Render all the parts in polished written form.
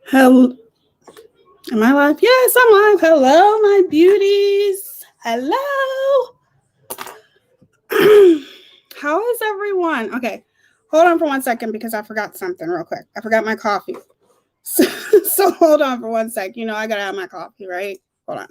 Hello. Am I live? Yes, I'm live. Hello, my beauties. Hello. How is everyone? Okay, hold on for 1 second because I forgot something real quick. I forgot my coffee. So hold on for 1 sec. You know, I gotta have my coffee, right? Hold on.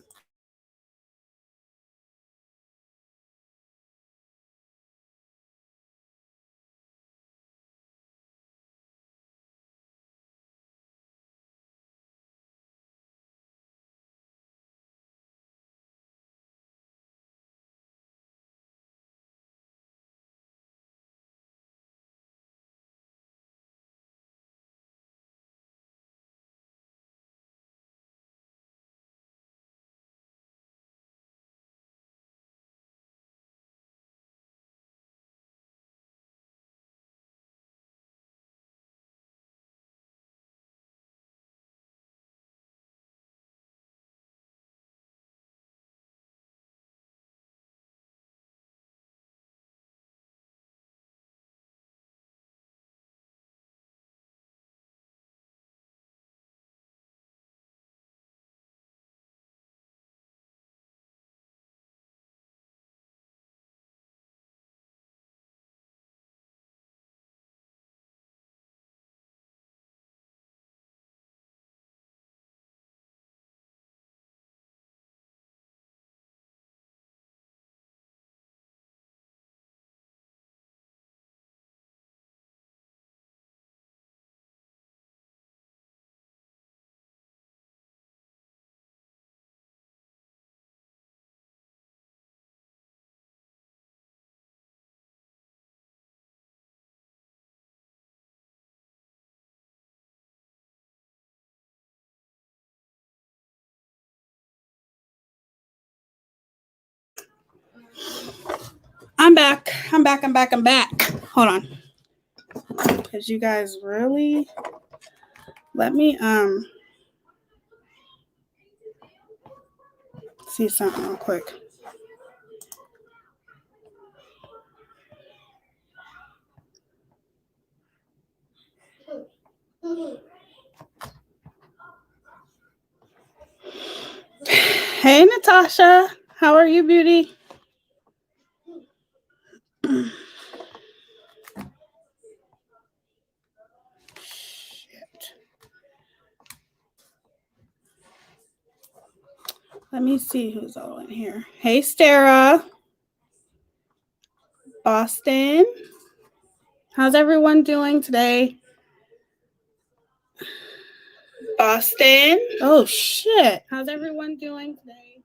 I'm back. I'm back. Hold on. Because you guys really let me see something real quick. Hey, Natasha. How are you, beauty? Shit. Let me see who's all in here. Hey, Stara. Boston. How's everyone doing today? Boston. Oh, shit. How's everyone doing today?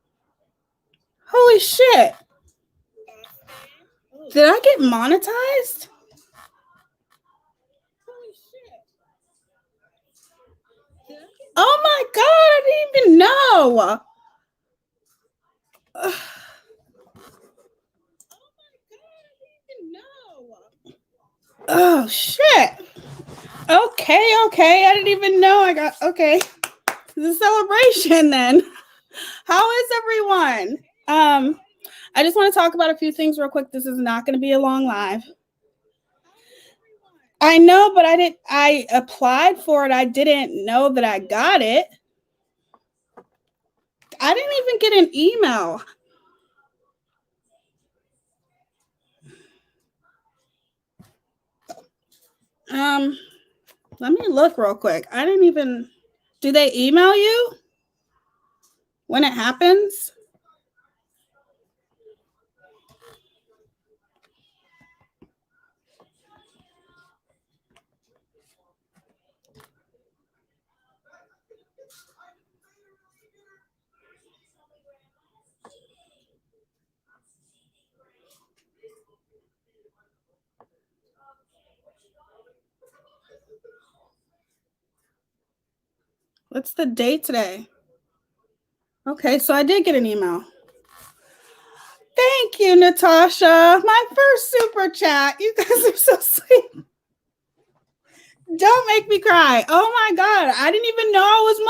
Holy shit. Did I get monetized? Holy shit. Oh my God, I didn't even know. Oh shit. Okay. I didn't even know I got okay. It's a celebration then. How is everyone? I just want to talk about a few things real quick. This is not going to be a long live. I know, but I applied for it. I didn't know that I got it. I didn't even get an email. Let me look real quick. I didn't even. Do they email you when it happens? What's the date today? Okay, so I did get an email. Thank you, Natasha. My first super chat. You guys are so sweet. Don't make me cry. Oh my God. I didn't even know I was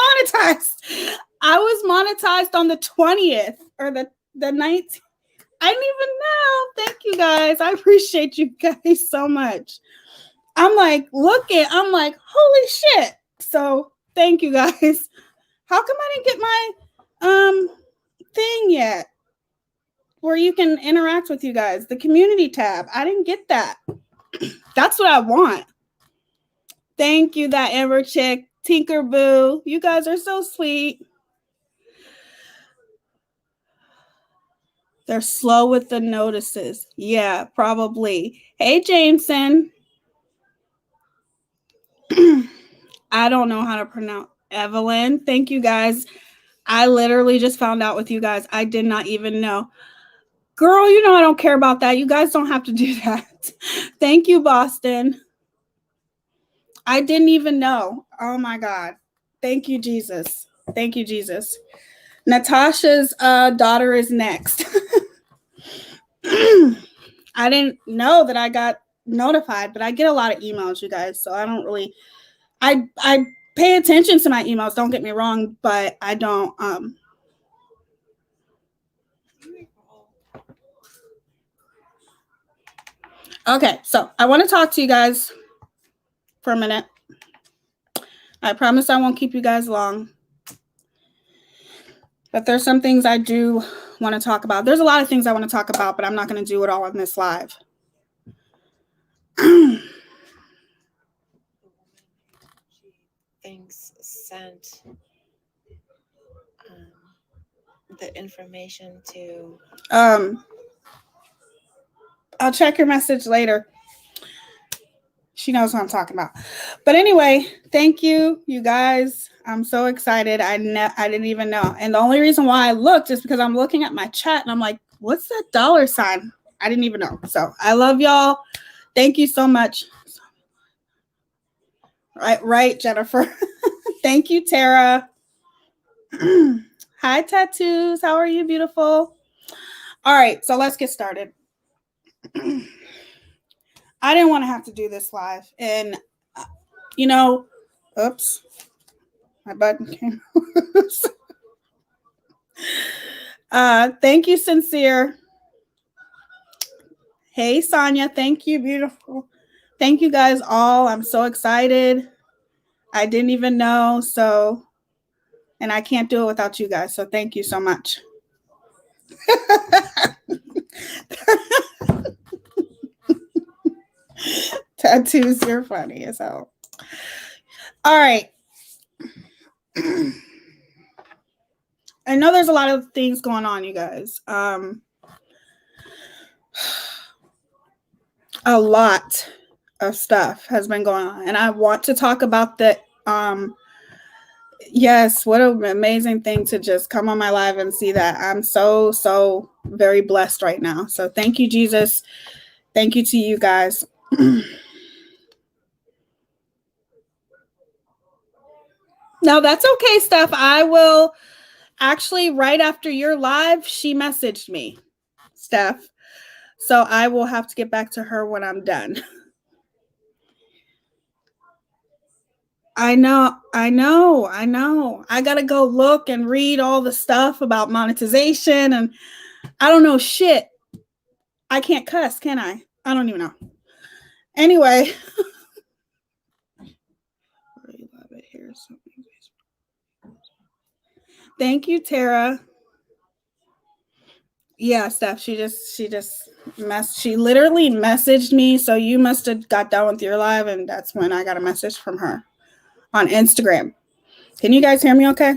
monetized. I was monetized on the 20th or the 19th. I didn't even know. Thank you guys. I appreciate you guys so much. I'm like, I'm like, holy shit. So thank you guys. How come I didn't get my thing yet? Where you can interact with you guys, the community tab. I didn't get that. That's what I want. Thank you, that Amber chick, Tinkerboo. You guys are so sweet. They're slow with the notices. Yeah, probably. Hey, Jameson. I don't know how to pronounce Evelyn. Thank you guys. I literally just found out with you guys. I did not even know. Girl, you know I don't care about that. You guys don't have to do that. Thank you, Boston. I didn't even know. Oh my God. Thank you, Jesus. Thank you, Jesus. Natasha's daughter is next. I didn't know that I got notified, but I get a lot of emails, you guys. So I don't really, I pay attention to my emails. Don't get me wrong, but I don't. Okay, so I want to talk to you guys for a minute. I promise I won't keep you guys long. But there's some things I do want to talk about. There's a lot of things I want to talk about, but I'm not going to do it all on this live. Thanks sent the information to. I'll check your message later. She knows what I'm talking about. But anyway, thank you, you guys. I'm so excited. I didn't even know. And the only reason why I looked is because I'm looking at my chat and I'm like, what's that dollar sign? I didn't even know. So I love y'all. Thank you so much. Right, Jennifer. Thank you, Tara. Hi, Tattoos. How are you, beautiful? All right, so let's get started. I didn't want to have to do this live. And, you know, oops, my button came loose. Thank you, Sincere. Hey, Sonia. Thank you, beautiful. Thank you guys all. I'm so excited. I didn't even know. So, and I can't do it without you guys. So thank you so much. Tattoos, you're funny as hell. All right. I know there's a lot of things going on, you guys. A lot of stuff has been going on, and I want to talk about the yes, what an amazing thing to just come on my live and see that. I'm so very blessed right now. So thank you, Jesus. Thank you to you guys. No, that's okay, Steph. I will actually, right after your live, she messaged me, Steph. So I will have to get back to her when I'm done. I know. I got to go look and read all the stuff about monetization, and I don't know shit. I can't cuss, can I? I don't even know. Anyway. Thank you, Tara. Yeah, Steph, she literally messaged me. So you must have got done with your live, and that's when I got a message from her on Instagram. Can you guys hear me okay?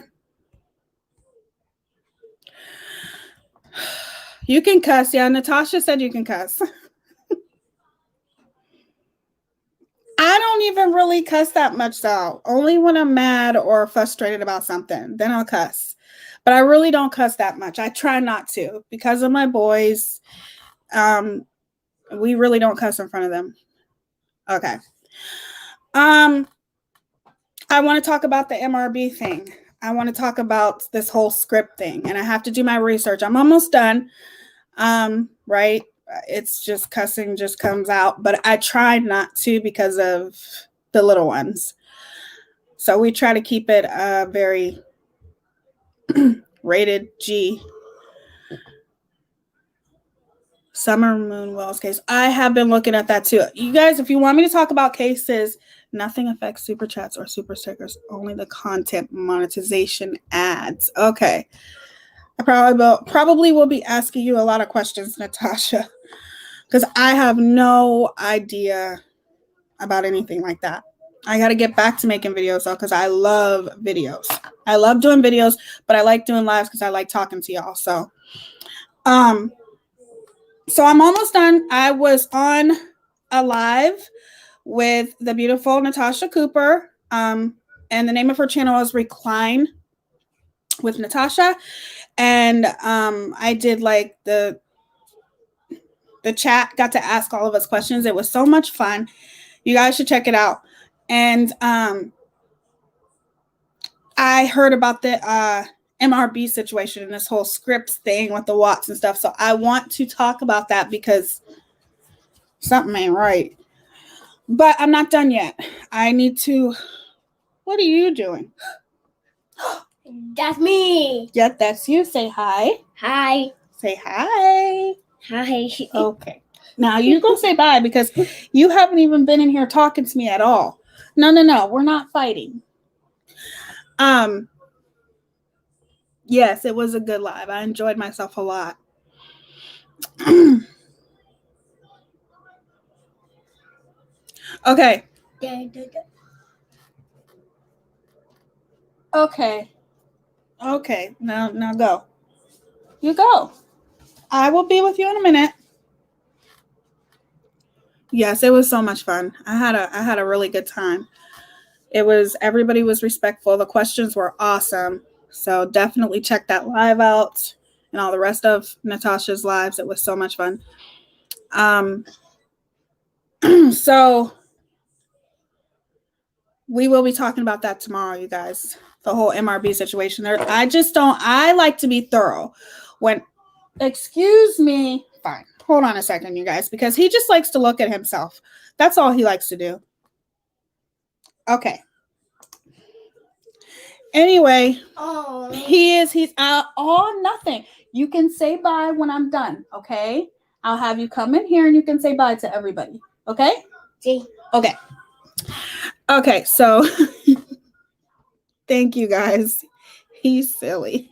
You can cuss. Yeah, Natasha said you can cuss. I don't even really cuss that much though. Only when I'm mad or frustrated about something, then I'll cuss. But I really don't cuss that much. I try not to because of my boys. We really don't cuss in front of them. Okay. I want to talk about the MRB thing. I want to talk about this whole script thing, and I have to do my research. I'm almost done. Right? It's just cussing just comes out, but I try not to because of the little ones. So we try to keep it very rated G. Summer Moon Wells case. I have been looking at that too. You guys, if you want me to talk about cases, nothing affects super chats or super stickers, only the content monetization ads. Okay. I probably will be asking you a lot of questions, Natasha, because I have no idea about anything like that. I got to get back to making videos though, because I love videos. I love doing videos, but I like doing lives because I like talking to y'all. So I'm almost done. I was on a live with the beautiful Natasha Cooper. And the name of her channel is Recline with Natasha. And I did like the chat, got to ask all of us questions. It was so much fun. You guys should check it out. And I heard about the MRB situation and this whole scripts thing with the Watts and stuff. So I want to talk about that because something ain't right. But I'm not done yet. I need to. What are you doing? That's me. Yep, that's you. Say hi. Hi. Say hi. Hi. Okay. Now you go say bye because you haven't even been in here talking to me at all. No. We're not fighting. Yes, it was a good live. I enjoyed myself a lot. Okay. Okay. Now go. You go. I will be with you in a minute. Yes, it was so much fun. I had a really good time. Everybody was respectful. The questions were awesome. So definitely check that live out and all the rest of Natasha's lives. It was so much fun. So we will be talking about that tomorrow, you guys. The whole MRB situation there. I like to be thorough. Excuse me. Fine. Hold on a second, you guys, because he just likes to look at himself. That's all he likes to do. Okay. Anyway, he's all nothing. You can say bye when I'm done, okay? I'll have you come in here and you can say bye to everybody, okay? See. Okay. Okay, so thank you guys. He's silly.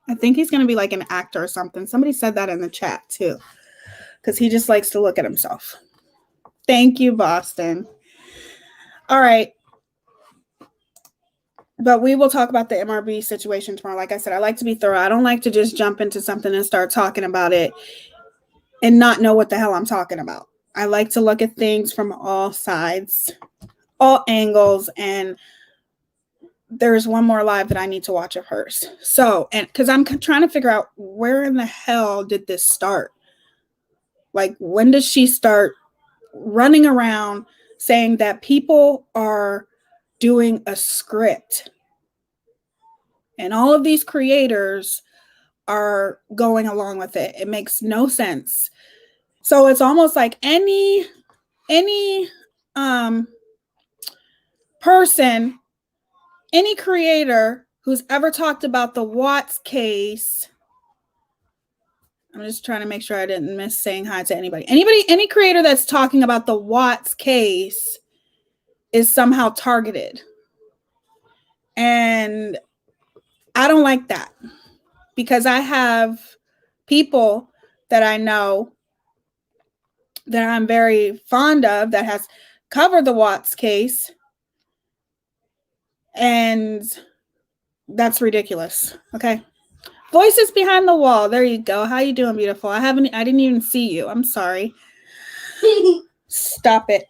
I think he's going to be like an actor or something. Somebody said that in the chat too, because he just likes to look at himself. Thank you, Boston. All right. But we will talk about the MRB situation tomorrow. Like I said, I like to be thorough. I don't like to just jump into something and start talking about it and not know what the hell I'm talking about. I like to look at things from all sides, all angles, and there's one more live that I need to watch of hers. So, and because I'm trying to figure out where in the hell did this start? Like, when does she start running around saying that people are doing a script and all of these creators are going along with it? It makes no sense. So it's almost like any person, any creator who's ever talked about the Watts case. I'm just trying to make sure I didn't miss saying hi to anybody. Any creator that's talking about the Watts case is somehow targeted. And I don't like that, because I have people that I know that I'm very fond of that has covered the Watts case, and that's ridiculous. Okay. Voices behind the wall. There you go. How you doing, beautiful? I didn't even see you. I'm sorry. Stop it.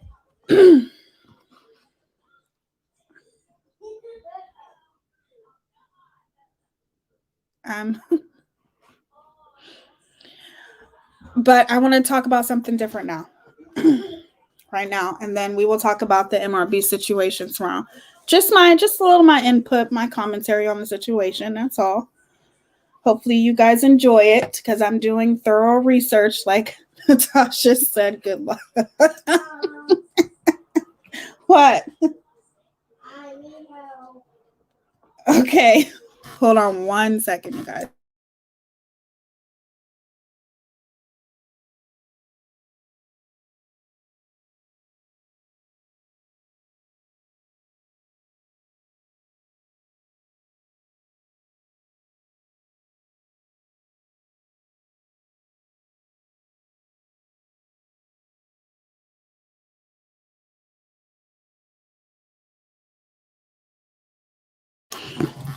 But I want to talk about something different now. Right now, and then we will talk about the MRB situation tomorrow. Just a little my input, my commentary on the situation. That's all. Hopefully you guys enjoy it, because I'm doing thorough research, like Natasha said. Good luck. What? I need help. Okay, hold on one second, you guys.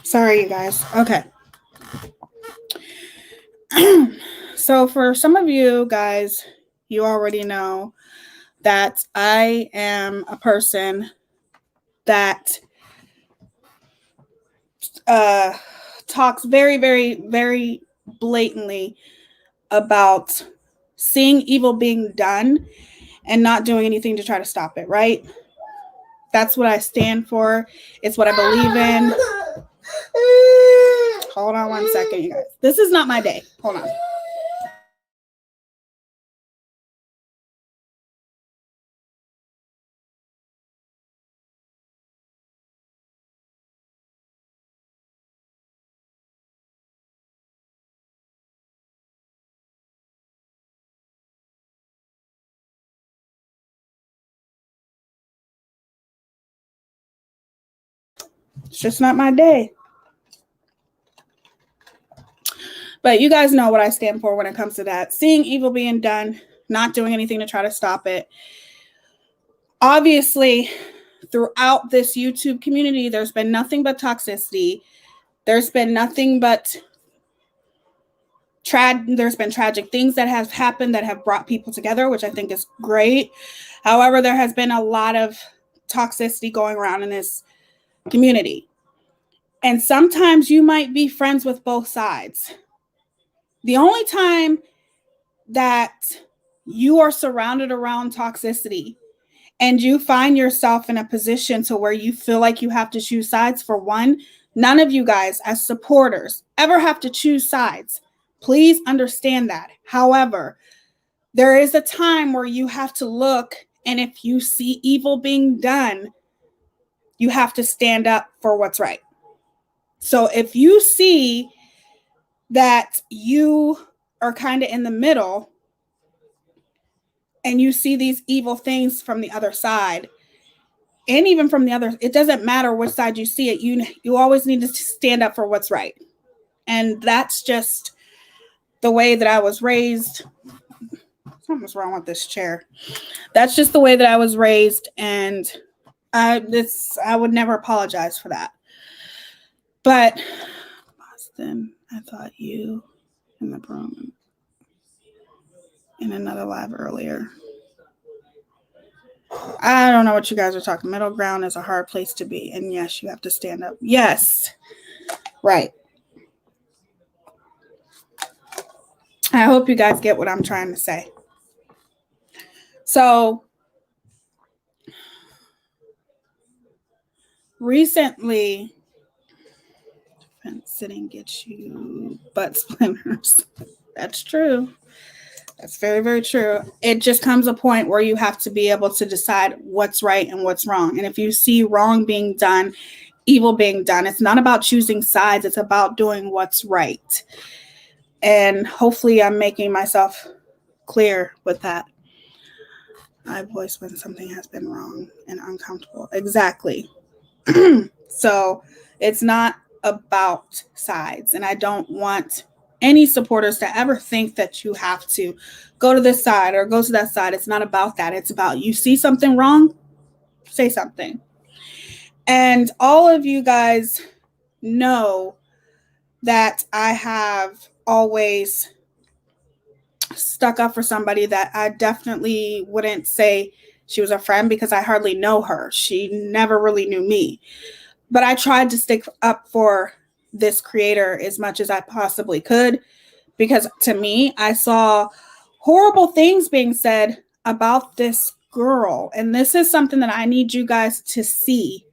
Sorry, you guys. Okay. So for some of you guys, you already know that I am a person that talks very, very, very blatantly about seeing evil being done and not doing anything to try to stop it, right? That's what I stand for. It's what I believe in. Hold on one second, you guys. This is not my day. Hold on. It's just not my day. But you guys know what I stand for when it comes to that. Seeing evil being done, not doing anything to try to stop it. Obviously, throughout this YouTube community, there's been nothing but toxicity. There's been nothing but there's been tragic things that have happened that have brought people together, which I think is great. However, there has been a lot of toxicity going around in this community. And sometimes you might be friends with both sides. The only time that you are surrounded around toxicity and you find yourself in a position to where you feel like you have to choose sides, for one, none of you guys as supporters ever have to choose sides. Please understand that. However, there is a time where you have to look, and if you see evil being done, you have to stand up for what's right. So if you see that you are kind of in the middle and you see these evil things from the other side, and even from the other, it doesn't matter which side you see it, you always need to stand up for what's right. And that's just the way that I was raised. Something's wrong with this chair. That's just the way that I was raised, and I would never apologize for that. But Boston, I thought you in the room in another live earlier. I don't know what you guys are talking. Middle ground is a hard place to be. And yes, you have to stand up. Yes. Right. I hope you guys get what I'm trying to say. So recently, sitting gets you butt splinters. That's true. That's very, very true. It just comes a point where you have to be able to decide what's right and what's wrong. And if you see wrong being done, evil being done, it's not about choosing sides. It's about doing what's right. And hopefully I'm making myself clear with that. I voice when something has been wrong and uncomfortable. Exactly. So it's not about sides. And I don't want any supporters to ever think that you have to go to this side or go to that side. It's not about that. It's about you see something wrong, say something. And all of you guys know that I have always stuck up for somebody that I definitely wouldn't say she was a friend because I hardly know her. She never really knew me. But I tried to stick up for this creator as much as I possibly could, because to me, I saw horrible things being said about this girl. And this is something that I need you guys to see.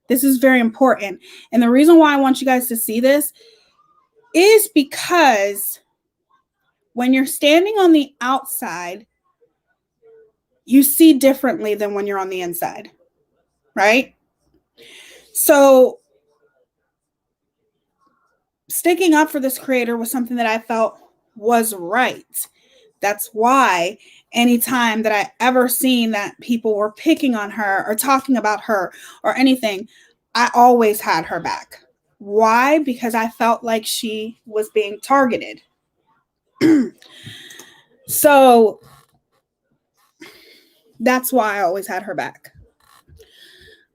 This is very important. And the reason why I want you guys to see this is because when you're standing on the outside, you see differently than when you're on the inside, right? So sticking up for this creator was something that I felt was right. That's why anytime that I ever seen that people were picking on her or talking about her or anything, I always had her back. Why? Because I felt like she was being targeted. So that's why I always had her back.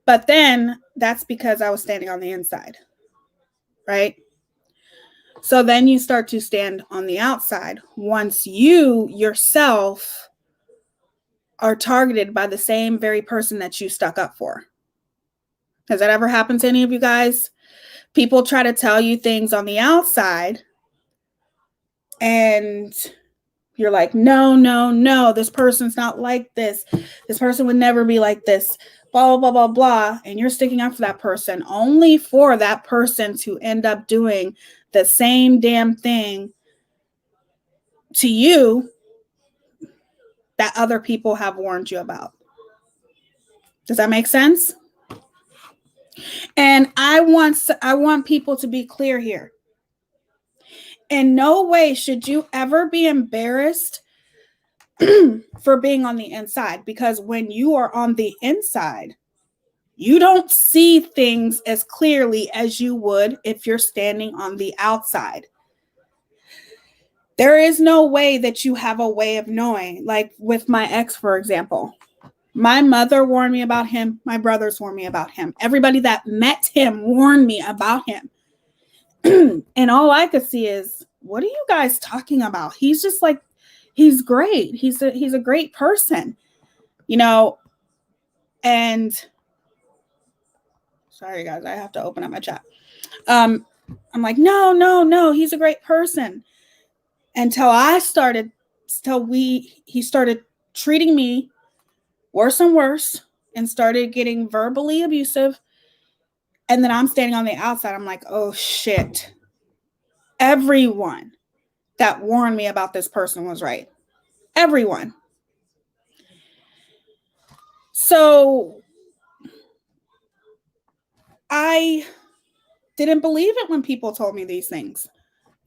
But then that's because I was standing on the inside. right? So then you start to stand on the outside once you yourself are targeted by the same very person that you stuck up for. Has that ever happened to any of you guys? People try to tell you things on the outside and you're like, no, no, no, this person's not like this. This person would never be like this, blah, blah, blah, blah, blah. And you're sticking up for that person only for that person to end up doing the same damn thing to you that other people have warned you about. Does that make sense? And I want people to be clear here. In no way should you ever be embarrassed for being on the inside, because when you are on the inside, you don't see things as clearly as you would if you're standing on the outside. There is no way that you have a way of knowing. Like with my ex, for example, my mother warned me about him. My brothers warned me about him. Everybody that met him warned me about him. And all I could see is, what are you guys talking about? He's just like, he's great. He's a great person, you know. And sorry guys, I have to open up my chat. I'm like, no, he's a great person. Until he started treating me worse and worse and started getting verbally abusive. And then I'm standing on the outside. I'm like, oh shit. Everyone that warned me about this person was right. Everyone. So I didn't believe it when people told me these things.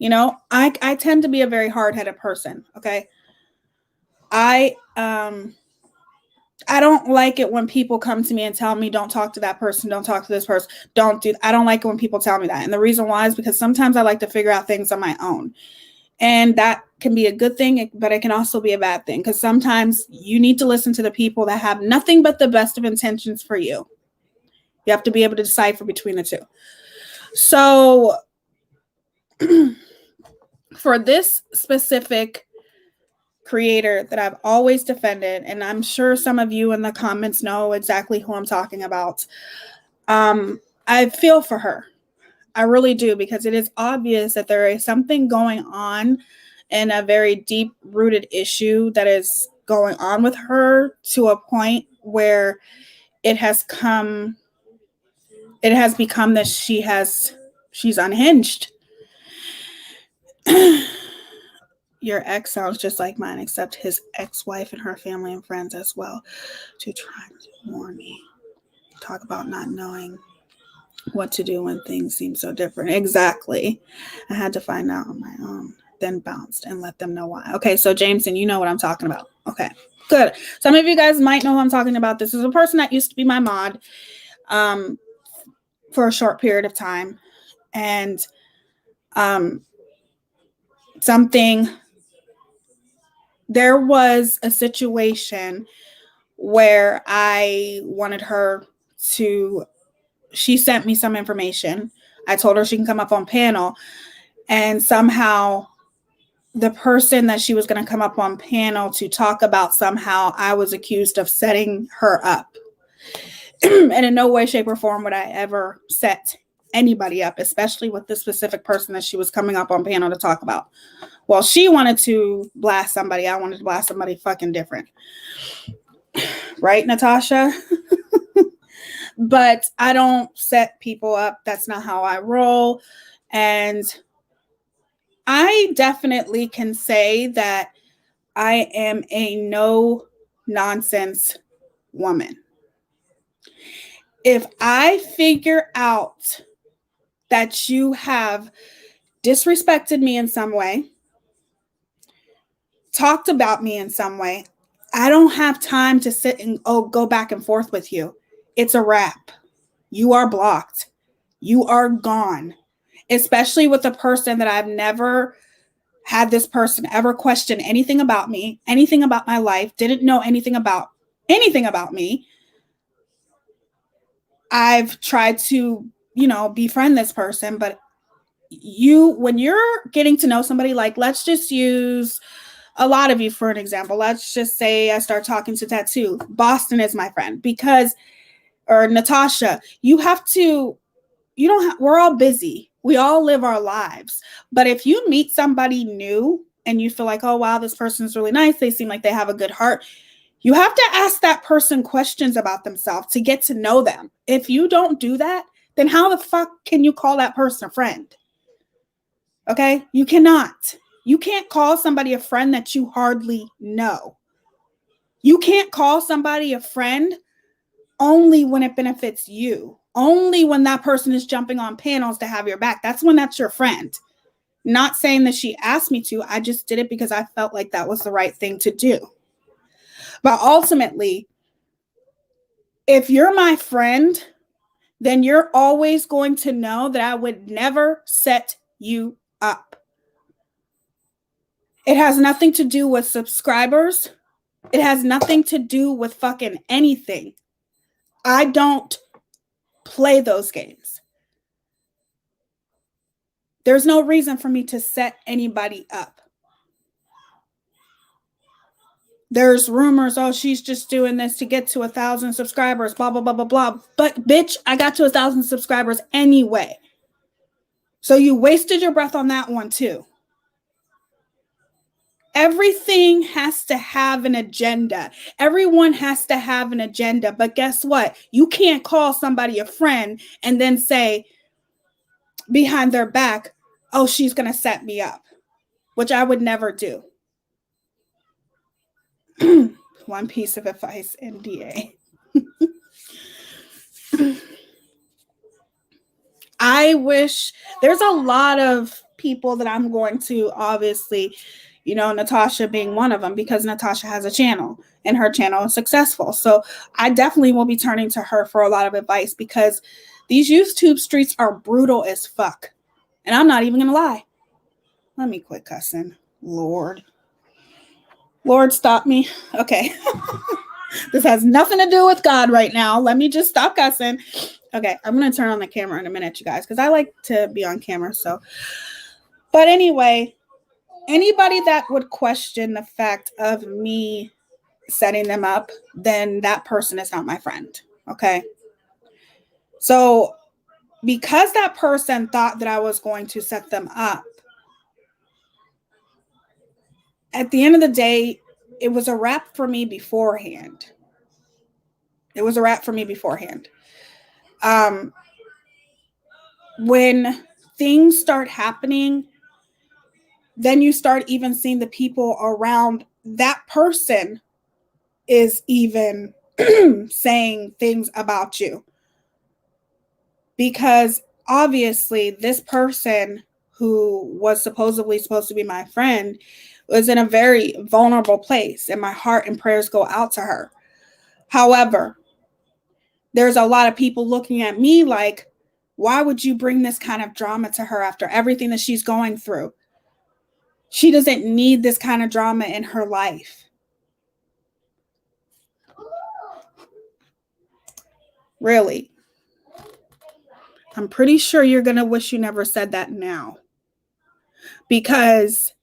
You know, I tend to be a very hard-headed person. Okay. I don't like it when people come to me and tell me, don't talk to that person, don't talk to this person, I don't like it when people tell me that. And the reason why is because sometimes I like to figure out things on my own. And that can be a good thing, but it can also be a bad thing, because sometimes you need to listen to the people that have nothing but the best of intentions for you. You have to be able to decipher between the two. So for this specific creator that I've always defended, and I'm sure some of you in the comments know exactly who I'm talking about, I feel for her. I really do, because it is obvious that there is something going on and a very deep rooted issue that is going on with her, to a point where it has become that she's unhinged. Your ex sounds just like mine, except his ex-wife and her family and friends as well, to try to warn me. Talk about not knowing what to do when things seem so different. Exactly. I had to find out on my own, then bounced and let them know why. Okay, so Jameson, you know what I'm talking about. Okay, good. Some of you guys might know who I'm talking about. This is a person that used to be my mod for a short period of time. And there was a situation where I wanted her to, she sent me some information. I told her she can come up on panel, and somehow the person that she was going to come up on panel to talk about, somehow I was accused of setting her up. And in no way, shape, or form would I ever set anybody up, especially with the specific person that she was coming up on panel to talk about. Well, she wanted to blast somebody. I wanted to blast somebody fucking different. Right, Natasha? But I don't set people up. That's not how I roll. And I definitely can say that I am a no nonsense woman. If I figure out that you have disrespected me in some way, talked about me in some way, I don't have time to sit and go back and forth with you. It's a wrap. You are blocked. You are gone. Especially with a person that I've never had this person ever question anything about me, anything about my life, didn't know anything about me. I've tried to, befriend this person, but when you're getting to know somebody, like let's just use a lot of you for an example. Let's just say I start talking to Tattoo. Boston is my friend or Natasha. You don't have, we're all busy. We all live our lives. But if you meet somebody new and you feel like, oh, wow, this person's really nice, they seem like they have a good heart, you have to ask that person questions about themselves to get to know them. If you don't do that, then how the fuck can you call that person a friend? Okay? You cannot. You can't call somebody a friend that you hardly know. You can't call somebody a friend only when it benefits you. Only when that person is jumping on panels to have your back. That's when that's your friend. Not saying that she asked me to. I just did it because I felt like that was the right thing to do. But ultimately, if you're my friend, then you're always going to know that I would never set you up. It has nothing to do with subscribers. It has nothing to do with fucking anything. I don't play those games. There's no reason for me to set anybody up. There's rumors, oh, she's just doing this to get to 1,000 subscribers, blah, blah, blah, blah, blah. But bitch, I got to 1,000 subscribers anyway. So you wasted your breath on that one too. Everything has to have an agenda. Everyone has to have an agenda. But guess what? You can't call somebody a friend and then say behind their back, oh, she's going to set me up, which I would never do. One piece of advice, NDA. I wish there's a lot of people that I'm going to obviously, Natasha being one of them, because Natasha has a channel and her channel is successful. So I definitely will be turning to her for a lot of advice because these YouTube streets are brutal as fuck. And I'm not even going to lie. Let me quit cussing. Lord, stop me. Okay. This has nothing to do with God right now. Let me just stop cussing. Okay. I'm going to turn on the camera in a minute, you guys, because I like to be on camera. But anyway, anybody that would question the fact of me setting them up, then that person is not my friend. Okay. So because that person thought that I was going to set them up, at the end of the day, it was a wrap for me beforehand. When things start happening, then you start even seeing the people around that person is even saying things about you. Because obviously this person who was supposed to be my friend was in a very vulnerable place, and my heart and prayers go out to her. However, there's a lot of people looking at me like, why would you bring this kind of drama to her after everything that she's going through? She doesn't need this kind of drama in her life. Really? I'm pretty sure you're going to wish you never said that now. Because,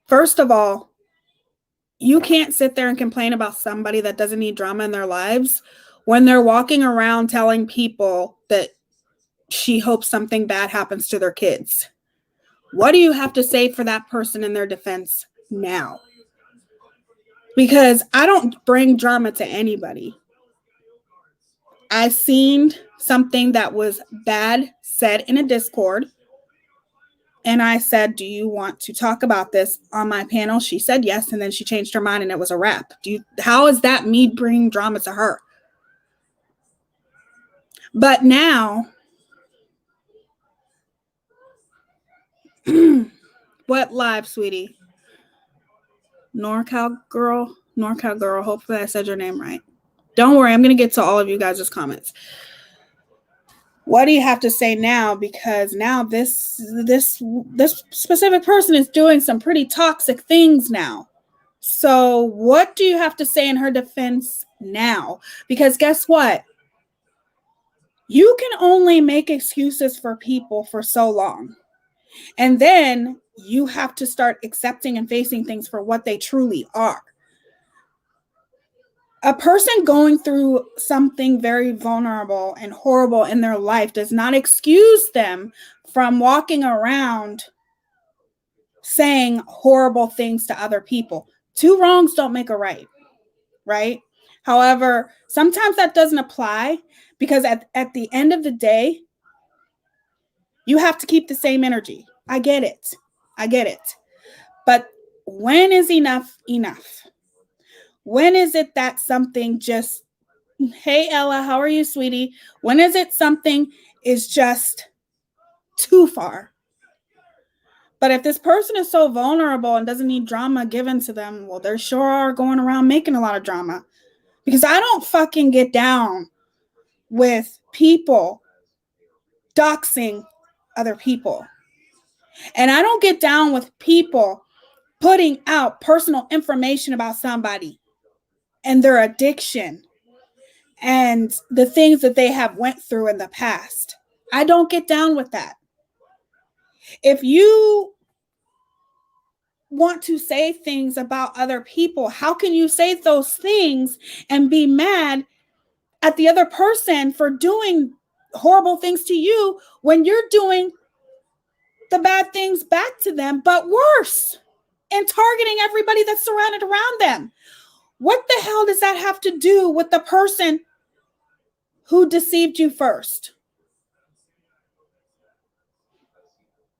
first of all, you can't sit there and complain about somebody that doesn't need drama in their lives when they're walking around telling people that she hopes something bad happens to their kids. What do you have to say for that person in their defense now? Because I don't bring drama to anybody. I seen something that was bad said in a Discord, and I said, do you want to talk about this on my panel? She said yes, and then she changed her mind and it was a wrap. How is that me bringing drama to her? But now, what live, sweetie? NorCal girl. Hopefully I said your name right. Don't worry, I'm going to get to all of you guys' comments. What do you have to say now? Because now this specific person is doing some pretty toxic things now. So what do you have to say in her defense now? Because guess what? You can only make excuses for people for so long. And then you have to start accepting and facing things for what they truly are. A person going through something very vulnerable and horrible in their life does not excuse them from walking around saying horrible things to other people. Two wrongs don't make a right, right? However, sometimes that doesn't apply because at the end of the day, you have to keep the same energy. I get it. I get it. But when is enough enough? When is it that something just, hey, Ella, how are you, sweetie? When is it something is just too far? But if this person is so vulnerable and doesn't need drama given to them, well, they sure are going around making a lot of drama. Because I don't fucking get down with people doxing other people. And I don't get down with people putting out personal information about somebody and their addiction and the things that they have went through in the past. I don't get down with that. If you want to say things about other people, how can you say those things and be mad at the other person for doing horrible things to you when you're doing the bad things back to them, but worse, and targeting everybody that's surrounded around them? What the hell does that have to do with the person who deceived you first?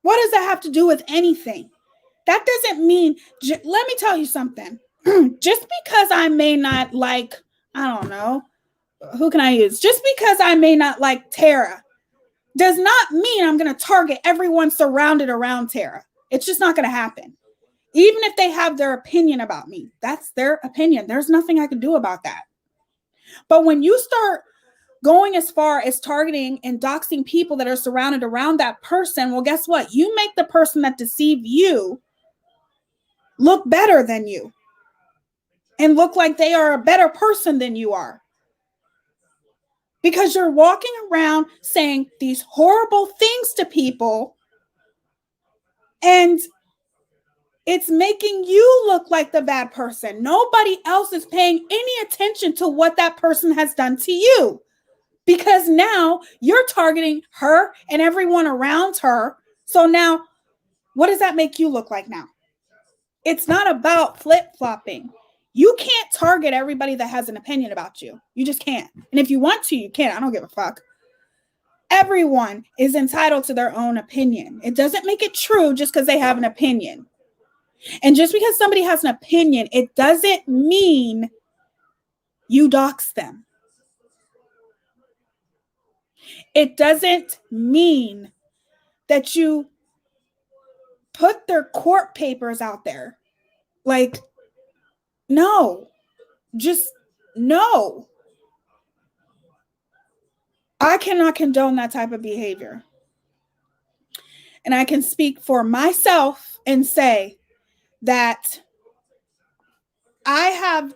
What does that have to do with anything? That doesn't mean, let me tell you something. Just because I may not like, I don't know, who can I use? Just because I may not like Tara does not mean I'm going to target everyone surrounded around Tara. It's just not going to happen. Even if they have their opinion about me, that's their opinion. There's nothing I can do about that. But when you start going as far as targeting and doxing people that are surrounded around that person, well, guess what? You make the person that deceived you look better than you and look like they are a better person than you are. Because you're walking around saying these horrible things to people and it's making you look like the bad person. Nobody else is paying any attention to what that person has done to you. Because now you're targeting her and everyone around her. So now, what does that make you look like now? It's not about flip-flopping. You can't target everybody that has an opinion about you. You just can't. And if you want to, you can. I don't give a fuck. Everyone is entitled to their own opinion. It doesn't make it true just because they have an opinion. And just because somebody has an opinion, it doesn't mean you dox them. It doesn't mean that you put their court papers out there. Like, no, just no. I cannot condone that type of behavior. And I can speak for myself and say that I have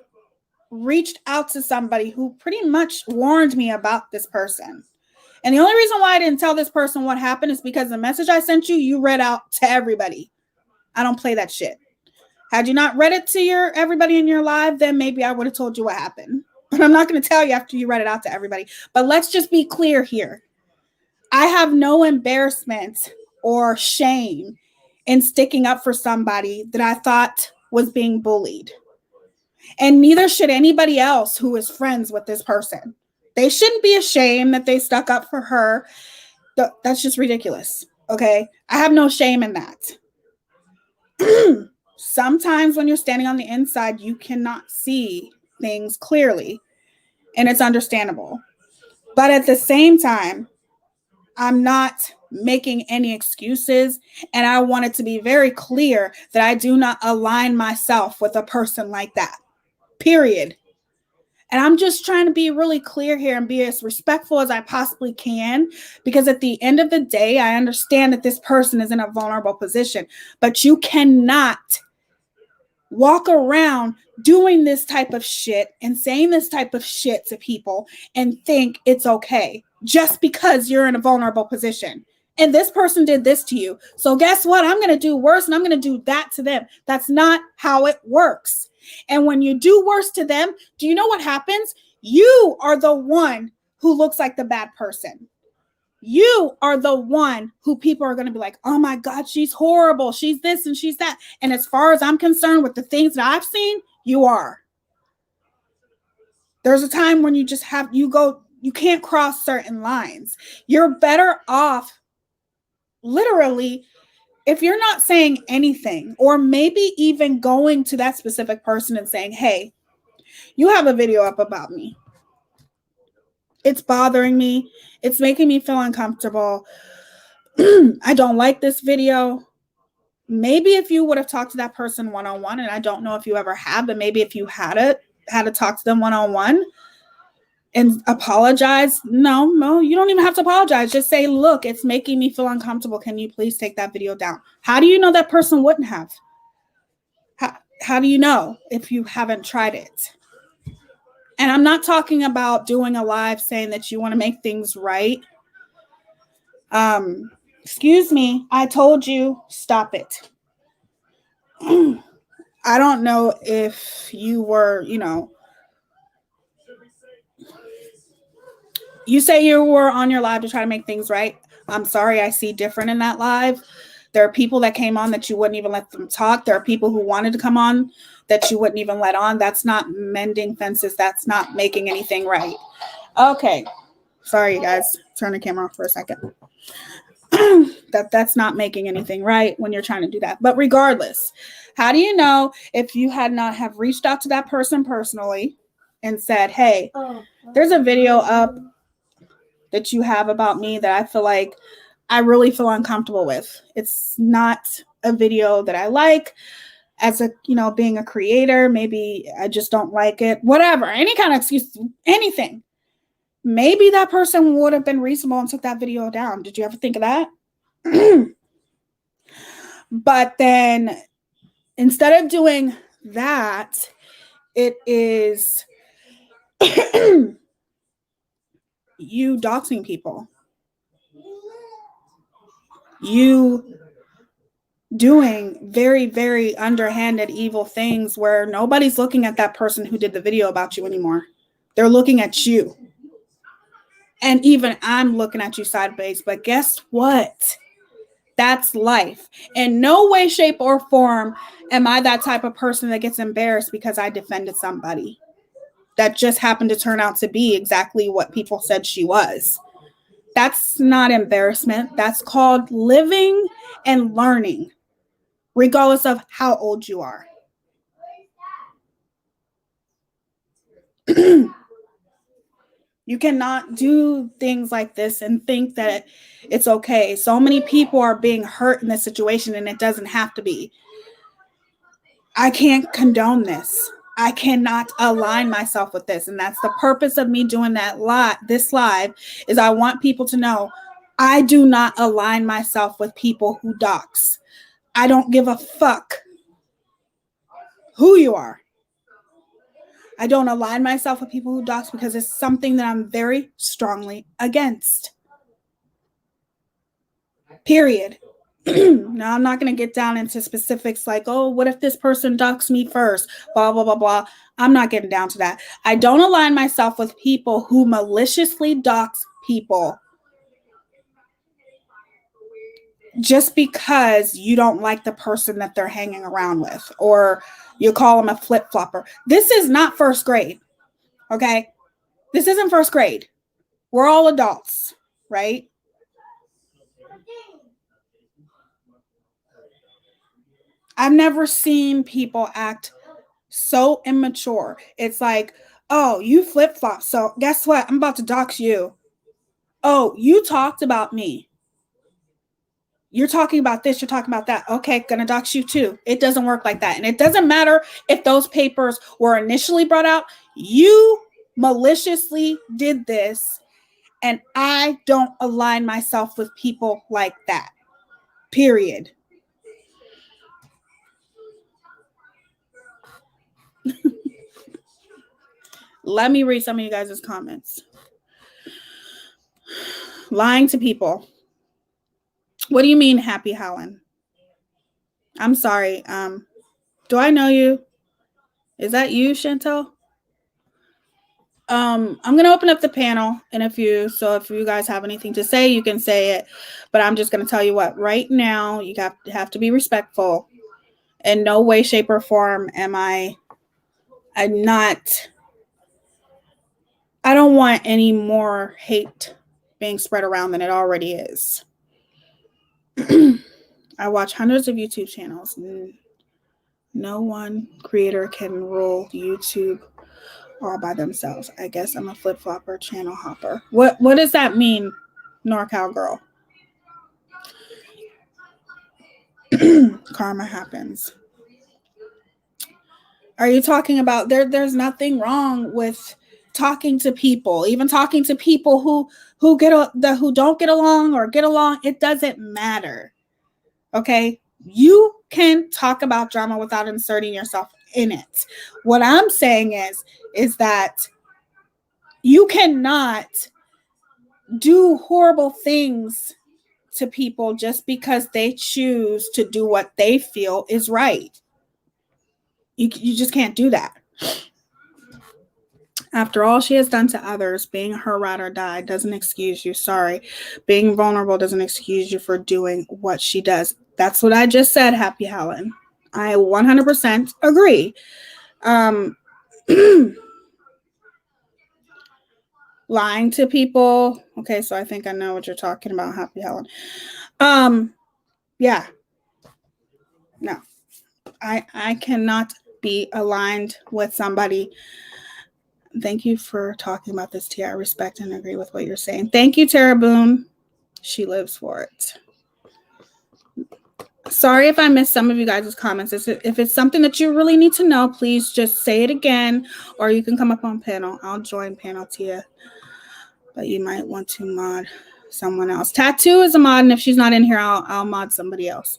reached out to somebody who pretty much warned me about this person. And the only reason why I didn't tell this person what happened is because the message I sent you, you read out to everybody. I don't play that shit. Had you not read it to everybody in your live, then maybe I would have told you what happened. But I'm not going to tell you after you read it out to everybody. But let's just be clear here. I have no embarrassment or shame in sticking up for somebody that I thought was being bullied. And neither should anybody else who is friends with this person. They shouldn't be ashamed that they stuck up for her. That's just ridiculous. Okay? I have no shame in that. Sometimes when you're standing on the inside, you cannot see things clearly, and it's understandable. But at the same time, I'm not making any excuses, and I want it to be very clear that I do not align myself with a person like that, period. And I'm just trying to be really clear here and be as respectful as I possibly can, because at the end of the day, I understand that this person is in a vulnerable position, but you cannot walk around doing this type of shit and saying this type of shit to people and think it's okay. just because you're in a vulnerable position. And this person did this to you. So guess what? I'm going to do worse and I'm going to do that to them. That's not how it works. And when you do worse to them, do you know what happens? You are the one who looks like the bad person. You are the one who people are going to be like, oh my God, she's horrible. She's this and she's that. And as far as I'm concerned with the things that I've seen, you are. There's a time when you can't cross certain lines. You're better off literally if you're not saying anything, or maybe even going to that specific person and saying, hey, you have a video up about me. It's bothering me. It's making me feel uncomfortable. I don't like this video. Maybe if you would have talked to that person one-on-one, and I don't know if you ever have, but maybe if you had to talk to them one-on-one and apologize. No, you don't even have to apologize. Just say, look, it's making me feel uncomfortable. Can you please take that video down? How do you know that person wouldn't have? How do you know if you haven't tried it? And I'm not talking about doing a live saying that you want to make things right. Excuse me, I told you, stop it. I don't know if you were, you say you were on your live to try to make things right. I'm sorry, I see different in that live. There are people that came on that you wouldn't even let them talk. There are people who wanted to come on that you wouldn't even let on. That's not mending fences. That's not making anything right. Okay. Sorry, you guys. Turn the camera off for a second. That's not making anything right when you're trying to do that. But regardless, how do you know if you had not have reached out to that person personally and said, hey, there's a video up that you have about me that I feel like I really feel uncomfortable with. It's not a video that I like as a, being a creator. Maybe I just don't like it. Whatever, any kind of excuse, anything. Maybe that person would have been reasonable and took that video down. Did you ever think of that? But then instead of doing that, it is you doxing people. You doing very, very underhanded, evil things where nobody's looking at that person who did the video about you anymore. They're looking at you. And even I'm looking at you sideways. But guess what? That's life. In no way, shape, or form am I that type of person that gets embarrassed because I defended somebody that just happened to turn out to be exactly what people said she was. That's not embarrassment. That's called living and learning, regardless of how old you are. You cannot do things like this and think that it's okay. So many people are being hurt in this situation, and it doesn't have to be. I can't condone this. I cannot align myself with this. And that's the purpose of me doing this live, is I want people to know I do not align myself with people who dox. I don't give a fuck who you are. I don't align myself with people who dox because it's something that I'm very strongly against. Period. Now, I'm not going to get down into specifics like, oh, what if this person doxed me first? Blah, blah, blah, blah. I'm not getting down to that. I don't align myself with people who maliciously dox people just because you don't like the person that they're hanging around with, or you call them a flip-flopper. This is not first grade, okay? This isn't first grade. We're all adults, right? I've never seen people act so immature. It's like, oh, you flip-flop, so guess what? I'm about to dox you. Oh, you talked about me. You're talking about this, you're talking about that. Okay, gonna dox you too. It doesn't work like that. And it doesn't matter if those papers were initially brought out. You maliciously did this, and I don't align myself with people like that. Period. Let me read some of you guys' comments. Lying to people. What do you mean, Happy Helen? I'm sorry. Do I know you? Is that you, Chantel? I'm gonna open up the panel, and if you guys have anything to say, you can say it. But I'm just gonna tell you what. Right now, you have to be respectful. In no way, shape, or form am I'm not. I don't want any more hate being spread around than it already is. I watch hundreds of YouTube channels. No one creator can rule YouTube all by themselves. I guess I'm a flip-flopper, channel hopper. What does that mean, NorCal girl? Karma happens. Are you talking about there's nothing wrong with talking to people, even talking to people who don't get along or get along? It doesn't matter. Okay? You can talk about drama without inserting yourself in it. What I'm saying is that you cannot do horrible things to people just because they choose to do what they feel is right. You just can't do that. After all she has done to others, being her ride or die doesn't excuse you. Sorry. Being vulnerable doesn't excuse you for doing what she does. That's what I just said, Happy Helen. I 100% agree. Lying to people. Okay, so I think I know what you're talking about, Happy Helen. Yeah. No. I cannot be aligned with somebody. Thank you for talking about this, Tia. I respect and agree with what you're saying. Thank you, Tara Boone. She lives for it. Sorry if I missed some of you guys' comments. If it's something that you really need to know, please just say it again, or you can come up on panel. I'll join panel, Tia. But you might want to mod someone else. Tattoo is a mod, and if she's not in here, I'll mod somebody else.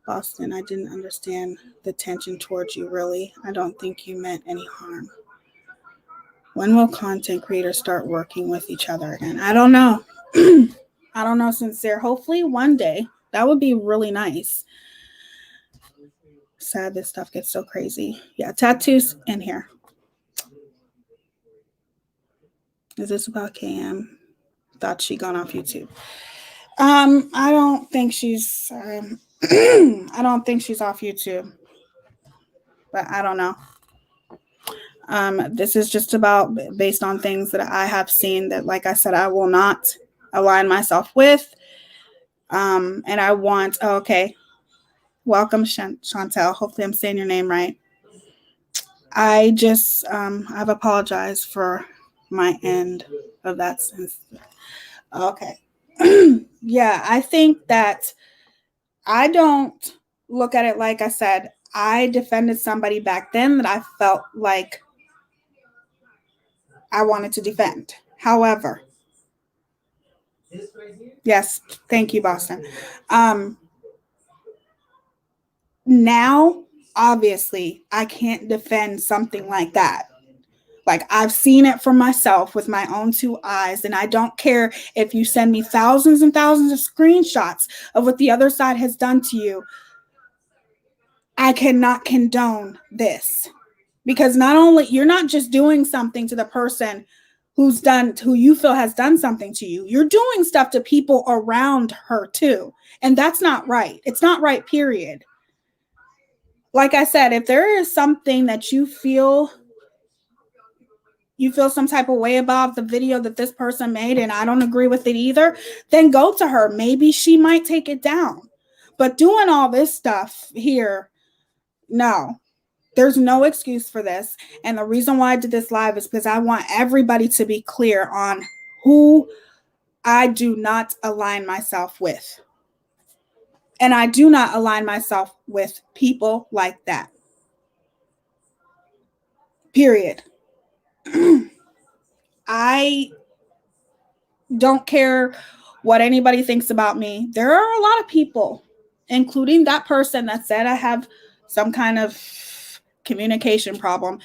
Boston, I didn't understand the tension towards you, really. I don't think you meant any harm. When will content creators start working with each other again? I don't know. I don't know, Sincere. Hopefully one day. That would be really nice. Sad this stuff gets so crazy. Yeah, tattoos in here. Is this about KM? Thought she gone off YouTube. I don't think she's I don't think she's off YouTube. But I don't know. This is just about based on things that I have seen that, like I said, I will not align myself with. And I want, okay. Welcome, Chantel. Hopefully I'm saying your name right. I just, I've apologized for my end of that sense. Okay. Yeah, I think that I don't look at it like I said. I defended somebody back then that I felt like I wanted to defend. However, yes, thank you, Boston. Now, obviously, I can't defend something like that. Like, I've seen it for myself with my own two eyes, and I don't care if you send me thousands and thousands of screenshots of what the other side has done to you. I cannot condone this. Because not only, you're not just doing something to the person who you feel has done something to you, you're doing stuff to people around her too. And that's not right. It's not right, period. Like I said, if there is something that you feel some type of way about the video that this person made and I don't agree with it either, then go to her. Maybe she might take it down. But doing all this stuff here, no. There's no excuse for this. And the reason why I did this live is because I want everybody to be clear on who I do not align myself with. And I do not align myself with people like that. Period. I don't care what anybody thinks about me. There are a lot of people, including that person that said I have some kind of communication problem.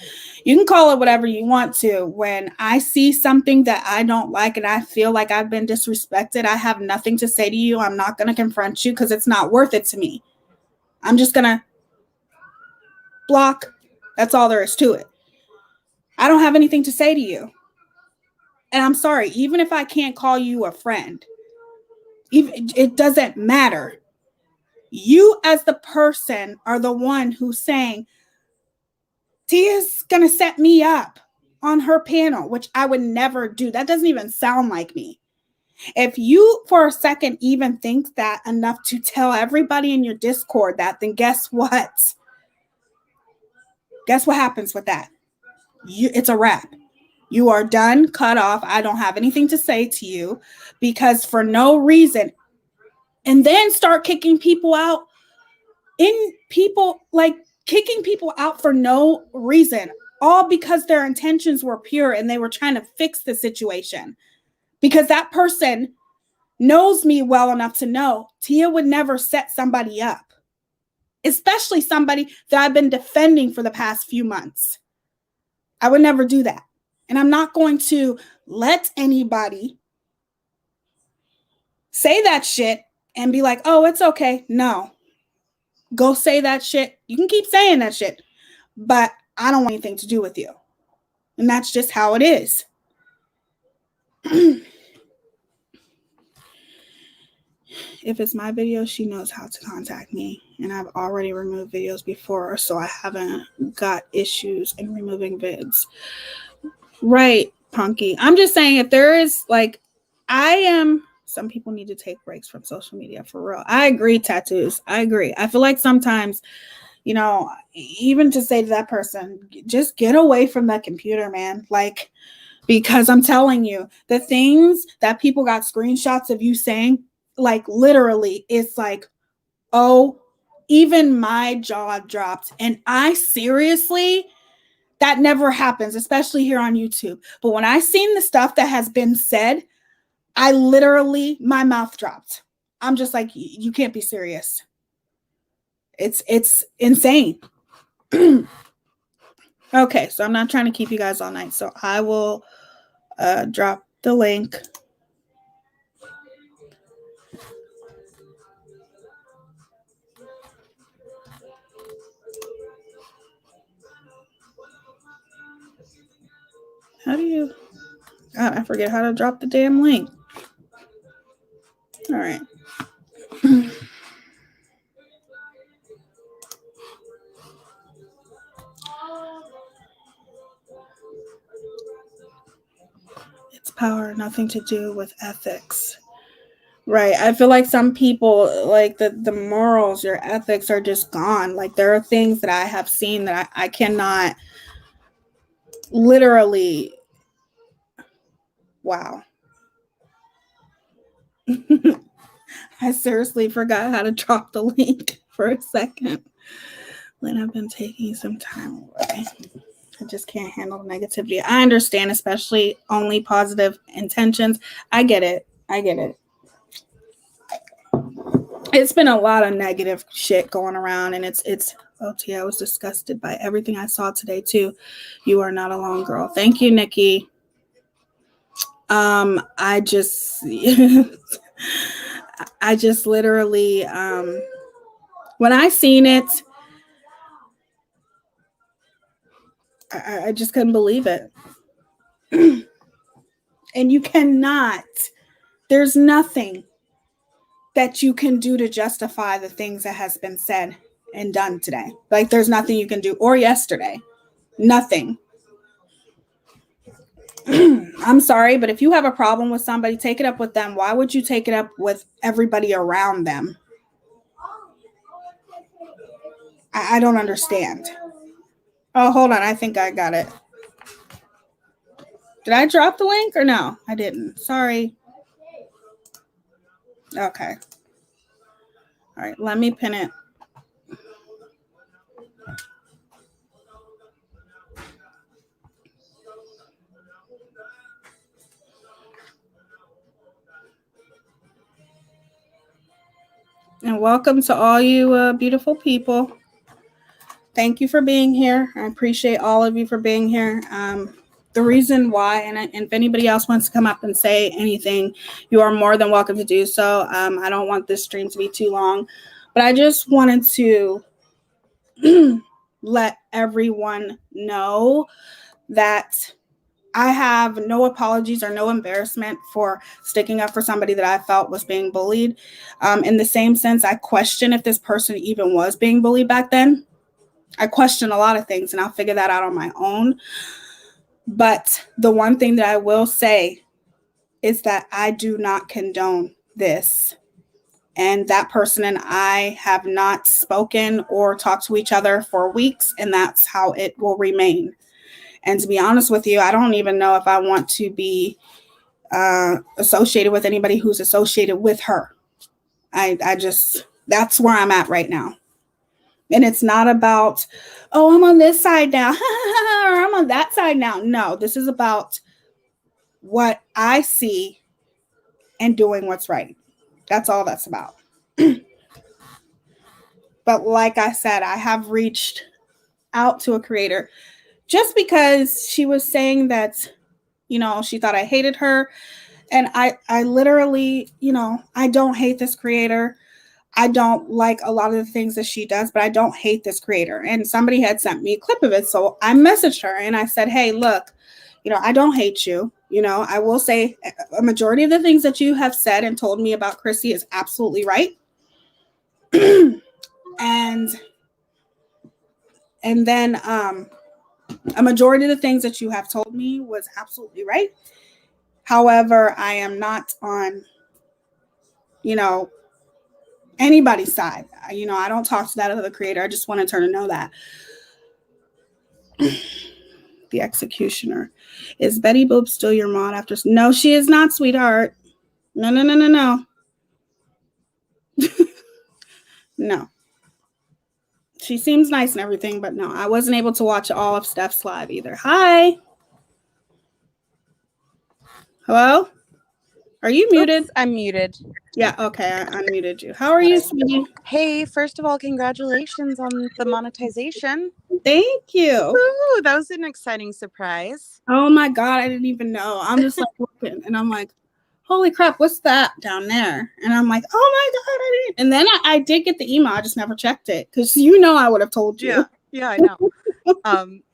You can call it whatever you want to. When I see something that I don't like and I feel like I've been disrespected, I have nothing to say to you. I'm not going to confront you because it's not worth it to me. I'm just going to block. That's all there is to it. I don't have anything to say to you. And I'm sorry, even if I can't call you a friend, it doesn't matter. You as the person are the one who's saying, Tia's going to set me up on her panel, which I would never do. That doesn't even sound like me. If you for a second even think that enough to tell everybody in your Discord that, then guess what? Guess what happens with that? It's a wrap. You are done, cut off. I don't have anything to say to you because for no reason. And then start kicking people out kicking people out for no reason, all because their intentions were pure and they were trying to fix the situation. Because that person knows me well enough to know Tia would never set somebody up, especially somebody that I've been defending for the past few months. I would never do that. And I'm not going to let anybody say that shit and be like, oh, it's okay. No. Go say that shit. You can keep saying that shit, but I don't want anything to do with you. And that's just how it is. If it's my video, she knows how to contact me. And I've already removed videos before, so I haven't got issues in removing vids. Right, Punky. I'm just saying if there is some people need to take breaks from social media for real. I agree, Tattoos. I agree. I feel like sometimes, even to say to that person, just get away from that computer, man. Because I'm telling you, the things that people got screenshots of you saying, literally, it's oh, even my jaw dropped. And I seriously, that never happens, especially here on YouTube. But when I seen the stuff that has been said, I literally, my mouth dropped. I'm just like, you can't be serious. It's insane. Okay, so I'm not trying to keep you guys all night. So I will drop the link. God, I forget how to drop the damn link. All right. It's power, nothing to do with ethics. Right. I feel like some people, the morals, your ethics are just gone. There are things that I have seen that I cannot literally. Wow. I seriously forgot how to drop the link for a second. Lynn, I've been taking some time away. I just can't handle negativity. I understand, especially only positive intentions. I get it. It's been a lot of negative shit going around, and it's I was disgusted by everything I saw today too. You are not alone, girl. Thank you, Nikki. I just literally when I seen it, I just couldn't believe it. And you cannot, there's nothing that you can do to justify the things that has been said and done today. There's nothing you can do, or yesterday. Nothing. I'm sorry, but if you have a problem with somebody, take it up with them. Why would you take it up with everybody around them? I don't understand. Oh, hold on. I think I got it. Did I drop the link or no? I didn't. Sorry. Okay. All right. Let me pin it. And welcome to all you beautiful people. thank you for being here. I appreciate all of you for being here. The reason why, and if anybody else wants to come up and say anything, you are more than welcome to do so. I don't want this stream to be too long, but I just wanted to let everyone know that I have no apologies or no embarrassment for sticking up for somebody that I felt was being bullied. In the same sense, I question if this person even was being bullied back then. I question a lot of things, and I'll figure that out on my own. But the one thing that I will say is that I do not condone this. And that person and I have not spoken or talked to each other for weeks, and that's how it will remain. And to be honest with you, I don't even know if I want to be associated with anybody who's associated with her. I just, that's where I'm at right now. And it's not about, oh, I'm on this side now, or I'm on that side now. No, this is about what I see and doing what's right. That's all that's about. But like I said, I have reached out to a creator just because she was saying that, she thought I hated her. And I literally, I don't hate this creator. I don't like a lot of the things that she does, but I don't hate this creator. And somebody had sent me a clip of it. So I messaged her and I said, hey, look, I don't hate you. I will say a majority of the things that you have said and told me about Chrissy is absolutely right. and then a majority of the things that you have told me was absolutely right. However, I am not on, anybody's side. I don't talk to that other creator. I just wanted her to know that. The executioner. Is Betty Boop still your mod after? No, she is not, sweetheart. No. No. She seems nice and everything, but no, I wasn't able to watch all of Steph's live either. Hi. Hello? Are you muted? Oops, I'm muted. Yeah, okay, I unmuted you. How are you, sweetie? Hey, first of all, congratulations on the monetization. Thank you. Ooh, that was an exciting surprise. Oh my God, I didn't even know. I'm just like looking and I'm like, holy crap, what's that down there? And I'm like, oh my God, I didn't. And then I did get the email. I just never checked it because I would have told you. Yeah, I know.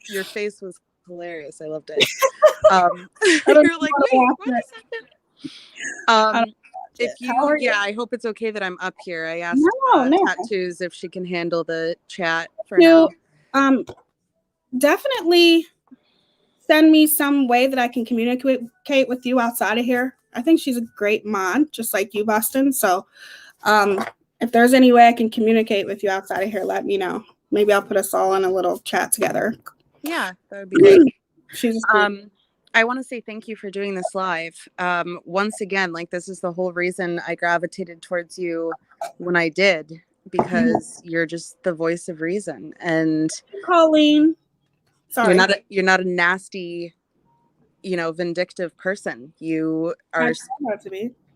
Your face was hilarious. I loved it. You're like, wait a second. If you, I hope it's okay that I'm up here. I asked Tattoos if she can handle the chat for now. Definitely send me some way that I can communicate with you outside of here. I think she's a great mod, just like you, Boston. So if there's any way I can communicate with you outside of here, let me know. Maybe I'll put us all in a little chat together. Yeah, that would be great. She's I want to say thank you for doing this live. Once again, this is the whole reason I gravitated towards you when I did, because you're just the voice of reason. And Colleen, sorry, you're not a nasty, vindictive person. You are.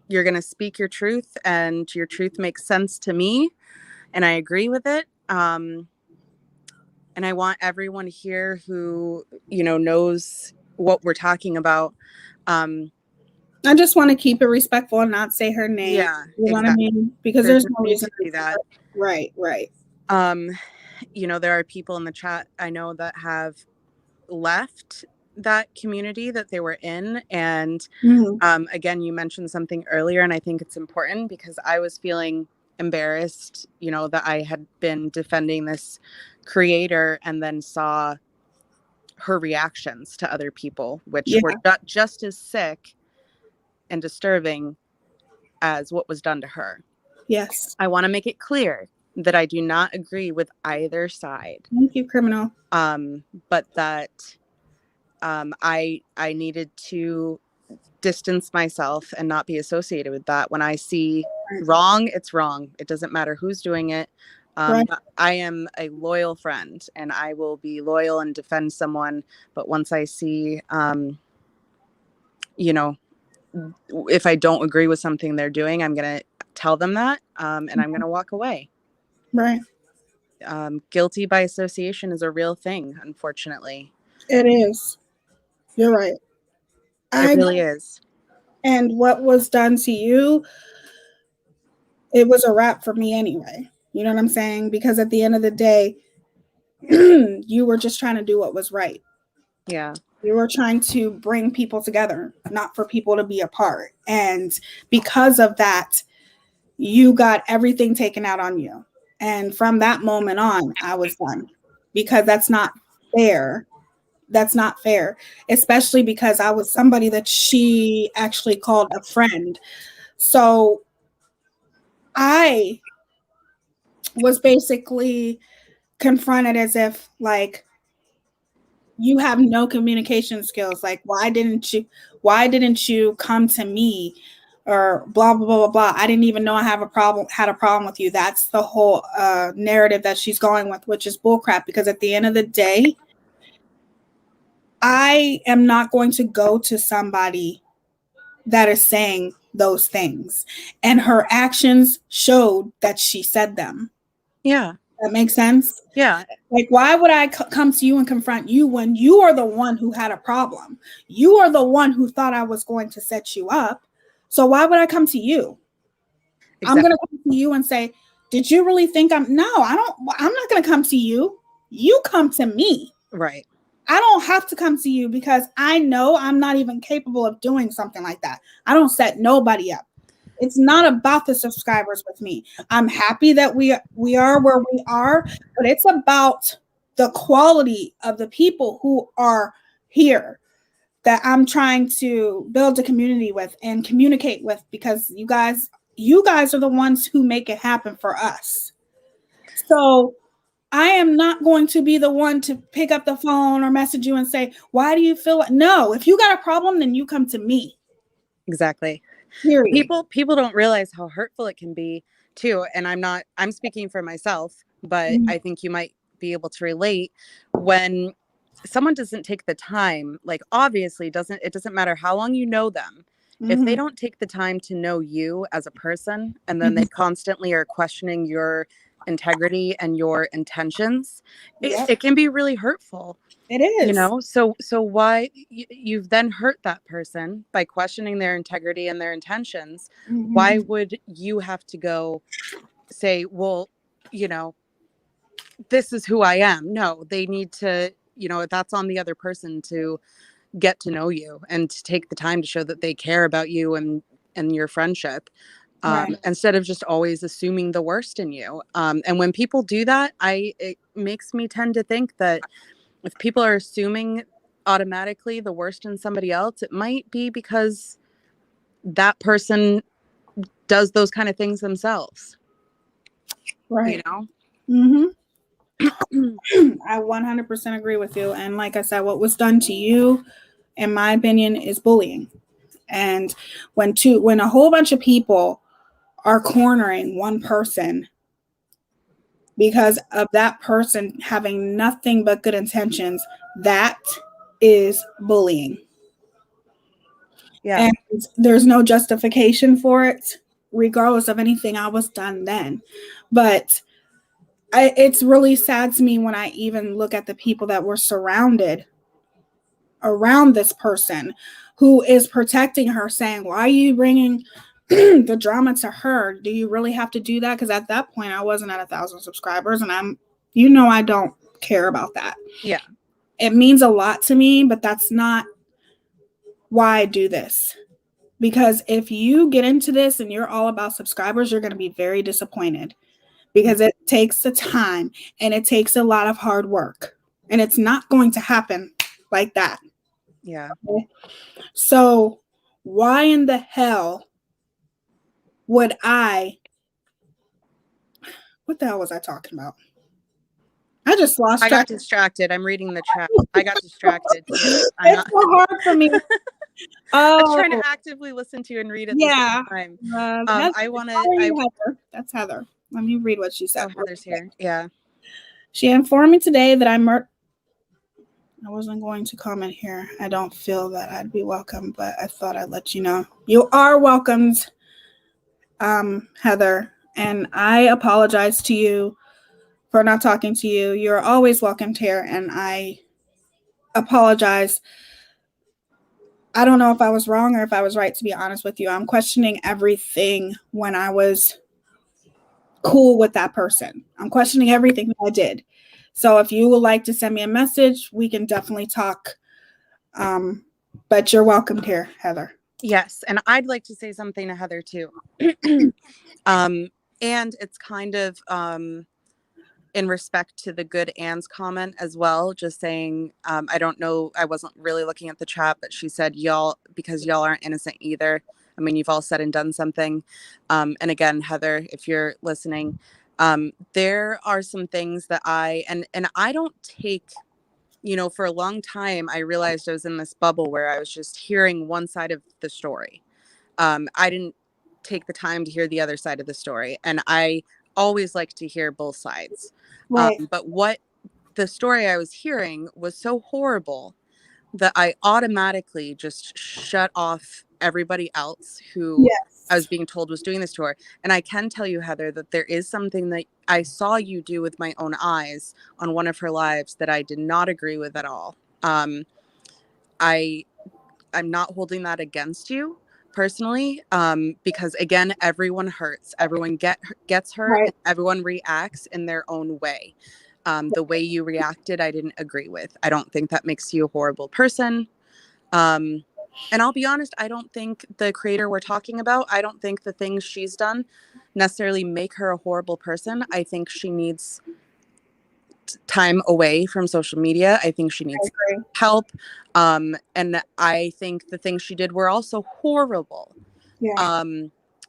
You're going to speak your truth, and your truth makes sense to me, and I agree with it. And I want everyone here who knows what we're talking about. I just want to keep it respectful and not say her name. Yeah, you know what I mean? Because there's no reason to do that. Right. There are people in the chat I know that have left that community that they were in, and again, you mentioned something earlier, and I think it's important because I was feeling embarrassed, that I had been defending this creator and then saw her reactions to other people, which were just as sick and disturbing as what was done to her. Yes. I want to make it clear that I do not agree with either side. Thank you, criminal. But that I needed to distance myself and not be associated with that. When I see wrong, it's wrong. It doesn't matter who's doing it. I am a loyal friend, and I will be loyal and defend someone. But once I see, if I don't agree with something they're doing, I'm going to tell them that, and I'm going to walk away. Right. guilty by association is a real thing, unfortunately. It is. You're right. It really is. And what was done to you, it was a wrap for me anyway. You know what I'm saying? Because at the end of the day, you were just trying to do what was right. Yeah. You were trying to bring people together, not for people to be apart. And because of that, you got everything taken out on you. And from that moment on, I was done, because that's not fair. That's not fair, especially because I was somebody that she actually called a friend. So I was basically confronted as if, like, you have no communication skills. Like, why didn't you come to me, or blah blah blah blah blah. I didn't even know I had a problem with you. That's the whole narrative that she's going with, which is bullcrap, because at the end of the day, I am not going to go to somebody that is saying those things, and her actions showed that she said them. Yeah. That makes sense? Yeah. Like, why would I come to you and confront you when you are the one who had a problem? You are the one who thought I was going to set you up. So why would I come to you? Exactly. I'm going to come to you and say, did you really think I'm not going to come to you. You come to me. Right. I don't have to come to you, because I know I'm not even capable of doing something like that. I don't set nobody up. It's not about the subscribers with me. I'm happy that we are where we are, but it's about the quality of the people who are here that I'm trying to build a community with and communicate with, because you guys are the ones who make it happen for us. So I am not going to be the one to pick up the phone or message you and say, why do you feel like? No, if you got a problem, then you come to me. Exactly. Period. People don't realize how hurtful it can be too. And I'm speaking for myself, but I think you might be able to relate when someone doesn't take the time, like, obviously it doesn't matter how long you know them. If they don't take the time to know you as a person, and then they constantly are questioning your integrity and your intentions, it can be really hurtful. It is. You know, so why you've then hurt that person by questioning their integrity and their intentions. Why would you have to go say, well, you know, this is who I am? No, they need to, you know, that's on the other person to get to know you and to take the time to show that they care about you and your friendship. Right. Instead of just always assuming the worst in you. And when people do that, it makes me tend to think that if people are assuming automatically the worst in somebody else, it might be because that person does those kind of things themselves. Right. You know? I 100% agree with you. And like I said, what was done to you, in my opinion, is bullying. And when a whole bunch of people are cornering one person because of that person having nothing but good intentions, that is bullying. Yeah. And there's no justification for it, regardless of anything I was done then. But it's really sad to me when I even look at the people that were surrounded around this person who is protecting her, saying, why are you bringing the drama to her? Do you really have to do that? Because at that point, I wasn't at 1,000 subscribers, and I don't care about that. Yeah. It means a lot to me, but that's not why I do this. Because if you get into this and you're all about subscribers, you're going to be very disappointed, because it takes the time and it takes a lot of hard work, and it's not going to happen like that. Yeah. Okay? So why in the hell would what the hell was I talking about? I just lost track. I got distracted. I'm reading the chat. I got distracted. It's so hard for me. I was trying to actively listen to and read at the same time. That's Heather. Let me read what she said. Oh, Heather's here. Yeah. She informed me today that I wasn't going to comment here. I don't feel that I'd be welcome, but I thought I'd let you know. You are welcomed, Heather, and I apologize to you for not talking to you. You're always welcomed here, and I apologize. I don't know if I was wrong or if I was right, to be honest with you. I'm questioning everything when I was cool with that person. I'm questioning everything that I did. So if you would like to send me a message, we can definitely talk. But you're welcomed here, Heather. Yes, and I'd like to say something to Heather too. And it's kind of in respect to the Good Anne's comment as well, just saying, I don't know, I wasn't really looking at the chat, but she said, y'all, because y'all aren't innocent either. I mean, you've all said and done something. And again, Heather, if you're listening, there are some things that and I don't take, you know, for a long time, I realized I was in this bubble where I was just hearing one side of the story. I didn't take the time to hear the other side of the story. And I always like to hear both sides. Right. But what the story I was hearing was so horrible that I automatically just shut off everybody else who Yes. I was being told was doing this to her. And I can tell you, Heather, that there is something that I saw you do with my own eyes on one of her lives that I did not agree with at all. I'm not holding that against you personally, because again, everyone hurts, everyone gets hurt, Right. and everyone reacts in their own way. The way you reacted, I didn't agree with. I don't think that makes you a horrible person. And I'll be honest, I don't think the creator we're talking about, I don't think the things she's done necessarily make her a horrible person. I think she needs time away from social media. I think she needs help. And I think the things she did were also horrible. Yeah.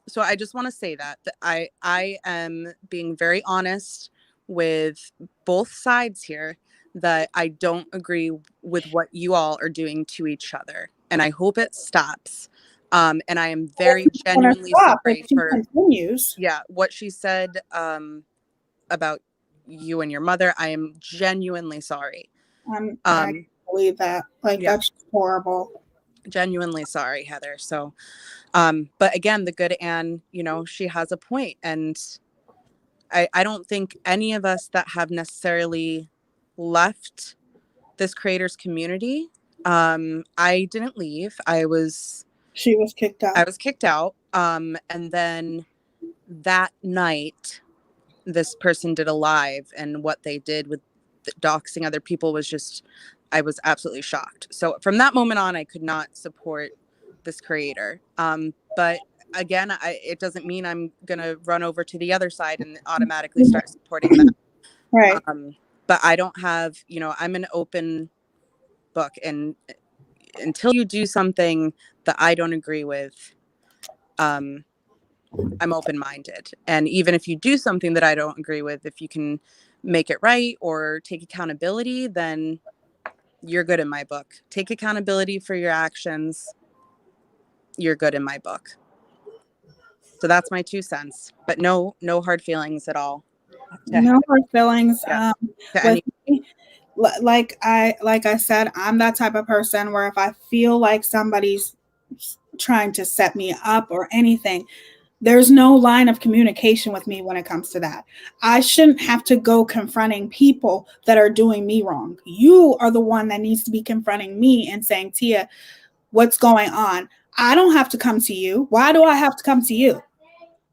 So I just want to say that I am being very honest with both sides here, that I don't agree with what you all are doing to each other. And I hope it stops. And I am very genuinely sorry for continues. What she said about you and your mother. I am genuinely sorry. I can't believe that. That's horrible. Genuinely sorry, Heather. So, but again, the Good Anne, you know, she has a point, and I don't think any of us that have necessarily left this creators community. I didn't leave. She was kicked out. I was kicked out. And then that night, this person did a live, and what they did with doxing other people was just, I was absolutely shocked. So from that moment on, I could not support this creator. But again, it doesn't mean I'm going to run over to the other side and automatically start supporting them. Right. But I don't have, you know, I'm an open book, and until you do something that I don't agree with, I'm open-minded. And even if you do something that I don't agree with, if you can make it right or take accountability, then you're good in my book. Take accountability for your actions. You're good in my book. So that's my 2 cents, but no hard feelings at all. No hard feelings. Yeah. Like I said, I'm that type of person where if I feel like somebody's trying to set me up or anything, there's no line of communication with me when it comes to that. I shouldn't have to go confronting people that are doing me wrong. You are the one that needs to be confronting me and saying, Tia, what's going on? I don't have to come to you. Why do I have to come to you?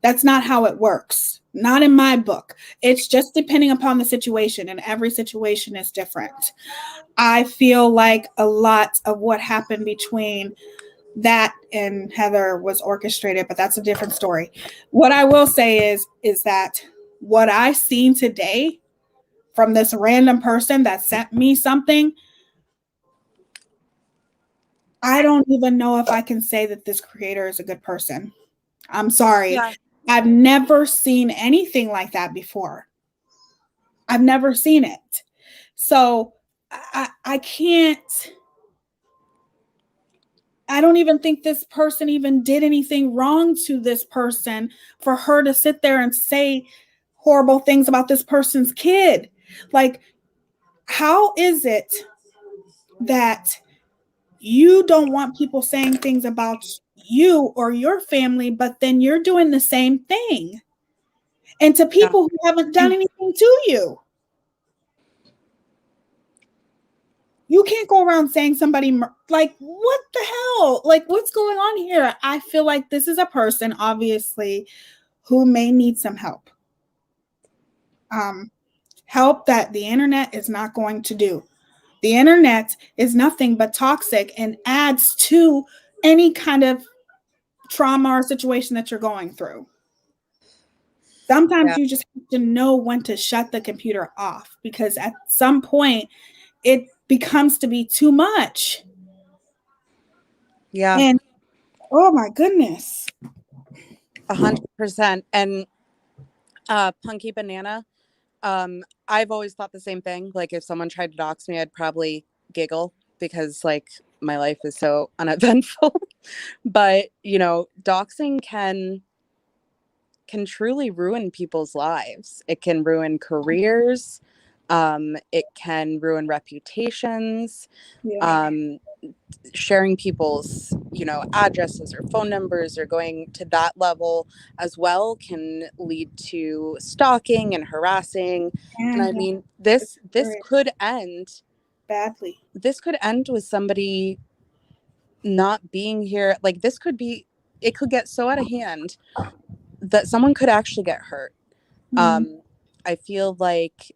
That's not how it works. Not in my book. It's just depending upon the situation, and every situation is different. I feel like a lot of what happened between that and Heather was orchestrated, but that's a different story. What I will say is that what I seen today from this random person that sent me something, I don't even know if I can say that this creator is a good person. I'm sorry. Yeah. I've never seen anything like that before. I've never seen it. So I can't, I don't even think this person even did anything wrong to this person for her to sit there and say horrible things about this person's kid. Like, how is it that you don't want people saying things about you or your family, but then you're doing the same thing? and to people who haven't done anything to you. You can't go around saying somebody like, what the hell? Like, what's going on here? I feel like this is a person, obviously, who may need some help. Help that the internet is not going to do. The internet is nothing but toxic and adds to any kind of trauma or situation that you're going through. Sometimes you just have to know when to shut the computer off, because at some point it becomes to be too much. Yeah. And oh my goodness. 100%. And Punky Banana, I've always thought the same thing. Like, if someone tried to dox me, I'd probably giggle, because like my life is so uneventful. But you know, doxing can truly ruin people's lives. It can ruin careers. It can ruin reputations. Sharing people's, you know, addresses or phone numbers, or going to that level as well, can lead to stalking and harassing. And I mean, this could end badly. This could end with somebody not being here. Like, it could get so out of hand that someone could actually get hurt. I feel like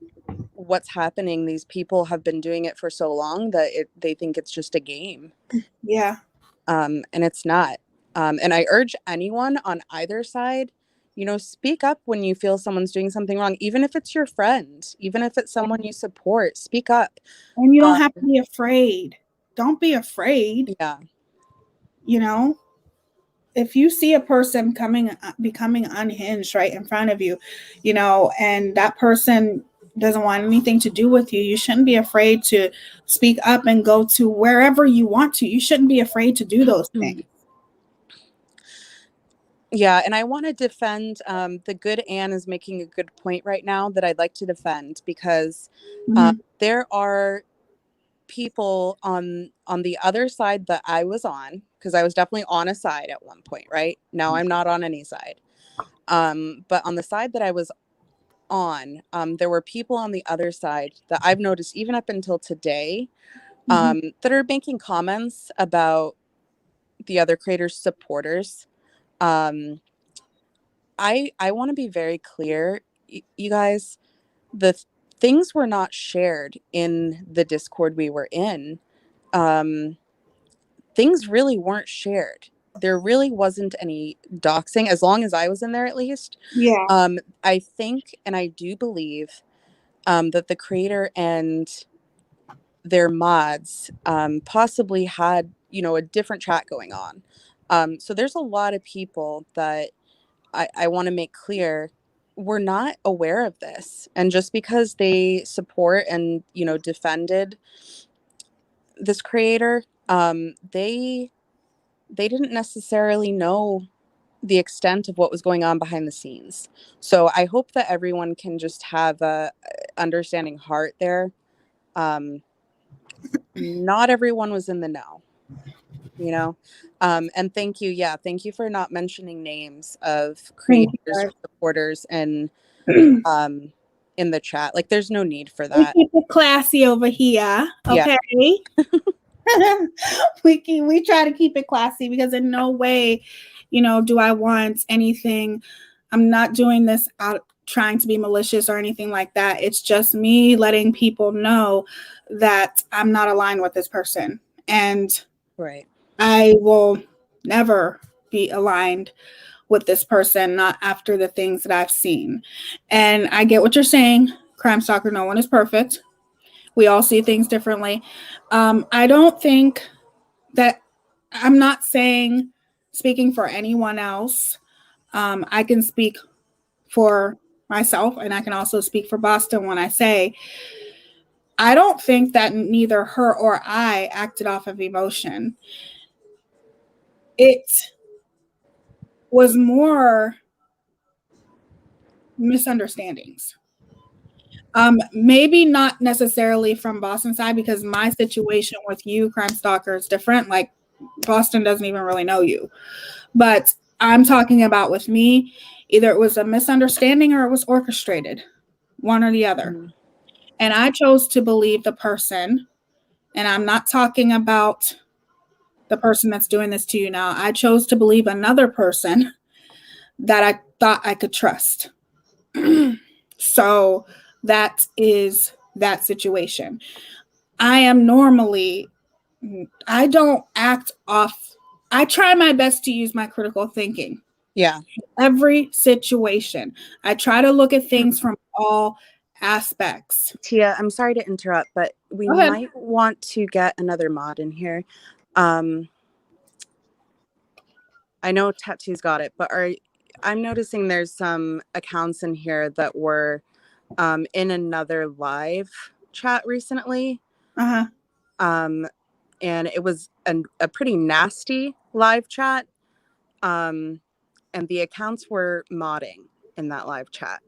what's happening, these people have been doing it for so long that they think it's just a game. Yeah. And it's not. And I urge anyone on either side, you know, speak up when you feel someone's doing something wrong, even if it's your friend, even if it's someone you support, speak up. And you don't have to be afraid. Don't be afraid. Yeah. You know, if you see a person becoming unhinged right in front of you, you know, and that person doesn't want anything to do with you, you shouldn't be afraid to speak up and go to wherever you want to. You shouldn't be afraid to do those things. Yeah, and I want to defend, the good Anne is making a good point right now that I'd like to defend, because there are people on the other side that I was on, because I was definitely on a side at one point, right? Now I'm not on any side. But on the side that I was on, there were people on the other side that I've noticed even up until today, that are making comments about the other creators' supporters. I want to be very clear, you guys, the things were not shared in the Discord we were in. Things really weren't shared. There really wasn't any doxing, as long as I was in there, at least. Yeah. I think, and I do believe, that the creator and their mods possibly had, you know, a different chat going on. So there's a lot of people that I want to make clear were not aware of this. And just because they support and, you know, defended this creator, they didn't necessarily know the extent of what was going on behind the scenes. So I hope that everyone can just have a understanding heart there. Not everyone was in the know, you know. And thank you for not mentioning names of creators, supporters, and in the chat. Like, there's no need for that. We keep it classy over here, okay? Yeah. we try to keep it classy, because in no way, you know, do I want anything. I'm not doing this out trying to be malicious or anything like that. It's just me letting people know that I'm not aligned with this person, and right, I will never be aligned with this person, not after the things that I've seen. And I get what you're saying, Crime Stalker. No one is perfect. We all see things differently. I don't think that, I'm not speaking for anyone else. I can speak for myself, and I can also speak for Boston when I say, I don't think that neither her or I acted off of emotion. It was more misunderstandings. Maybe not necessarily from Boston's side, because my situation with you, Crime Stalker, is different. Like, Boston doesn't even really know you. But I'm talking about with me, Either it was a misunderstanding or it was orchestrated, one or the other. Mhm. And I chose to believe the person, and I'm not talking about the person that's doing this to you now. I chose to believe another person that I thought I could trust. So that is that situation. I am normally, I don't act off. I try my best to use my critical thinking. Yeah. Every situation. I try to look at things from all aspects. Tia, I'm sorry to interrupt, but we Go ahead. might want to get another mod in here. I know Tattoo's got it, but I'm noticing there's some accounts in here that were in another live chat recently. Uh-huh. And it was a pretty nasty live chat. And the accounts were modding in that live chat.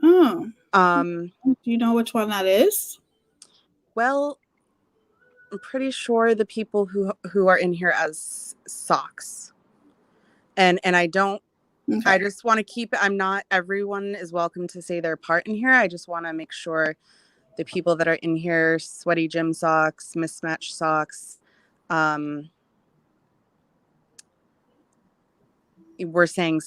Oh. Do you know which one that is? Well, I'm pretty sure the people who are in here as socks. And I don't, okay. I just want to keep it. Everyone is welcome to say their part in here. I just want to make sure the people that are in here, Sweaty Gym Socks, Mismatched Socks, we're saying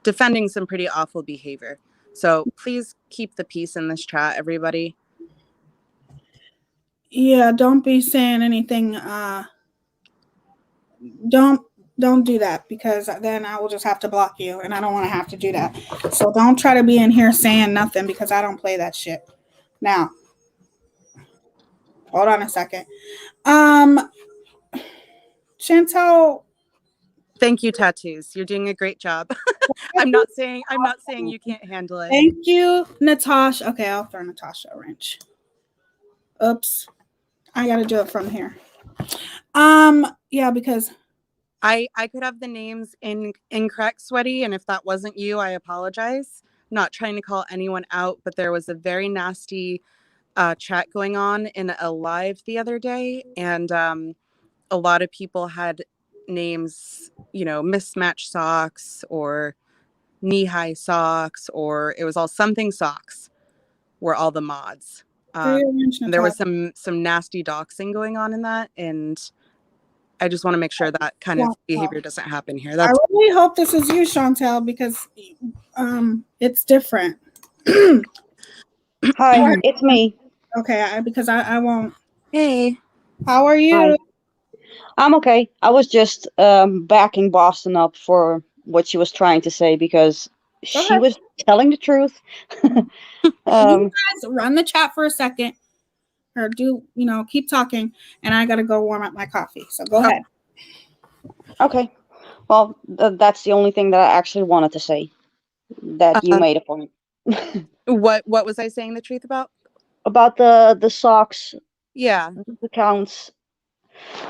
defending some pretty awful behavior. So please keep the peace in this chat, everybody. Yeah, don't be saying anything. Don't do that, because then I will just have to block you, and I don't want to have to do that. So don't try to be in here saying nothing, because I don't play that shit. Now, hold on a second. Chantel. Thank you, Tattoos. You're doing a great job. I'm not saying you can't handle it. Thank you, Natasha. Okay, I'll throw Natasha a wrench. Oops. I got to do it from here. Yeah, because I could have the names incorrect, Sweaty, and if that wasn't you, I apologize. I'm not trying to call anyone out, but there was a very nasty chat going on in a live the other day, and a lot of people had names, Mismatched Socks or knee-high socks, or it was all something socks were all the mods. There was some nasty doxing going on in that, and I just want to make sure that kind of behavior doesn't happen here. I really hope this is you, Chantel, because it's different. Hi, it's me. Okay, because I won't. Hey, how are you? Hi. I'm okay. I was just backing Boston up for what she was trying to say, because she was telling the truth. You guys run the chat for a second, or keep talking, and I gotta go warm up my coffee. So go ahead. Okay. Well, that's the only thing that I actually wanted to say. That you made a point. What was I saying the truth about? About the socks. Yeah. Accounts.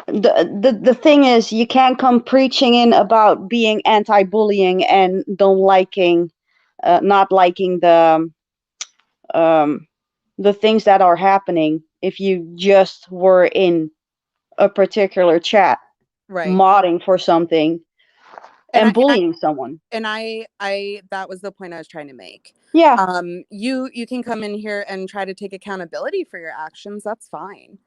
The thing is, you can't come preaching in about being anti-bullying and not liking the things that are happening if you just were in a particular chat, right, modding for something and bullying someone. And I that was the point I was trying to make. Yeah. You can come in here and try to take accountability for your actions. That's fine.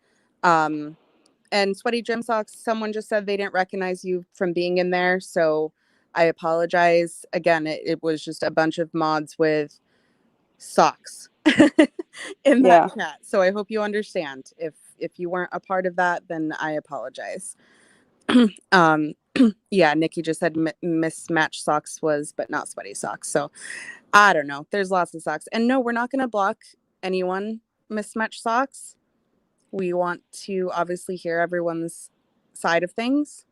And Sweaty Gym Socks, someone just said they didn't recognize you from being in there, so I apologize. Again, it was just a bunch of mods with socks in that chat. So I hope you understand. If you weren't a part of that, then I apologize. Yeah, Nikki just said Mismatched Socks was, but not Sweaty Socks. So I don't know. There's lots of socks. And no, we're not going to block anyone, Mismatched Socks. We want to obviously hear everyone's side of things.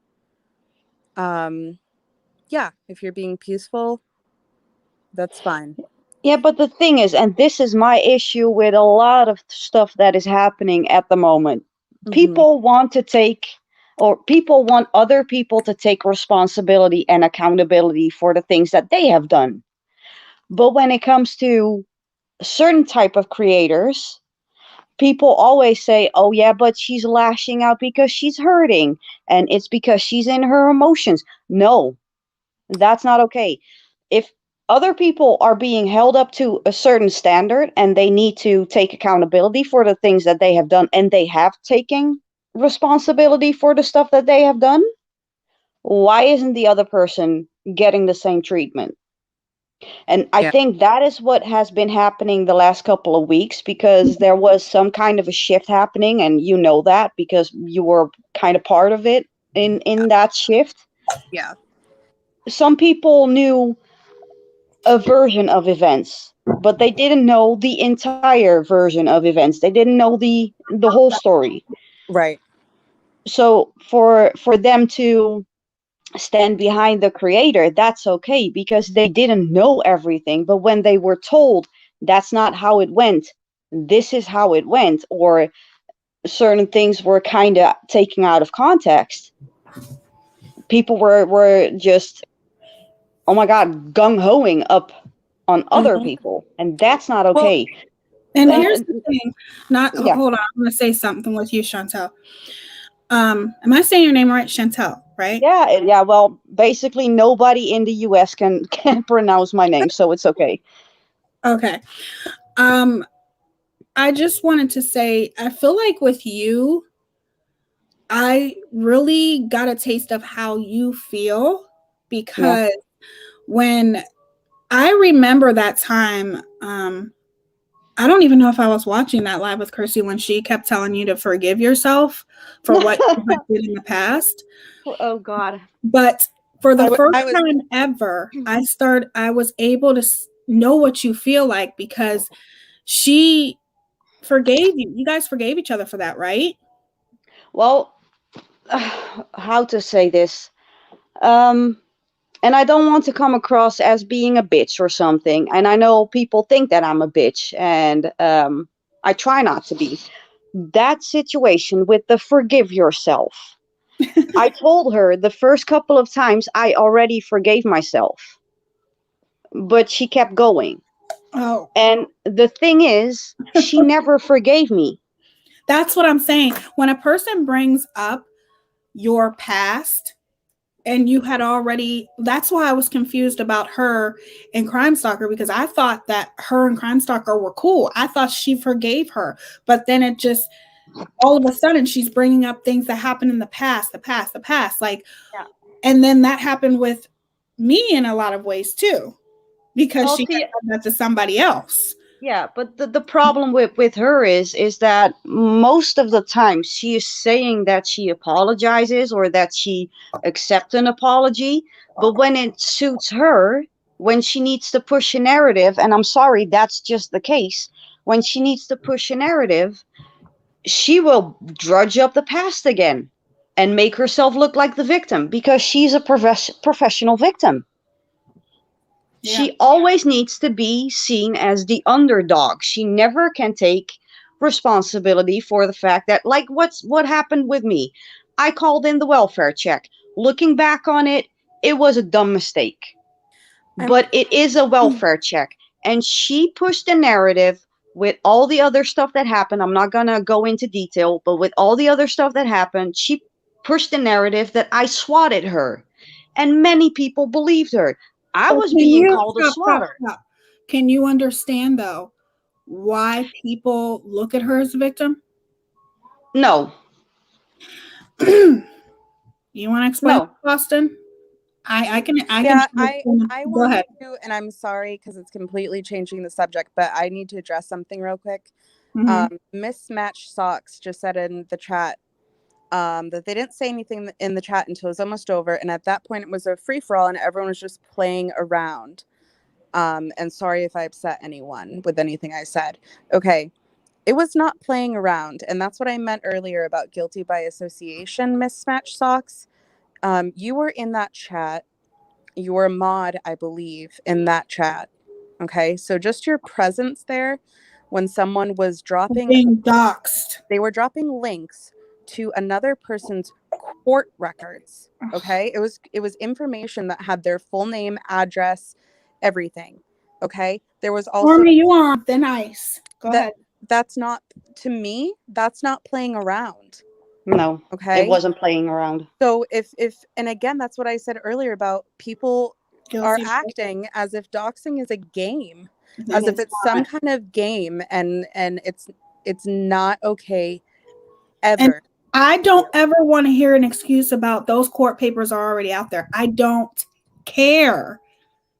Yeah, if you're being peaceful, that's fine. Yeah, but the thing is, and this is my issue with a lot of stuff that is happening at the moment. Mm-hmm. People want other people to take responsibility and accountability for the things that they have done. But when it comes to a certain type of creators, people always say, oh yeah, but she's lashing out because she's hurting, and it's because she's in her emotions. No, That's not okay. If other people are being held up to a certain standard and they need to take accountability for the things that they have done, and they have taken responsibility for the stuff that they have done, why isn't the other person getting the same treatment? And I Yeah. think that is what has been happening the last couple of weeks, because there was some kind of a shift happening, and you know that because you were kind of part of it in that shift. Yeah. Some people knew a version of events, but they didn't know the entire version of events. They didn't know the whole story. Right. So for them to stand behind the creator, that's okay because they didn't know everything. But when they were told that's not how it went, this is how it went, or certain things were kind of taken out of context, people were just, oh my God, gung-hoing up on other people. And that's not Well, okay. And here's the thing. Yeah. Hold on, I'm gonna say something with you, Chantel. Am I saying your name right? Chantel, right? Yeah. Well, basically nobody in the US can pronounce my name, so it's okay. Okay. I just wanted to say, I feel like with you, I really got a taste of how you feel, because when I remember that time, I don't even know if I was watching that live with Kirsty when she kept telling you to forgive yourself for what you had did in the past. Oh God. But for the first I was- time ever, I was able to know what you feel like, because she forgave you. You guys forgave each other for that, right? Well, how to say this? And I don't want to come across as being a bitch or something. And I know people think that I'm a bitch, and I try not to be. That situation with the forgive yourself, I told her the first couple of times I already forgave myself, but she kept going. Oh, And the thing is, she never forgave me. that's what I'm saying. When a person brings up your past and you had already, that's why I was confused about her and Crime Stalker, because I thought that her and Crime Stalker were cool. I thought she forgave her, but then it just, all of a sudden she's bringing up things that happened in the past, like, Yeah. and then that happened with me in a lot of ways too, because Well, she see, had done that to somebody else. yeah, but the problem with her is that most of the time she is saying that she apologizes or that she accepts an apology, but when it suits her, when she needs to push a narrative, and I'm sorry, that's just the case, when she needs to push a narrative, she will drudge up the past again and make herself look like the victim because she's a professional victim. She always needs to be seen as the underdog. She never can take responsibility for the fact that, like, what happened with me. I called in the welfare check. Looking back on it, it was a dumb mistake. But it is a welfare check. And she pushed the narrative with all the other stuff that happened. I'm not going to go into detail, but with all the other stuff that happened, she pushed the narrative that I swatted her. And many people believed her. I was being called a swatter. Stop. Can you understand though why people look at her as a victim? No. You want to explain, No. Boston? I can. I Go want ahead. to, and I'm sorry because it's completely changing the subject, but I need to address something real quick. Mhm. Mismatched Socks just said in the chat that they didn't say anything in the chat until it was almost over, and at that point it was a free-for-all and everyone was just playing around. And sorry if I upset anyone with anything I said. Okay, it was not playing around, and that's what I meant earlier about guilty by association. Mismatched Socks, you were in that chat. You were a mod, I believe, in that chat. Okay, so just your presence there when someone was dropping, Being doxxed. they were dropping links to another person's court records. Okay, it was information that had their full name, address, everything. Okay, there was also Stormy, you are on thin ice. Go ahead. that's not, to me, that's not playing around. No, Okay. it wasn't playing around. So if and again, that's what I said earlier about people are Guilty. acting as if doxing is a game, And as if it's some not. kind of game, and it's not okay ever. I don't ever want to hear an excuse about those court papers are already out there. I don't care.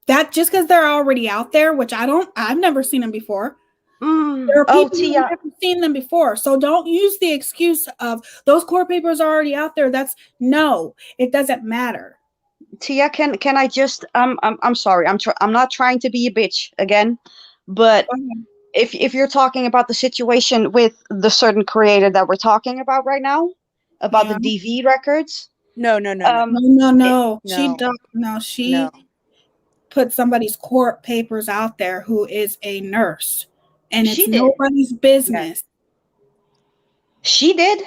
That just because they're already out there, which I've never seen them before. There are Oh, people who've Tia, never seen them before. So don't use the excuse of those court papers are already out there. No, it doesn't matter. Tia, can I just I'm sorry. I'm not trying to be a bitch again, but if you're talking about the situation with the certain creator that we're talking about right now, about the DV records, No. No. No. She put somebody's court papers out there who is a nurse, and She it's did. nobody's business. She did.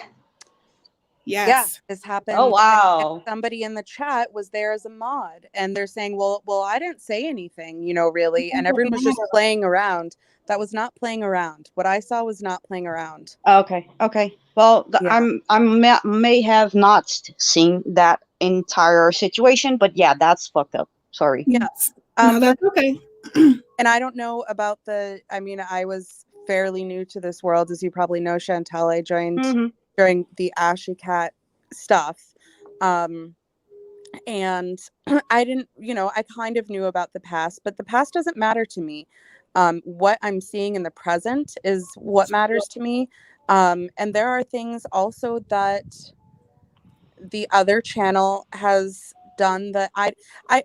Yes. Yeah, this happened. Oh, wow. And somebody in the chat was there as a mod, and they're saying, well, I didn't say anything, really. And everyone was just playing around. That was not playing around. What I saw was not playing around. Okay. Well, Yeah. may have not seen that entire situation, but yeah, that's fucked up. Sorry. Yes. No, that's okay. And I don't know about I was fairly new to this world, as you probably know, Chantal. I joined during the Ashy Cat stuff. And I didn't, I kind of knew about the past, but the past doesn't matter to me. What I'm seeing in the present is what matters to me. And there are things also that the other channel has done that I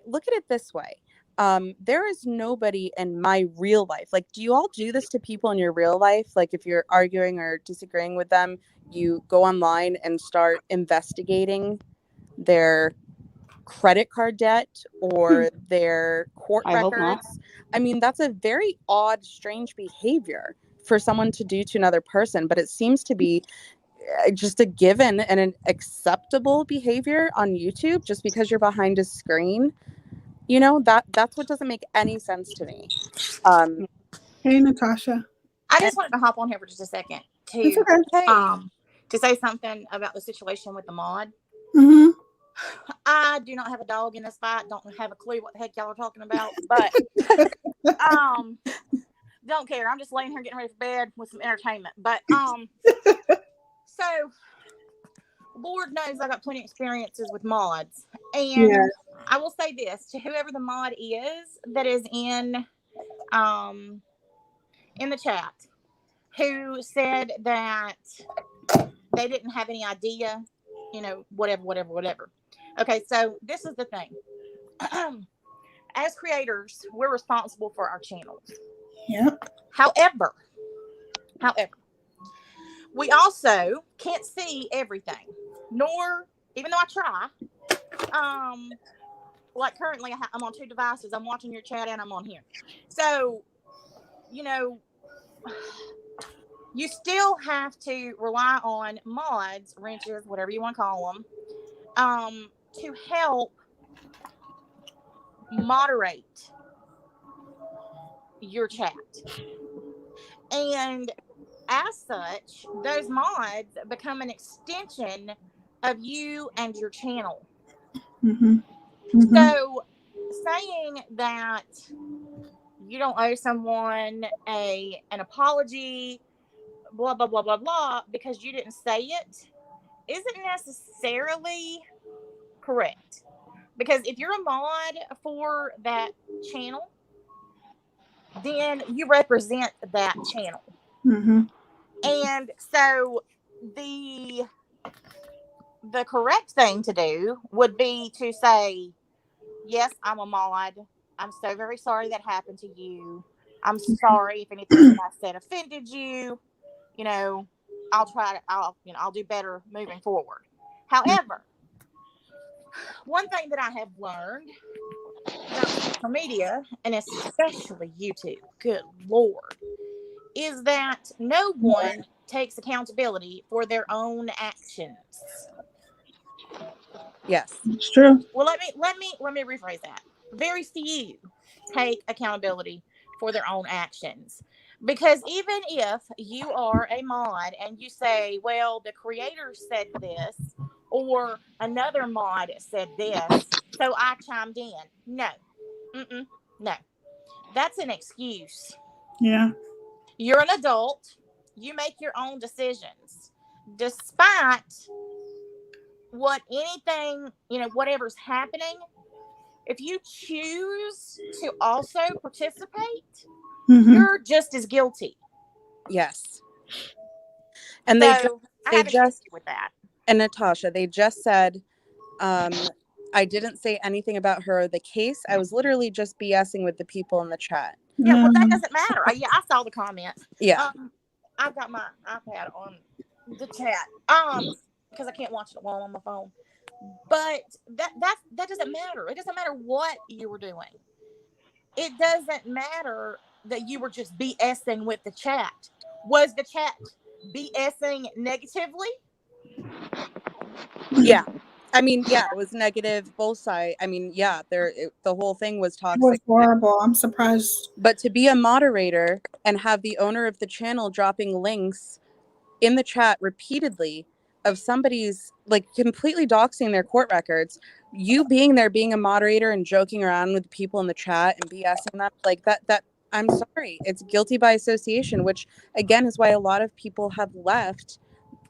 look at it this way. There is nobody in my real life. Like, do you all do this to people in your real life? Like, if you're arguing or disagreeing with them, you go online and start investigating their credit card debt or their court records. I mean, that's a very odd, strange behavior for someone to do to another person, but it seems to be just a given and an acceptable behavior on YouTube just because you're behind a screen. That's what doesn't make any sense to me. Hey, Natasha. I just wanted to hop on here for just a second to say something about the situation with the mod. Mm-hmm. I do not have a dog in this fight. Don't have a clue what the heck y'all are talking about, but don't care. I'm just laying here getting ready for bed with some entertainment. But so Lord knows I got plenty of experiences with mods, and I will say this to whoever the mod is that is in the chat, who said that they didn't have any idea, whatever. Okay, so this is the thing. As creators, we're responsible for our channels. Yep. However, we also can't see everything, nor, even though I try, like currently I'm on two devices. I'm watching your chat and I'm on here. So, you still have to rely on mods, wrenches, whatever you want to call them, to help moderate your chat. And as such, those mods become an extension of you and your channel. Mm-hmm. Mm-hmm. So saying that you don't owe someone an apology, blah, blah, blah, blah, blah, because you didn't say it, isn't necessarily correct. Because if you're a mod for that channel, then you represent that channel. Mm-hmm. And so the correct thing to do would be to say, yes, I'm a mod. I'm so very sorry that happened to you. I'm sorry if anything that I said offended you. I'll do better moving forward. However, one thing that I have learned about social media, and especially YouTube, good Lord, is that no one takes accountability for their own actions. Yes, it's true. Well, let me rephrase that. Very few take accountability for their own actions. Because even if you are a mod and you say, well, the creator said this, or another mod said this, so I chimed in. No. No. That's an excuse. Yeah. You're an adult. You make your own decisions. Despite whatever's happening, if you choose to also participate, Mhm. you're just as guilty. Yes. And they So I they have an just issue with that. and Natasha, they just said, I didn't say anything about her or the case. I was literally just BSing with the people in the chat. Yeah, well, that Mhm. doesn't matter. I saw the comments. Yeah. I've got my iPad on the chat. Because I can't watch it while I'm on my phone. But that doesn't matter. It doesn't matter what you were doing. It doesn't matter that you were just BSing with the chat. Was the chat BSing negatively? Yeah. I mean, yeah, it was negative both sides. I mean, yeah, the whole thing was It was toxic. horrible. I'm surprised. But to be a moderator and have the owner of the channel dropping links in the chat repeatedly of somebody's like completely doxing their court records, you being there, being a moderator and joking around with people in the chat and BSing them like that, I'm sorry, it's guilty by association, which again is why a lot of people have left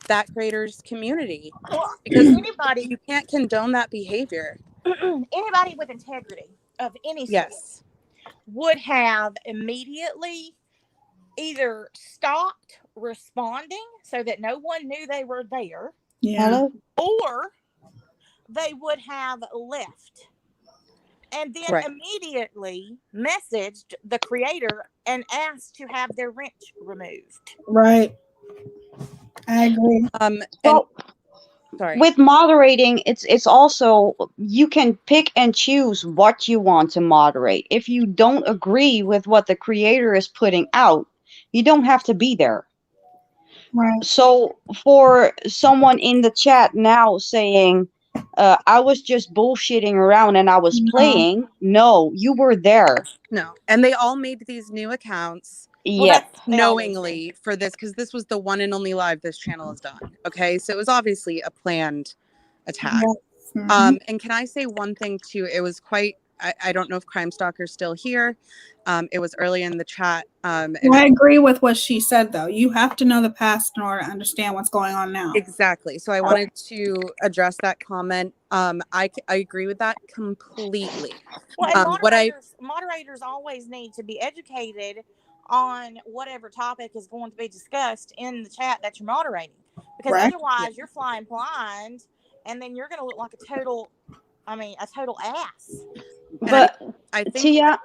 that creators community, Well, because anybody you can't condone that behavior. anybody with integrity of any sort Yes. would have immediately either stopped responding so that no one knew they were there, Yeah. or they would have left and then Right. immediately messaged the creator and asked to have their rent removed. Right. I agree. And Well, sorry. with moderating, it's also, you can pick and choose what you want to moderate. If you don't agree with what the creator is putting out, you don't have to be there. Right. So for someone in the chat now saying, I was just bullshitting around and I was No. playing, no, you were there. No. And they all made these new accounts Yep. They always knowingly for this, because this was the one and only live this channel has done. Okay, so it was obviously a planned attack. Yes. Mhm. And can I say one thing too? It was quite, I don't know if Crime Stalker's still here. It was early in the chat. And I agree with what she said, though. You have to know the past in order to understand what's going on now. exactly. So I wanted to address that comment. I agree with that completely. Well, and What I moderators always need to be educated on whatever topic is going to be discussed in the chat that you're moderating, because Right. otherwise you're flying blind, and then you're going to look like a total ass. But I think Tia,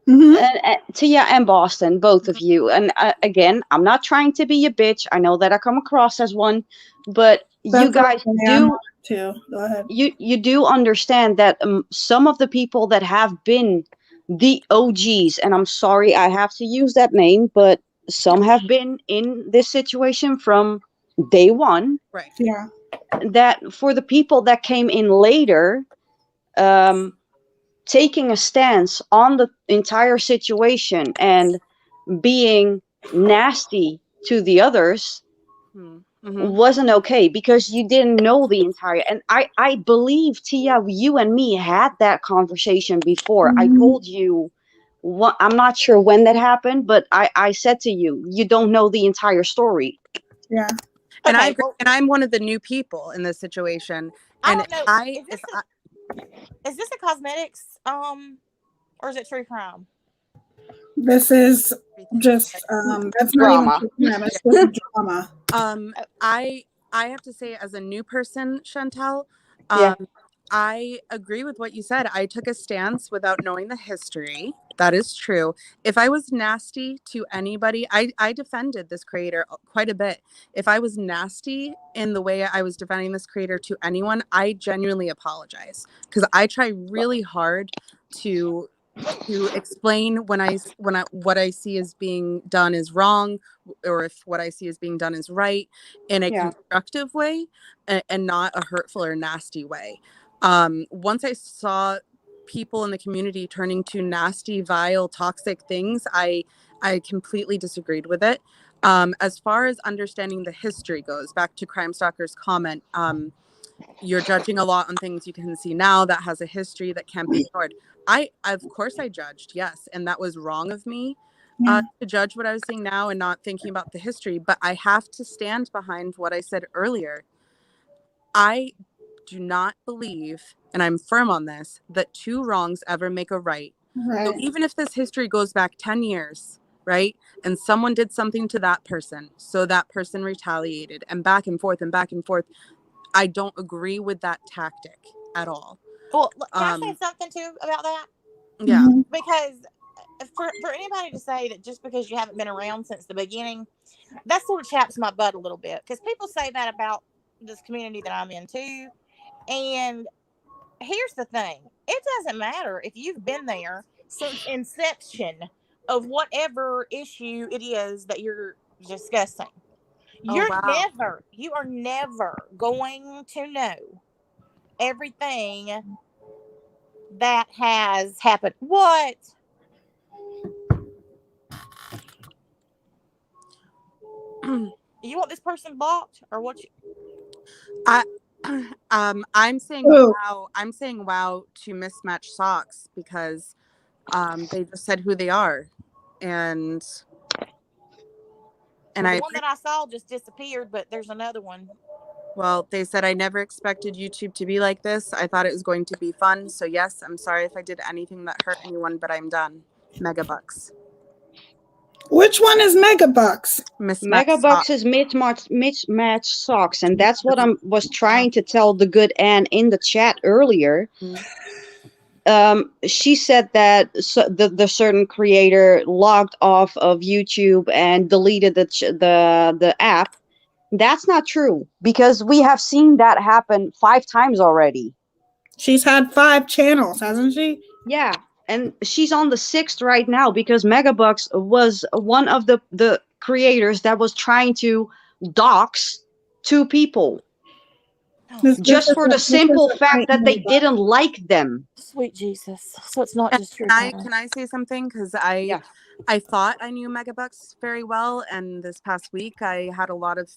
Mhm. Tia and Boston, both of you, and again, I'm not trying to be a bitch. I know that I come across as one, but you That's guys okay. I'm do on it too. Go ahead. you do understand that some of the people that have been the OGs, and I'm sorry I have to use that name, but some have been in this situation from day one, right. Yeah. that for the people that came in later, taking a stance on the entire situation and being nasty to the others Mm-hmm. wasn't okay, because you didn't know the entire, and I believe, Tia, you and me had that conversation before. I Mhm. told you what, I'm not sure when that happened, but I said to you, you don't know the entire story. Yeah. And I Okay, agree, well, and I'm one of the new people in this situation. I And don't know. Is this a cosmetics or is it true crime? This is just that's Drama. not even crime. It's just drama. I have to say, as a new person, Chantel, Yeah. I agree with what you said. I took a stance without knowing the history. That is true. If I was nasty to anybody, I defended this creator quite a bit. If I was nasty in the way I was defending this creator to anyone, I genuinely apologize, because I try really hard to explain when what I see as being done is wrong, or if what I see as being done is right, in a Yeah. constructive way and not a hurtful or nasty way. Once I saw people in the community turning to nasty, vile, toxic things, I I completely disagreed with it. As far as understanding the history goes, back to Crime Stalker's comment, you're judging a lot on things you can see now that has a history that can't be ignored. Of course I judged, yes, and that was wrong of me Yeah. to judge what I was seeing now and not thinking about the history. But I have to stand behind what I said earlier. I do not believe, and I'm firm on this, that two wrongs ever make a right. So Right. even if this history goes back 10 years, right, and someone did something to that person, so that person retaliated, and back and forth, I don't agree with that tactic at all. Well, can I say something too about that? Yeah. Mhm. Because for anybody to say that just because you haven't been around since the beginning, that sort of chaps my butt a little bit. Because people say that about this community that I'm in too. And here's the thing: it doesn't matter if you've been there since inception of whatever issue it is that you're discussing. Oh, wow. You are never going to know everything that has happened. What? You want this person blocked or what? I'm saying Ooh. wow. I'm saying wow to Mismatched Socks because they just said who they are, and The one that I saw just disappeared, but there's another one. Well, they said I never expected YouTube to be like this. I thought it was going to be fun. So yes, I'm sorry if I did anything that hurt anyone, but I'm done. Megabucks. Which one is Megabucks? Megabucks is mismatched socks, and that's what I was trying to tell the good Anne in the chat earlier. She said that the certain creator logged off of YouTube and deleted the app. That's not true because we have seen that happen 5 times already. She's had 5 channels, hasn't she? Yeah, and she's on the 6th right now because Megabucks was one of the creators that was trying to dox 2 people. Just for the simple fact that they didn't like them. Sweet Jesus. So it's not just true. Can I say something? Because I thought I knew Megabucks very well, and this past week I had a lot of,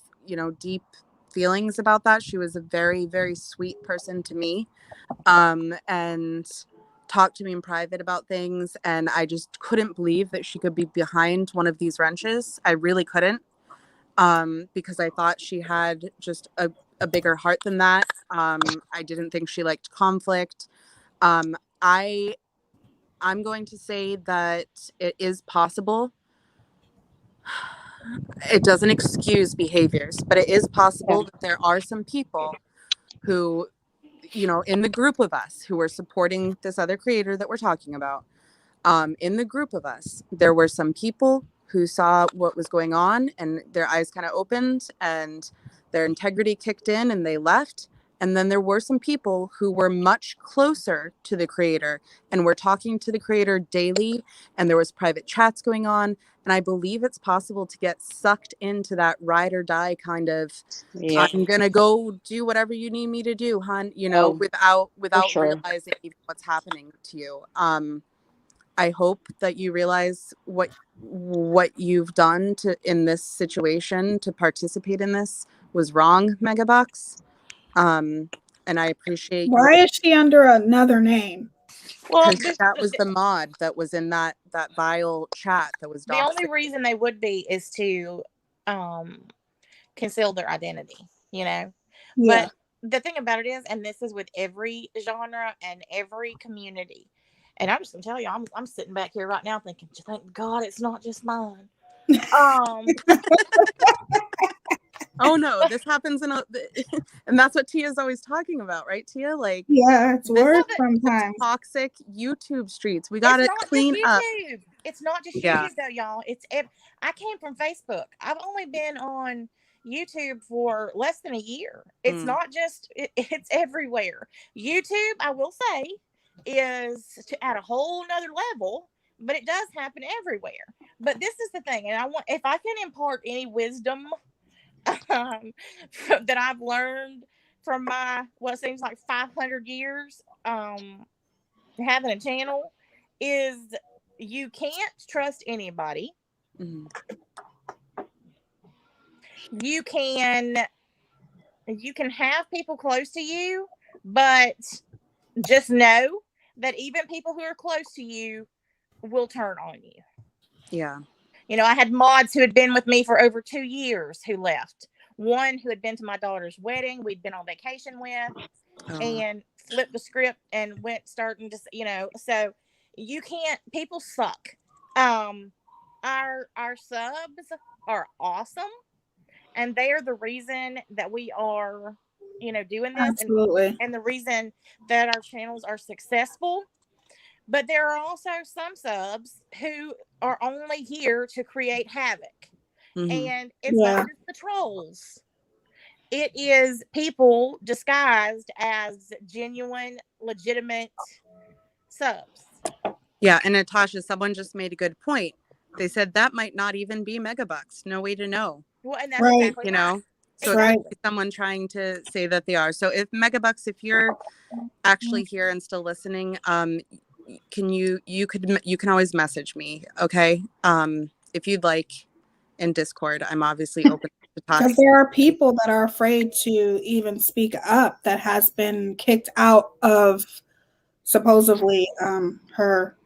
deep feelings about that. She was a very, very sweet person to me, and talked to me in private about things, and I just couldn't believe that she could be behind one of these wrenches. I really couldn't, because I thought she had just a bigger heart than that. I didn't think she liked conflict. I'm going to say that it is possible. It doesn't excuse behaviors, but it is possible that there are some people who, in the group of us who were supporting this other creator that we're talking about, in the group of us, there were some people who saw what was going on and their eyes kind of opened and their integrity kicked in and they left. And then there were some people who were much closer to the creator and were talking to the creator daily, and there was private chats going on. And I believe it's possible to get sucked into that ride or die kind of, I'm going to go do whatever you need me to do, hon, without realizing even what's happening to you. I hope that you realize what you've done in this situation to participate in this was wrong, Megabucks. And I appreciate. Why is she under another name? Well, that was the mod that was in that vile chat that was the only reason they would be is to conceal their identity, Yeah. But the thing about it is, and this is with every genre and every community, and I'm just gonna tell you, I'm sitting back here right now thinking, thank God it's not just mine. Oh no, this happens and that's what Tia's always talking about, right, Tia? Like, yeah, it's worse sometimes. Toxic YouTube streets. We gotta clean up. It's not just YouTube though, y'all. I came from Facebook. I've only been on YouTube for less than a year. It's not just it's everywhere. YouTube, I will say, is at a whole nother level, but it does happen everywhere. But this is the thing, and if I can impart any wisdom that I've learned from my what seems like 500 years having a channel, is you can't trust anybody. Mhm. You can have people close to you, but just know that even people who are close to you will turn on you. Yeah. You know, I had mods who had been with me for over 2 years who left. One who had been to my daughter's wedding, we'd been on vacation with, and flipped the script and went starting to, you know, so you can't, people suck. Our subs are awesome, and they are the reason that we are, you know, doing this, Absolutely. and the reason that our channels are successful. But there are also some subs who are only here to create havoc. Mhm. And it's Yeah. not just the trolls. It is people disguised as genuine, legitimate subs. Yeah, and Natasha, someone just made a good point. They said that might not even be Megabucks. No way to know. Well, and that's Right. exactly You right. know, so Right. it could be someone trying to say that they are. So if Megabucks, if you're actually here and still listening, you can always message me, okay? If you'd like, in Discord. I'm obviously open to talk. Because there are people that are afraid to even speak up that has been kicked out of supposedly her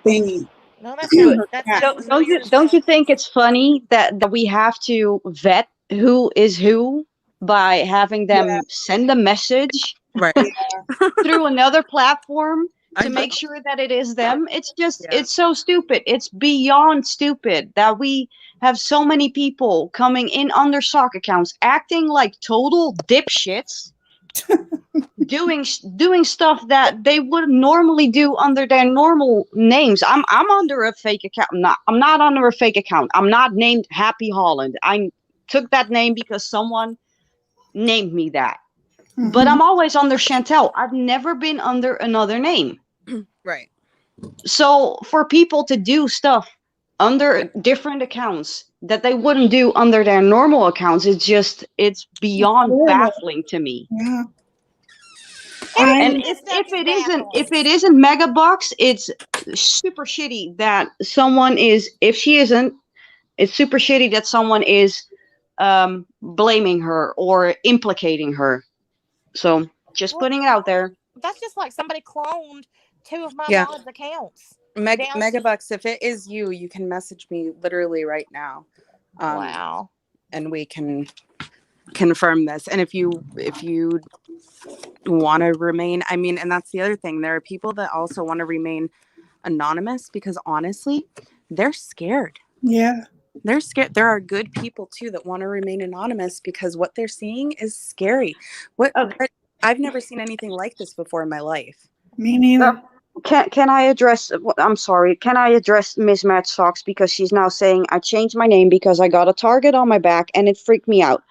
thingy. No, that's not. That's Yeah. not Don't you think it's funny that we have to vet who is who by having them send a message Right. through another platform to I make know. sure that it is them? It's just, Yeah. it's so stupid. It's beyond stupid that we have so many people coming in on their sock accounts acting like total dipshits, doing stuff that they would normally do under their normal names. I'm under a fake account. I'm not under a fake account. I'm not named Happy Holland. I took that name because someone named me that. But I'm always under Chantel. I've never been under another name. Right. So for people to do stuff under different accounts that they wouldn't do under their normal accounts, it's beyond baffling to me. Yeah. And This if stuff is it isn't Megabucks, it's super shitty that someone is. If she isn't, it's super shitty that someone is blaming her or implicating her. So just putting it out there. That's just like somebody cloned 2 of my Yeah. mods' accounts. Megabucks, if it is you, you can message me literally right now. Wow. And we can confirm this. And if you want to remain, I mean, and that's the other thing. There are people that also want to remain anonymous because honestly, they're scared. Yeah. They're scared. There are good people too that want to remain anonymous because what they're seeing is scary. I've never seen anything like this before in my life. Me neither. Can I address? I'm sorry. Can I address Mismatched Socks because she's now saying I changed my name because I got a target on my back and it freaked me out.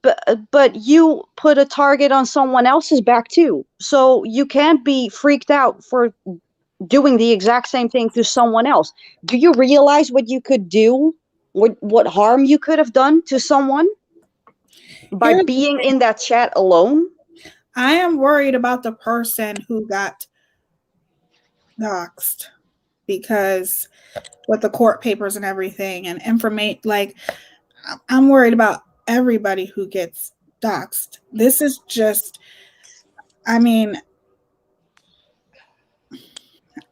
But you put a target on someone else's back too, so you can't be freaked out for doing the exact same thing to someone else. Do you realize what you could do? What harm you could have done to someone by being in that chat alone? I am worried about the person who got doxxed because with the court papers and everything and information, like I'm worried about everybody who gets doxxed. This is just, I mean,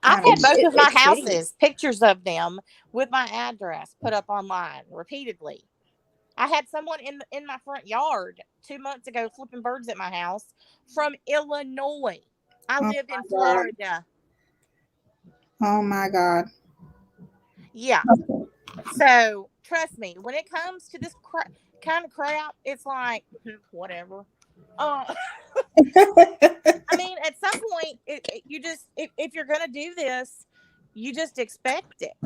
I've had both of my it's shitty. houses, pictures of them with my address put up online repeatedly. I had someone in my front yard 2 months ago flipping birds at my house from Illinois. I lived in Florida. Oh my God. Yeah. So trust me, when it comes to this kind of crap, it's like whatever. I mean, at some point, you just if you're gonna do this, you just expect it,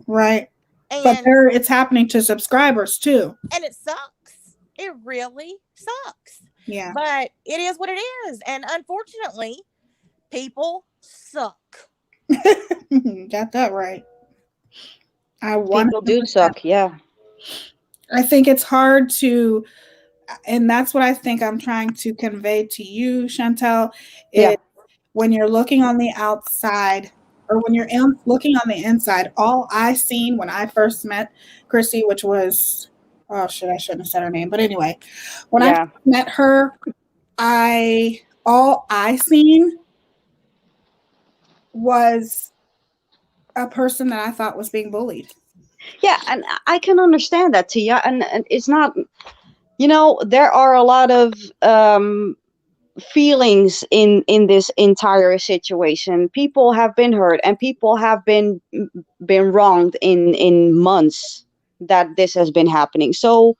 Right? and But it's happening to subscribers too. and it sucks. It really sucks. Yeah. But it is what it is, and unfortunately, people suck. Got that right. People do suck, yeah. I think it's hard to, and that's what I think I'm trying to convey to you, Chantel, is when you're looking on the outside or when you're looking on the inside, all I seen when I first met Chrissy, which was, oh shit, I shouldn't have said her name, but anyway, when I Yeah. met her, all I seen was a person that I thought was being bullied. Yeah, and I can understand that, Tia. And it's not, there are a lot of feelings in this entire situation. People have been hurt, and people have been wronged in months that this has been happening. So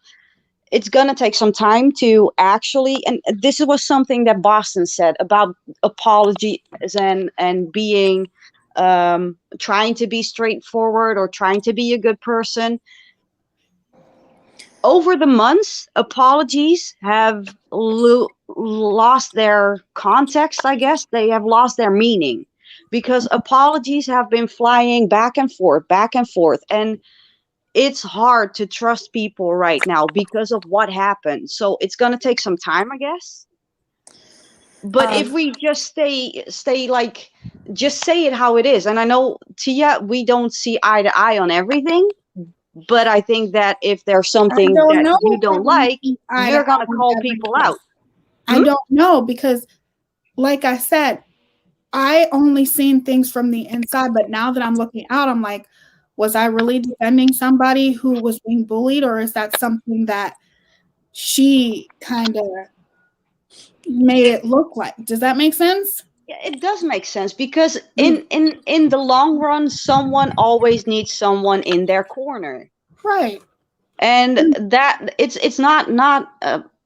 it's gonna take some time to actually, and this was something that Boston said about apologies and being trying to be straightforward or trying to be a good person. Over the months, apologies have lost their context, I guess. They have lost their meaning because apologies have been flying back and forth, back and forth. And it's hard to trust people right now because of what happened. So it's going to take some time, I guess. But if we just stay like, just say it how it is. And I know, Tia, we don't see eye to eye on everything. But I think that if there's something that you don't like, you're going to call people out. I don't know, because like I said, I only seen things from the inside, but now that I'm looking out, I'm like, was I really defending somebody who was being bullied, or is that something that she kind of made it look like? Does that make sense? Yeah, it does make sense because in the long run, someone always needs someone in their corner. Right. And that it's not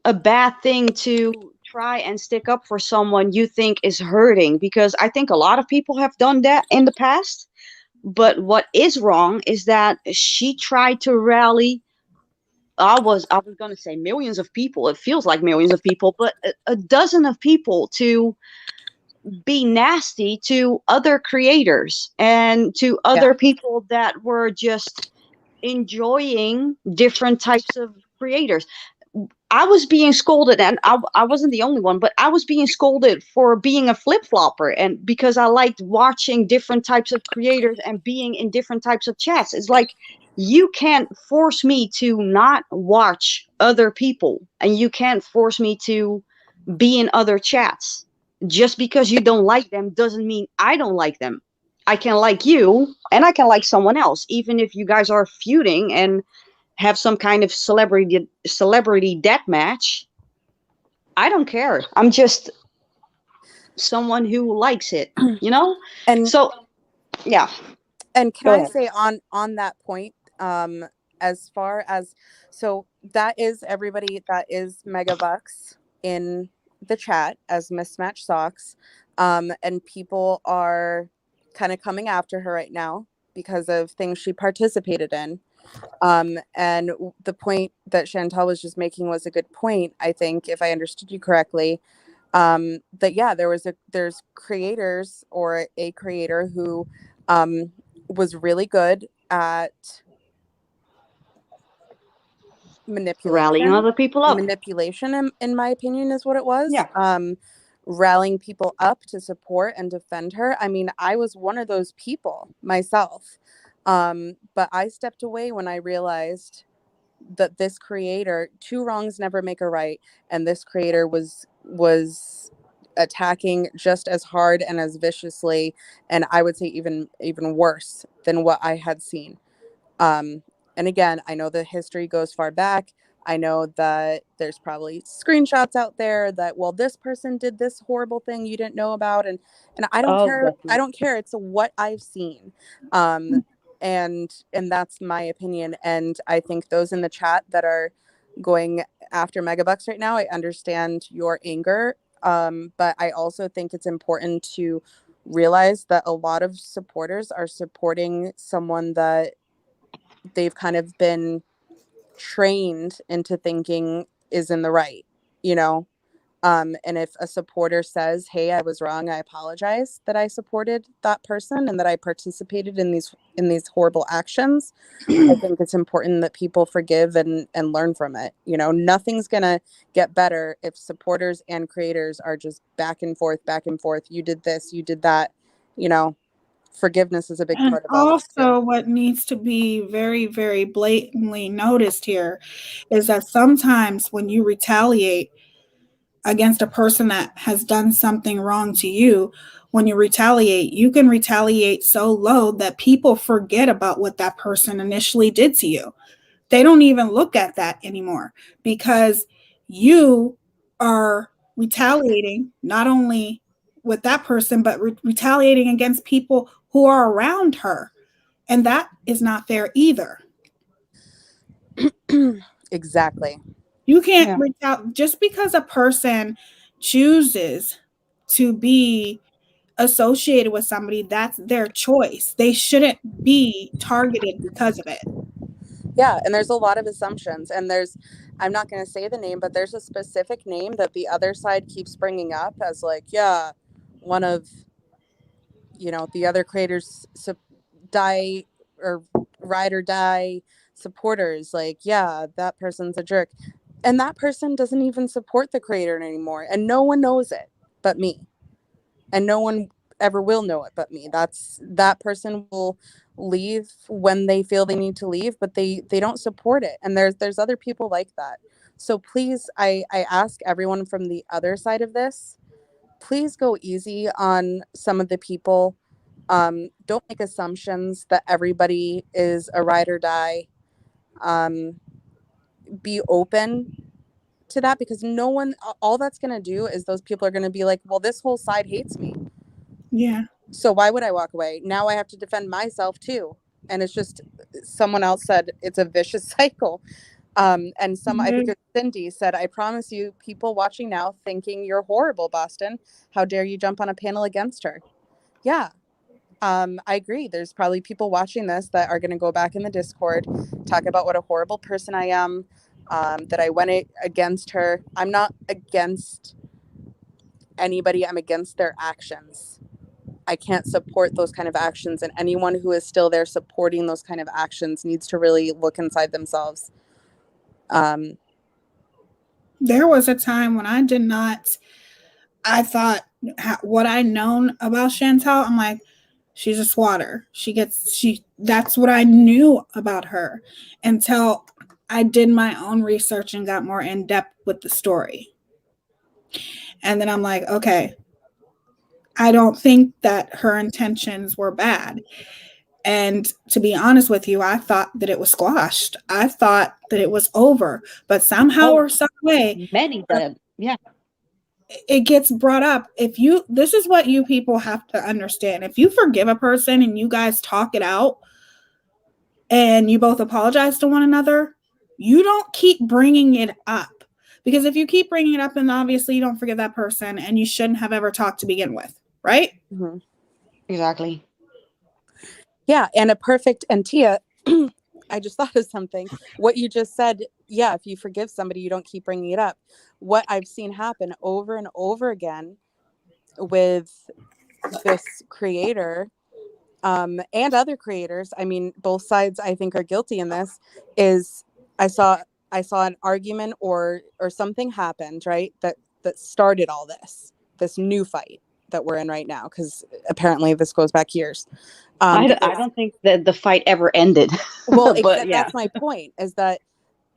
a bad thing to try and stick up for someone you think is hurting, because I think a lot of people have done that in the past. But what is wrong is that she tried to rally, I was going to say millions of people. It feels like millions of people, but a dozen of people to be nasty to other creators and to other people that were just enjoying different types of creators. I was being scolded, and I wasn't the only one, but I was being scolded for being a flip-flopper, and because I liked watching different types of creators and being in different types of chats. It's like, you can't force me to not watch other people, and you can't force me to be in other chats. Just because you don't like them doesn't mean I don't like them. I can like you, and I can like someone else, even if you guys are feuding and have some kind of celebrity death match. I don't care. I'm just someone who likes it, And so yeah. And can Go I ahead. say on that point, as far as, so that is everybody, that is Megabucks in the chat as Mismatch Socks, and people are kind of coming after her right now because of things she participated in. And the point that Chantal was just making was a good point, I think, if I understood you correctly. That yeah, there's creators or a creator who was really good at Rallying other people up. manipulation, in my opinion, is what it was. Yeah. Rallying people up to support and defend her. I mean, I was one of those people myself. But I stepped away when I realized that this creator, two wrongs never make a right, and this creator was attacking just as hard and as viciously, and I would say even worse than what I had seen. And again, I know the history goes far back. I know that there's probably screenshots out there that, well, this person did this horrible thing you didn't know about, and I don't care. Definitely. I don't care. It's what I've seen. And that's my opinion. And I think those in the chat that are going after Megabucks right now, I understand your anger. But I also think it's important to realize that a lot of supporters are supporting someone that they've kind of been trained into thinking is in the right, and if a supporter says, hey, I was wrong, I apologize that I supported that person and that I participated in these horrible actions, I think it's important that people forgive and learn from it. Nothing's gonna get better if supporters and creators are just back and forth, you did this, you did that, forgiveness is a big And part of all this too. also, what needs to be very, very blatantly noticed here is that sometimes when you retaliate against a person that has done something wrong to you, when you can retaliate so low that people forget about what that person initially did to you. They don't even look at that anymore because you are retaliating not only with that person, but retaliating against people who are around her. And that is not fair either. Exactly. You can't just because a person chooses to be associated with somebody, that's their choice. They shouldn't be targeted because of it. Yeah, and there's a lot of assumptions, and I'm not going to say the name, but there's a specific name that the other side keeps bringing up as like, yeah, one of, the other creators die or ride or die supporters, like, yeah, that person's a jerk. And that person doesn't even support the creator anymore, and no one knows it but me. And no one ever will know it but me. That person will leave when they feel they need to leave, but they don't support it. And there's other people like that. So please, I ask everyone from the other side of this, please go easy on some of the people. Don't make assumptions that everybody is a ride or die. Be open to that, because no one, all that's going to do is those people are going to be like, well, this whole side hates me. Yeah. So why would I walk away? Now I have to defend myself too. And it's just, someone else said it's a vicious cycle. And I think it was Cindy said, I promise you, people watching now thinking you're horrible, Boston. How dare you jump on a panel against her? Yeah. I agree. There's probably people watching this that are going to go back in the Discord, talk about what a horrible person I am, that I went against her. I'm not against anybody. I'm against their actions. I can't support those kind of actions, and anyone who is still there supporting those kind of actions needs to really look inside themselves. There was a time when I thought what I known about Chantal, I'm like, she's a swatter. That's what I knew about her until I did my own research and got more in depth with the story. And then I'm like, okay, I don't think that her intentions were bad. And to be honest with you, I thought that it was squashed. I thought that it was over, but somehow or some way, it gets brought up. This is what you people have to understand. If you forgive a person and you guys talk it out and you both apologize to one another, you don't keep bringing it up. Because if you keep bringing it up, then obviously you don't forgive that person and you shouldn't have ever talked to begin with, right? Mm-hmm. Exactly. Yeah, and Tia, I just thought of something. What you just said, yeah, if you forgive somebody, you don't keep bringing it up. What I've seen happen over and over again with this creator, and other creators, I mean, both sides I think are guilty in this, is I saw an argument or something happened, right? That started all this new fight that we're in right now, because apparently this goes back years. I don't think that the fight ever ended. Well, but that's my point, is that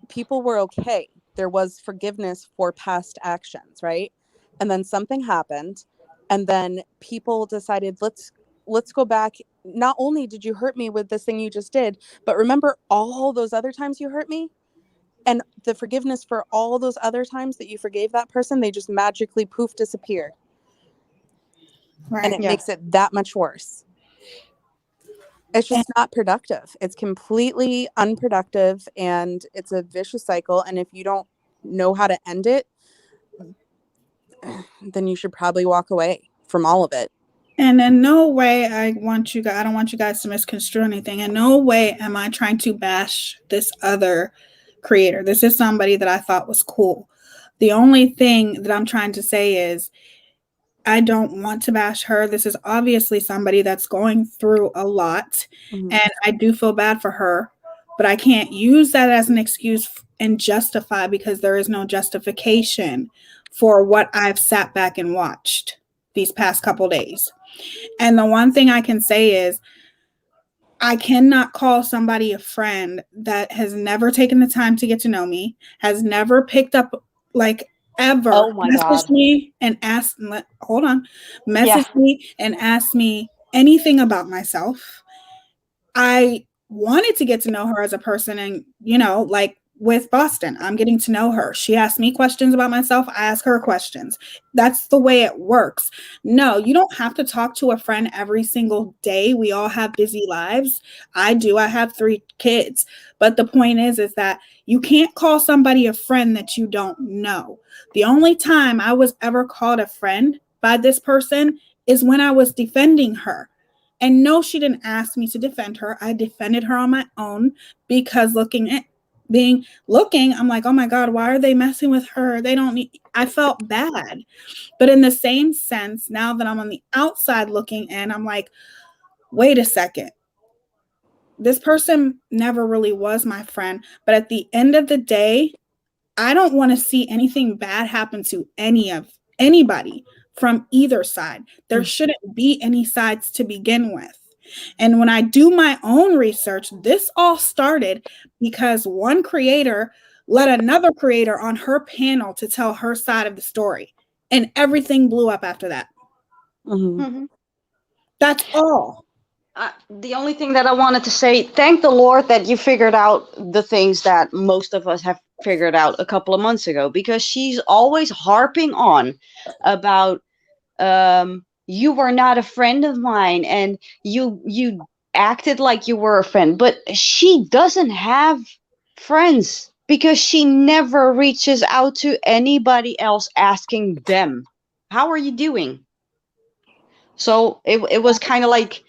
people were okay. There was forgiveness for past actions, right? And then something happened, and then people decided, let's go back. Not only did you hurt me with this thing you just did, but remember all those other times you hurt me? And the forgiveness for all those other times that you forgave that person, they just magically poof disappear. Right. And it makes it that much worse. It's just not productive. It's completely unproductive, and it's a vicious cycle. And if you don't know how to end it, then you should probably walk away from all of it. And in no way I don't want you guys to misconstrue anything. In no way am I trying to bash this other creator. This is somebody that I thought was cool. The only thing that I'm trying to say is I don't want to bash her. This is obviously somebody that's going through a lot, and I do feel bad for her, but I can't use that as an excuse and justify, because there is no justification for what I've sat back and watched these past couple days. And the one thing I can say is I cannot call somebody a friend that has never taken the time to get to know me, has never picked up, like, ever Oh my messaged God. me and asked, hold on, Yeah. messaged me and asked me anything about myself. I wanted to get to know her as a person, and, you know, like with Boston, I'm getting to know her. She asked me questions about myself. I ask her questions. That's the way it works. No, you don't have to talk to a friend every single day. We all have busy lives. I do. I have 3 kids. But the point is that you can't call somebody a friend that you don't know. The only time I was ever called a friend by this person is when I was defending her. And no, she didn't ask me to defend her. I defended her on my own because looking, I'm like, oh my God, why are they messing with her? They don't need, I felt bad. But in the same sense, now that I'm on the outside looking in, I'm like, wait a second. This person never really was my friend. But at the end of the day, I don't want to see anything bad happen to anybody from either side. There shouldn't be any sides to begin with. And when I do my own research, this all started because one creator let another creator on her panel to tell her side of the story. And everything blew up after that. Mhm. That's all. The only thing that I wanted to say, thank the Lord that you figured out the things that most of us have figured out a couple of months ago, because she's always harping on about you were not a friend of mine and you acted like you were a friend, but she doesn't have friends because she never reaches out to anybody else asking them, how are you doing? So it was kind of like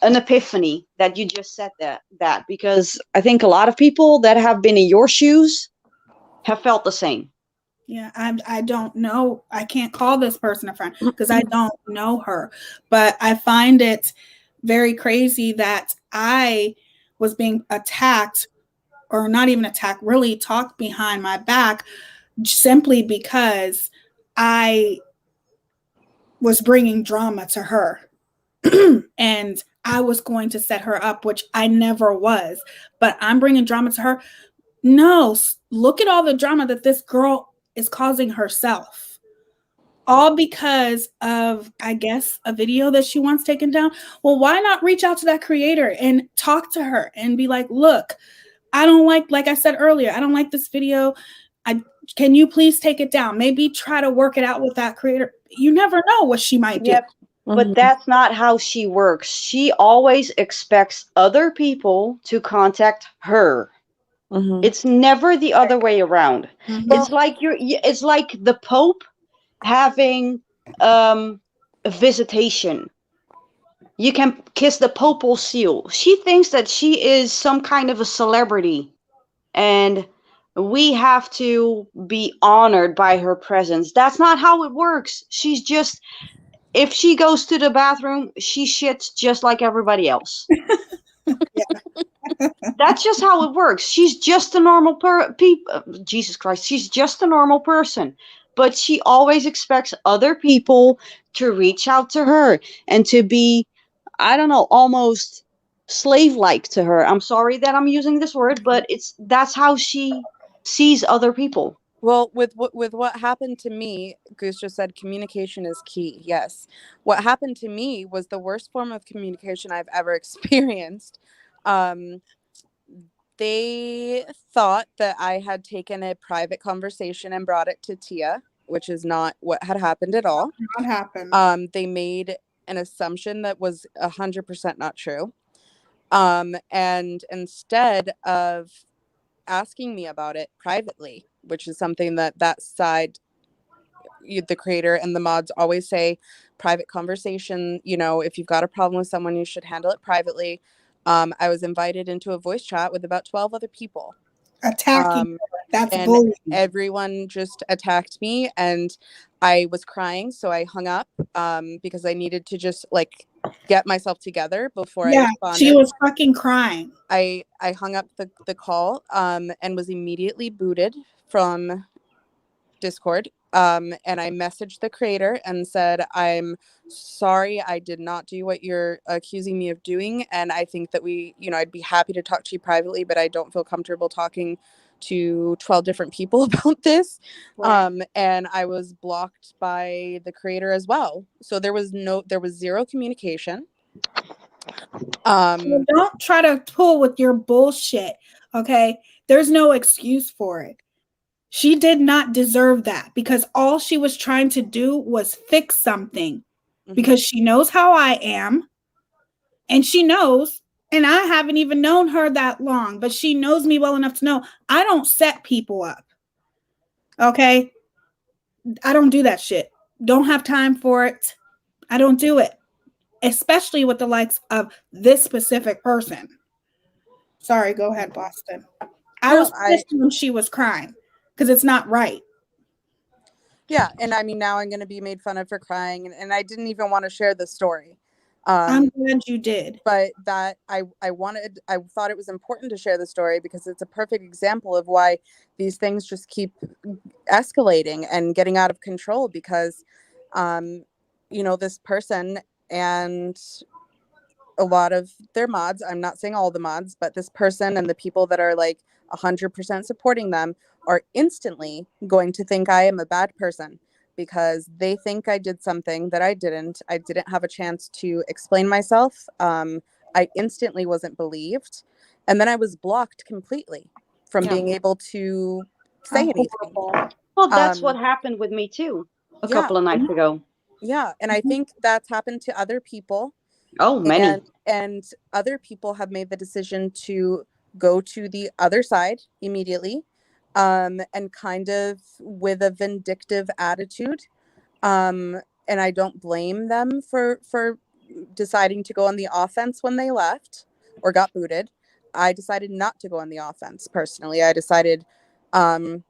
an epiphany that you just said that because I think a lot of people that have been in your shoes have felt the same. Yeah, I don't know. I can't call this person a friend because I don't know her. But I find it very crazy that I was being attacked, or not even attacked, really talked behind my back simply because I was bringing drama to her. And I was going to set her up, which I never was. But I'm bringing drama to her. No, look at all the drama that this girl is causing herself. All because of, I guess, a video that she wants taken down. Well, why not reach out to that creator and talk to her and be like, look, I don't like I said earlier, I don't like this video. Can you please take it down? Maybe try to work it out with that creator. You never know what she might do. Yep. But that's not how she works. She always expects other people to contact her. It's never the other way around. It's like it's like the Pope having a visitation. You can kiss the Papal seal. She thinks that she is some kind of a celebrity, and we have to be honored by her presence. That's not how it works. She's just, if she goes to the bathroom, she shits just like everybody else. That's just how it works. She's just a normal Jesus Christ, she's just a normal person. But she always expects other people to reach out to her and to be, I don't know, almost slave-like to her. I'm sorry that I'm using this word, but that's how she sees other people. Well, with what happened to me, Goose just said communication is key. Yes. What happened to me was the worst form of communication I've ever experienced. They thought that I had taken a private conversation and brought it to Tia, which is not what had happened at all. What happened? They made an assumption that was 100% not true. And instead of asking me about it privately, which is something that side, the creator and the mods always say, private conversation, if you've got a problem with someone, you should handle it privately. I was invited into a voice chat with about 12 other people. Attacking her. That's and bullying. Everyone just attacked me, and I was crying, so I hung up because I needed to just get myself together before I responded. She was fucking crying. I hung up the call and was immediately booted from Discord. And I messaged the creator and said, I'm sorry, I did not do what you're accusing me of doing. And I think that I'd be happy to talk to you privately, but I don't feel comfortable talking to 12 different people about this. Right. And I was blocked by the creator as well. So there was zero communication. Well, don't try to pull with your bullshit. Okay. There's no excuse for it. She did not deserve that, because all she was trying to do was fix something, because she knows how I am, and she knows, and I haven't even known her that long, but she knows me well enough to know I don't set people up. Okay. I don't do that shit. Don't have time for it. I don't do it, especially with the likes of this specific person. Sorry, go ahead, Boston. I was pissed when she was crying, because it's not right. Yeah, and I mean, now I'm going to be made fun of for crying, and I didn't even want to share the story. I'm glad you did. But that I thought it was important to share the story, because it's a perfect example of why these things just keep escalating and getting out of control, because, this person and a lot of their mods, I'm not saying all the mods, but this person and the people that are like 100% supporting them are instantly going to think I am a bad person, because they think I did something that I didn't. I didn't have a chance to explain myself. I instantly wasn't believed. And then I was blocked completely from being able to say anything. Well, that's what happened with me too a couple of nights ago. Yeah. And I think that's happened to other people. Oh, many. And other people have made the decision to go to the other side immediately, and kind of with a vindictive attitude. And I don't blame them for deciding to go on the offense when they left or got booted. I decided not to go on the offense personally. I decided, to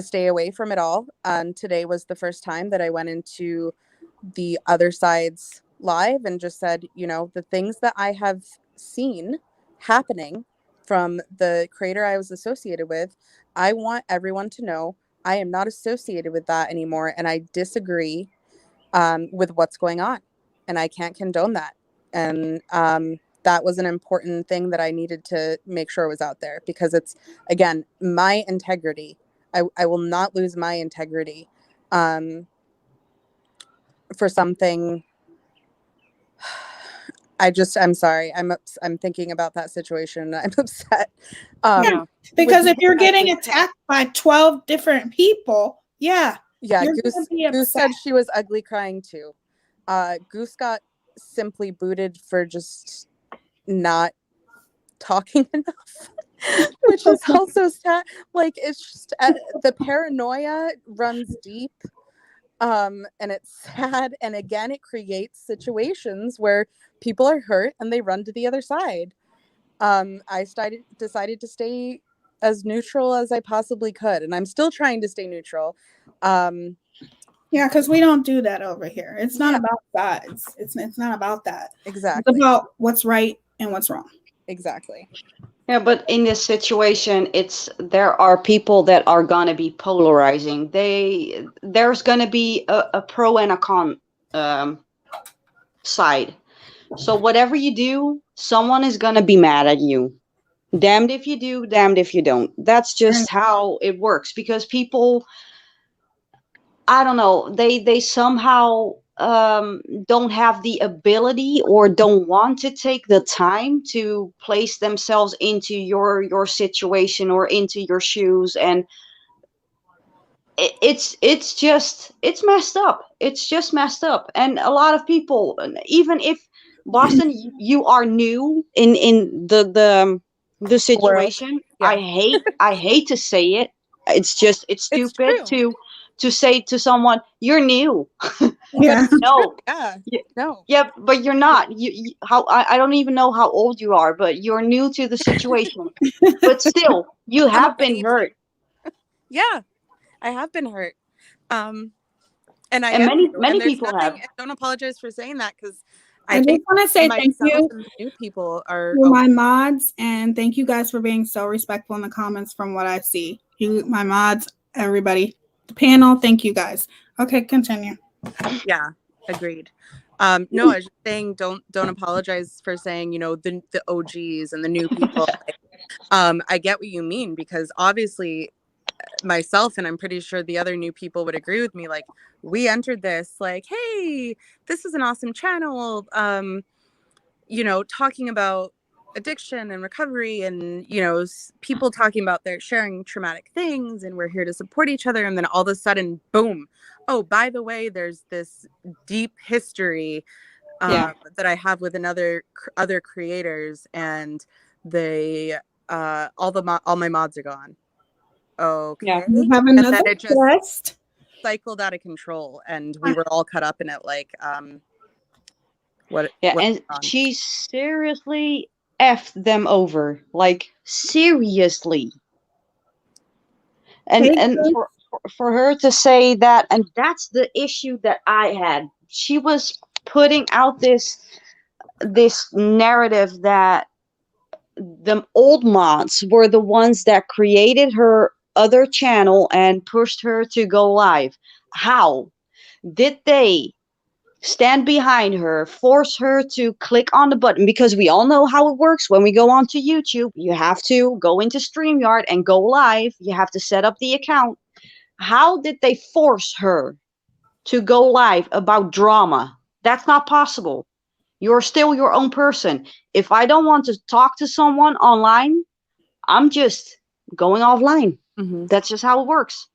stay away from it all. And today was the first time that I went into the other side's live and just said, the things that I have seen happening from the creator I was associated with, I want everyone to know I am not associated with that anymore, and I disagree with what's going on, and I can't condone that. And that was an important thing that I needed to make sure was out there, because it's, again, my integrity. I will not lose my integrity for something. I'm sorry. I'm thinking about that situation. I'm upset. Because if you're getting attacked by 12 different people, yeah. Goose said she was ugly crying too. Goose got simply booted for just not talking enough, which is also sad. Like, it's just the paranoia runs deep. And it's sad. And again, it creates situations where people are hurt and they run to the other side. I decided to stay as neutral as I possibly could, and I'm still trying to stay neutral. Because we don't do that over here. It's not about sides. It's not about that. Exactly. It's about what's right and what's wrong. Exactly. Yeah, but in this situation, there are people that are gonna be polarizing. There's gonna be a pro and a con side. So whatever you do, someone is gonna be mad at you. Damned if you do, damned if you don't. That's just how it works, because people, I don't know, they somehow don't have the ability or don't want to take the time to place themselves into your situation or into your shoes, and it's messed up. It's just messed up. And a lot of people, even if Boston, you are new in the situation. Yeah. I hate to say it. It's stupid to say to someone, you're new. Yeah. No. No. Yeah, but you're not. I don't even know how old you are, but you're new to the situation. But still, you have been hurt. Yeah, I have been hurt. And many people have. I don't apologize for saying that, because I just want to say thank you. New people are my mods, and thank you guys for being so respectful in the comments. From what I see, my mods, everybody, panel. Thank you guys. Okay, continue. Yeah, agreed. No, I was just saying, don't apologize for saying, you know, the OGs and the new people. Like, I get what you mean, because obviously myself, and I'm pretty sure the other new people would agree with me, like, we entered this like, hey, this is an awesome channel, you know, talking about addiction and recovery, and, you know, people talking about their sharing traumatic things, and we're here to support each other. And then all of a sudden, boom, oh, by the way, there's this deep history that I have with other creators, and they all my mods are gone. Okay. Yeah. We have And another then it just guest. cycled out of control, and we were all caught up in it. Like, what? Yeah, what's and on? she seriously effed them over. Like, seriously. And Hey, Grace. for her to say that, and that's the issue that I had. She was putting out this narrative that the old mods were the ones that created her other channel and pushed her to go live. How did they stand behind her, force her to click on the button? Because we all know how it works when we go onto YouTube. You have to go into StreamYard and go live. You have to set up the account. How did they force her to go live about drama? That's not possible. You're still your own person. If I don't want to talk to someone online, I'm just going offline. Mm-hmm. That's just how it works.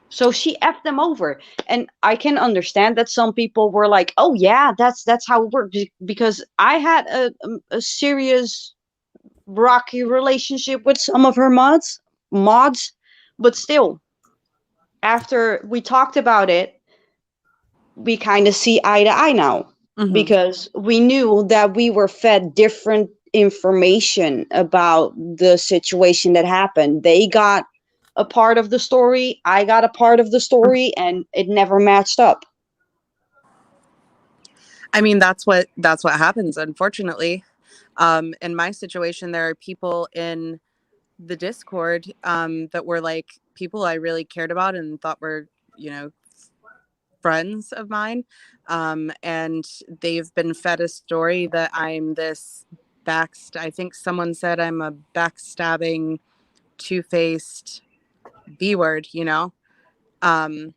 So she effed them over. And I can understand that some people were like, oh yeah, that's how it works. Because I had a serious rocky relationship with some of her mods, but still, after we talked about it, we kind of see eye to eye now. Mm-hmm. Because we knew that we were fed different information about the situation that happened. They got a part of the story, I got a part of the story, and it never matched up. I mean, that's what happens, unfortunately. In my situation, there are people in the Discord that were like people I really cared about and thought were, you know, friends of mine, and they've been fed a story that I'm this I think someone said I'm a backstabbing, two-faced B-word, you know, and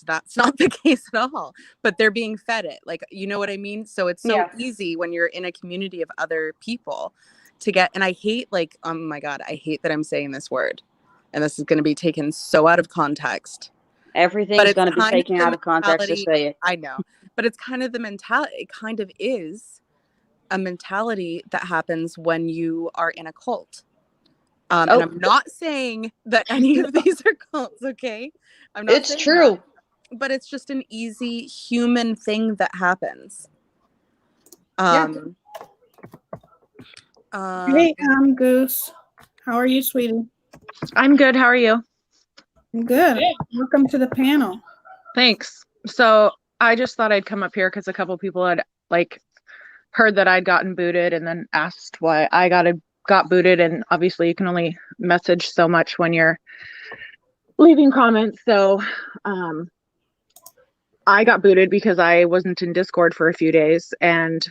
that's not the case at all, but they're being fed it, like, you know what I mean? So it's so easy when you're in a community of other people to get, and I hate, like, oh my God, I hate that I'm saying this word, and this is going to be taken so out of context. Everything's going to be taken out of context to say it. I know, but it's kind of the mentality. It kind of is a mentality that happens when you are in a cult. And I'm not saying that any of these are cults, okay? I'm not. It's true, but it's just an easy human thing that happens. Hey, Goose. How are you, sweetie? I'm good. How are you? I'm good. Welcome to the panel. Thanks. So I just thought I'd come up here because a couple people had like heard that I'd gotten booted and then asked why I got booted. And obviously you can only message so much when you're leaving comments. So I got booted because I wasn't in Discord for a few days, and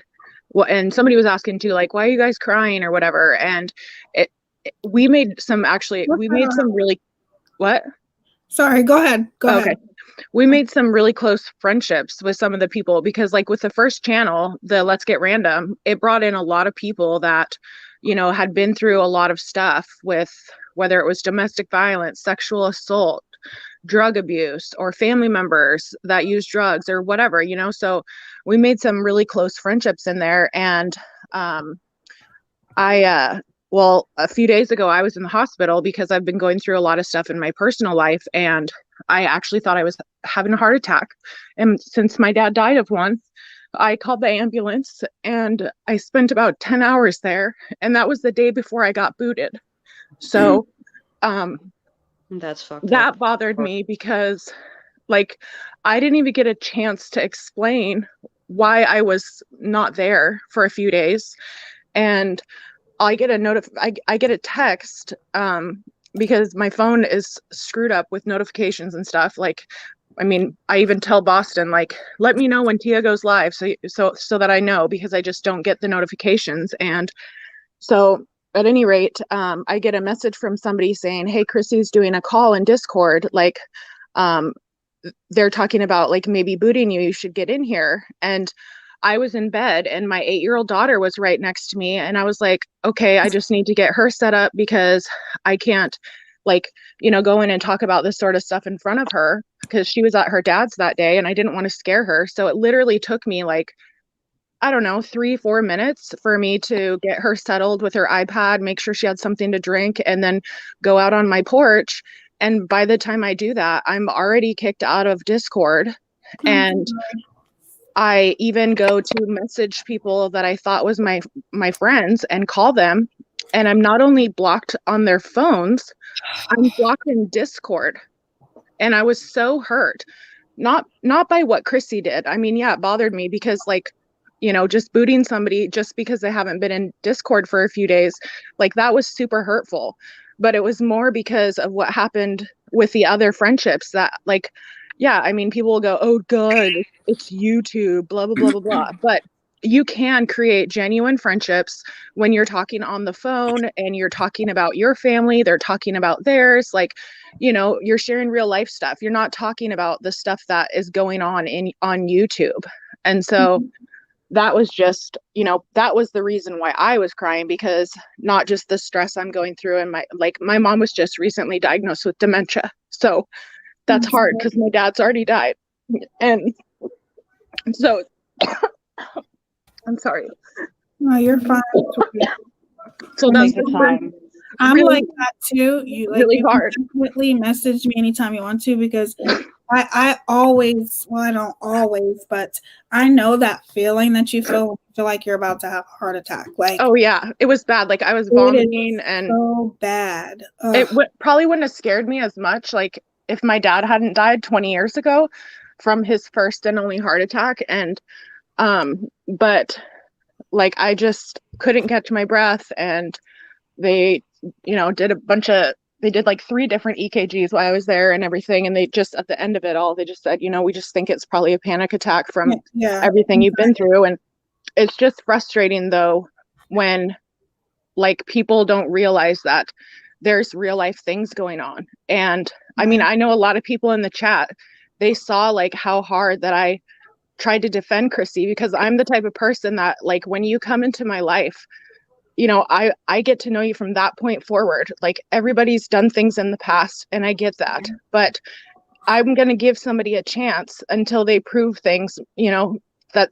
somebody was asking too, like, why are you guys crying or whatever? And we made some really, what? Sorry, go ahead. Go ahead. We made some really close friendships with some of the people because, like, with the first channel, the Let's Get Random, it brought in a lot of people that, you know, had been through a lot of stuff with whether it was domestic violence, sexual assault, drug abuse, or family members that use drugs or whatever, you know. So we made some really close friendships in there. And well, a few days ago, I was in the hospital because I've been going through a lot of stuff in my personal life, and I actually thought I was having a heart attack. And since my dad died of one, I called the ambulance, and I spent about 10 hours there, and that was the day before I got booted. So that's fucked that up. bothered me because, like, I didn't even get a chance to explain why I was not there for a few days. And I get a I get a text because my phone is screwed up with notifications and stuff. Like, I mean, I even tell Boston, like, let me know when Tia goes live so that I know, because I just don't get the notifications. And so at any rate, I get a message from somebody saying, hey, Chrissy's doing a call in Discord. Like, they're talking about like maybe booting you. You should get in here. And I was in bed and my 8-year-old daughter was right next to me. And I was like, okay, I just need to get her set up because I can't like, go in and talk about this sort of stuff in front of her, because she was at her dad's that day and I didn't want to scare her. So it literally took me like, I don't know, 3-4 minutes for me to get her settled with her iPad, make sure she had something to drink, and then go out on my porch. And by the time I do that, I'm already kicked out of Discord. And I even go to message people that I thought was my friends and call them. And I'm not only blocked on their phones, I'm blocked in Discord. And I was so hurt, not by what Chrissy did. I mean, yeah, it bothered me because like, just booting somebody just because they haven't been in Discord for a few days, like that was super hurtful. But it was more because of what happened with the other friendships that like, yeah, I mean, people will go, oh God, it's YouTube, blah, blah, blah, blah, blah. But you can create genuine friendships when you're talking on the phone and you're talking about your family, they're talking about theirs. Like, you're sharing real life stuff. You're not talking about the stuff that is going on on YouTube. And so that was just, that was the reason why I was crying, because not just the stress I'm going through, and my mom was just recently diagnosed with dementia. So that's hard because my dad's already died. And so I'm sorry. No, you're fine. So that's Take the time. I'm really- like that too. You like really you can hard. definitely message me anytime you want to, because I always, well, I don't always, but I know that feeling that you feel when you feel like you're about to have a heart attack. Like, Oh yeah, it was bad. Like I was it is vomiting, and so bad. it probably wouldn't have scared me as much like if my dad hadn't died 20 years ago from his first and only heart attack. And but like I just couldn't catch my breath, and they did like 3 different EKGs while I was there and everything, and they just at the end of it all, they just said, we just think it's probably a panic attack from everything you've been through. And it's just frustrating though when like people don't realize that there's real life things going on. And I mean, I know a lot of people in the chat, they saw like how hard that I tried to defend Chrissy, because I'm the type of person that like when you come into my life, I get to know you from that point forward. Like everybody's done things in the past and I get that, but I'm going to give somebody a chance until they prove things, that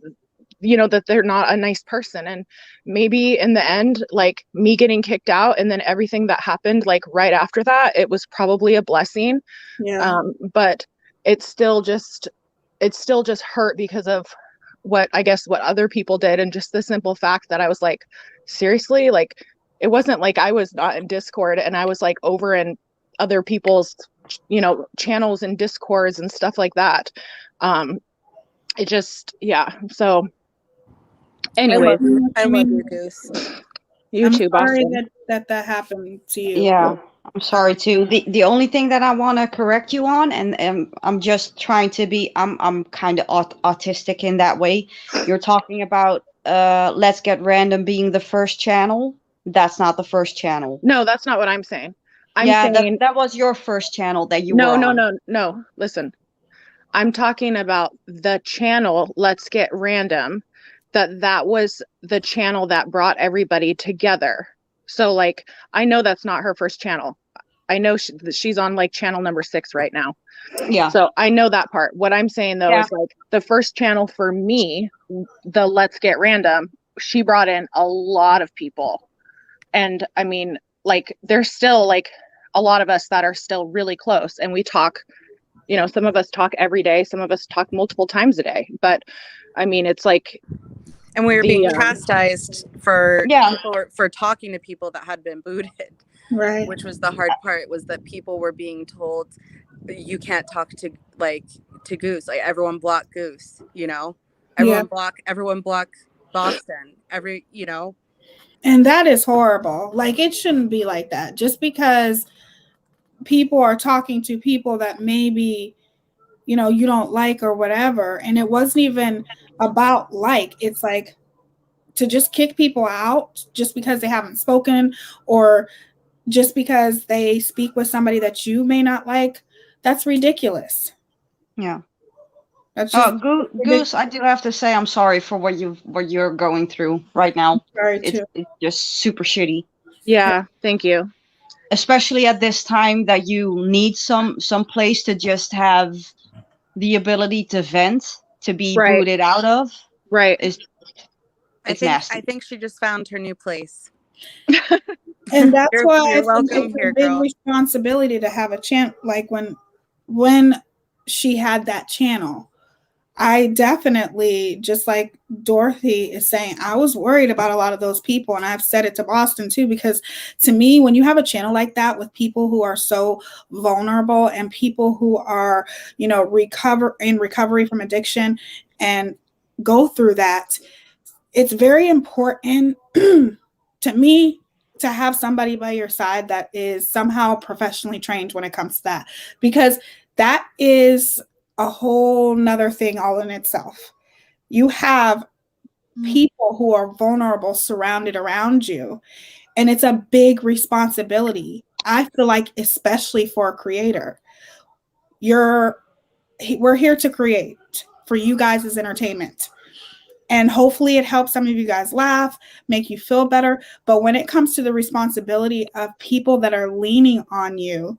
they're not a nice person. And maybe in the end, like me getting kicked out and then everything that happened like right after that, it was probably a blessing. But it's still just hurt because of what other people did. And just the simple fact that I was like, seriously, like it wasn't like I was not in Discord and I was like over in other people's channels and Discords and stuff like that. It just, yeah. So anyway, I love you, Goose. You I'm too, sorry Boston. that happened to you. Yeah, I'm sorry too. The only thing that I want to correct you on, and I'm just trying to be, I'm kind of autistic in that way. You're talking about Let's Get Random being the first channel. That's not the first channel. No, that's not what I'm saying. I'm saying that was your first channel that you were on. No. Listen, I'm talking about the channel Let's Get Random. That was the channel that brought everybody together. So like, I know that's not her first channel. I know she's on like channel number 6 right now. Yeah. So I know that part. What I'm saying though is like the first channel for me, the Let's Get Random, she brought in a lot of people. And I mean, like there's still like a lot of us that are still really close, and we talk, some of us talk every day, some of us talk multiple times a day. But I mean, it's like, and we were being chastised for talking to people that had been booted, right? Which was the hard part, was that people were being told you can't talk to Goose. Like everyone block Goose, everyone block Boston. And that is horrible. Like it shouldn't be like that. Just because people are talking to people that maybe, you know, you don't like or whatever. And it wasn't even about like, it's like to just kick people out just because they haven't spoken or just because they speak with somebody that you may not like. That's ridiculous. Yeah. That's just Goose, I do have to say I'm sorry for what you're going through right now. sorry It's too. just super shitty. Yeah, thank you. Especially at this time that you need some place to just have the ability to vent, to be Right. booted out of. Right. It's I nasty. think she just found her new place. And that's You're- why I you're think welcome it's here, a big girl. responsibility to have a channel. Like when she had that channel, I definitely, just like Dorothy is saying, I was worried about a lot of those people, and I've said it to Boston too, because to me, when you have a channel like that with people who are so vulnerable and people who are, you know, recovery from addiction and go through that, it's very important to me to have somebody by your side that is somehow professionally trained when it comes to that, because that is a whole nother thing all in itself. You have people who are vulnerable surrounded around you, and it's a big responsibility. I feel like, especially for a creator, we're here to create for you guys as entertainment. And hopefully it helps some of you guys laugh, make you feel better. But when it comes to the responsibility of people that are leaning on you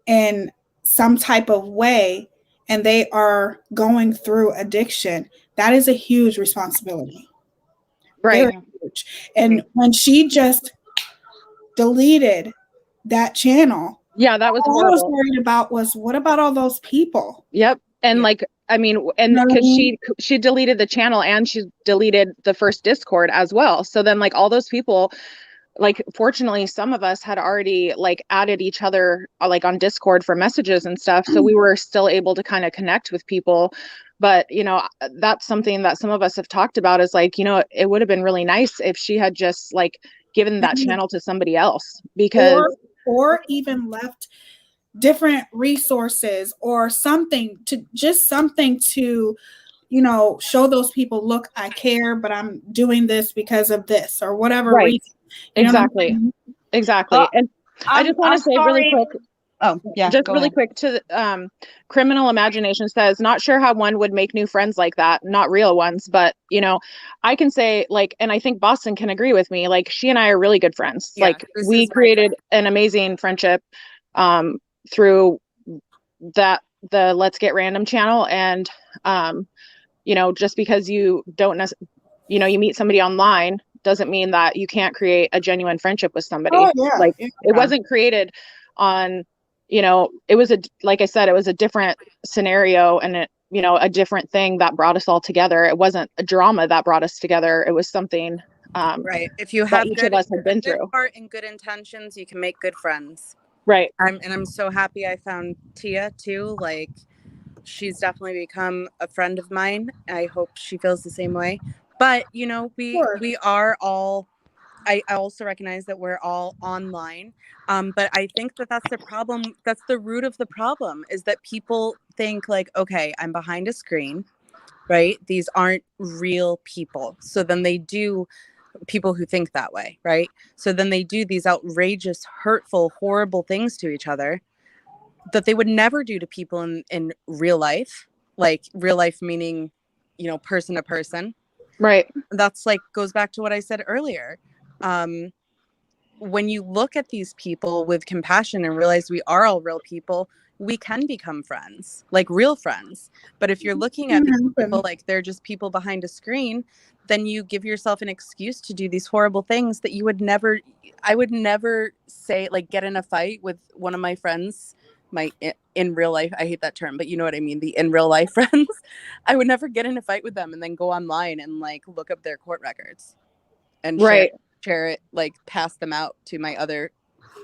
in some type of way, and they are going through addiction, that is a huge responsibility. Right. Very huge. And when she just deleted that channel, Yeah, that was all I was horrible. worried about was, what about all those people? Yep. And Yeah. like, I mean, and You know what I because mean? she deleted the channel and she deleted the first Discord as well. So then like all those people, like fortunately some of us had already like added each other like on Discord for messages and stuff. So we were still able to kind of connect with people. But you know, that's something that some of us have talked about, is like, you know, it would have been really nice if she had just like given that channel to somebody else, because or even left different resources or something to you know, show those people, look, I care, but I'm doing this because of this or whatever Right. reason. You know what I Exactly. mean? Exactly. And I just want to say really quick, Oh, yeah. just go really ahead. quick to Criminal Imagination says, not sure how one would make new friends like that, not real ones, but you know, I can say like, and I think Boston can agree with me, like she and I are really good friends. Yeah, Like this we is my created an amazing friendship through the Let's Get Random channel. And you know, just because you don't you know, you meet somebody online doesn't mean that you can't create a genuine friendship with somebody. Oh, yeah. Like Yeah. it wasn't created on, you know, it was like I said, it was a different scenario and it, you know, a different thing that brought us all together. It wasn't a drama that brought us together. It was something right. If you that have each of us had been good through. heart and good intentions, you can make good friends. Right. I'm so happy I found Tia too. Like, she's definitely become a friend of mine. I hope she feels the same way. But you know, we are all. I also recognize that we're all online. But I think that that's the problem. That's the root of the problem, is that people think like, okay, I'm behind a screen, right? These aren't real people. So then they do, people who think that way, right? So then they do these outrageous, hurtful, horrible things to each other that they would never do to people in real life. Like real life meaning, you know, person to person. Right. That's like, goes back to what I said earlier. When you look at these people with compassion and realize we are all real people, we can become friends, like real friends. But if you're looking at people like they're just people behind a screen, then you give yourself an excuse to do these horrible things that you would never, I would never say, like get in a fight with one of my friends, in real life, I hate that term, but you know what I mean, the in real life friends. I would never get in a fight with them and then go online and like look up their court records and share it, like pass them out to my other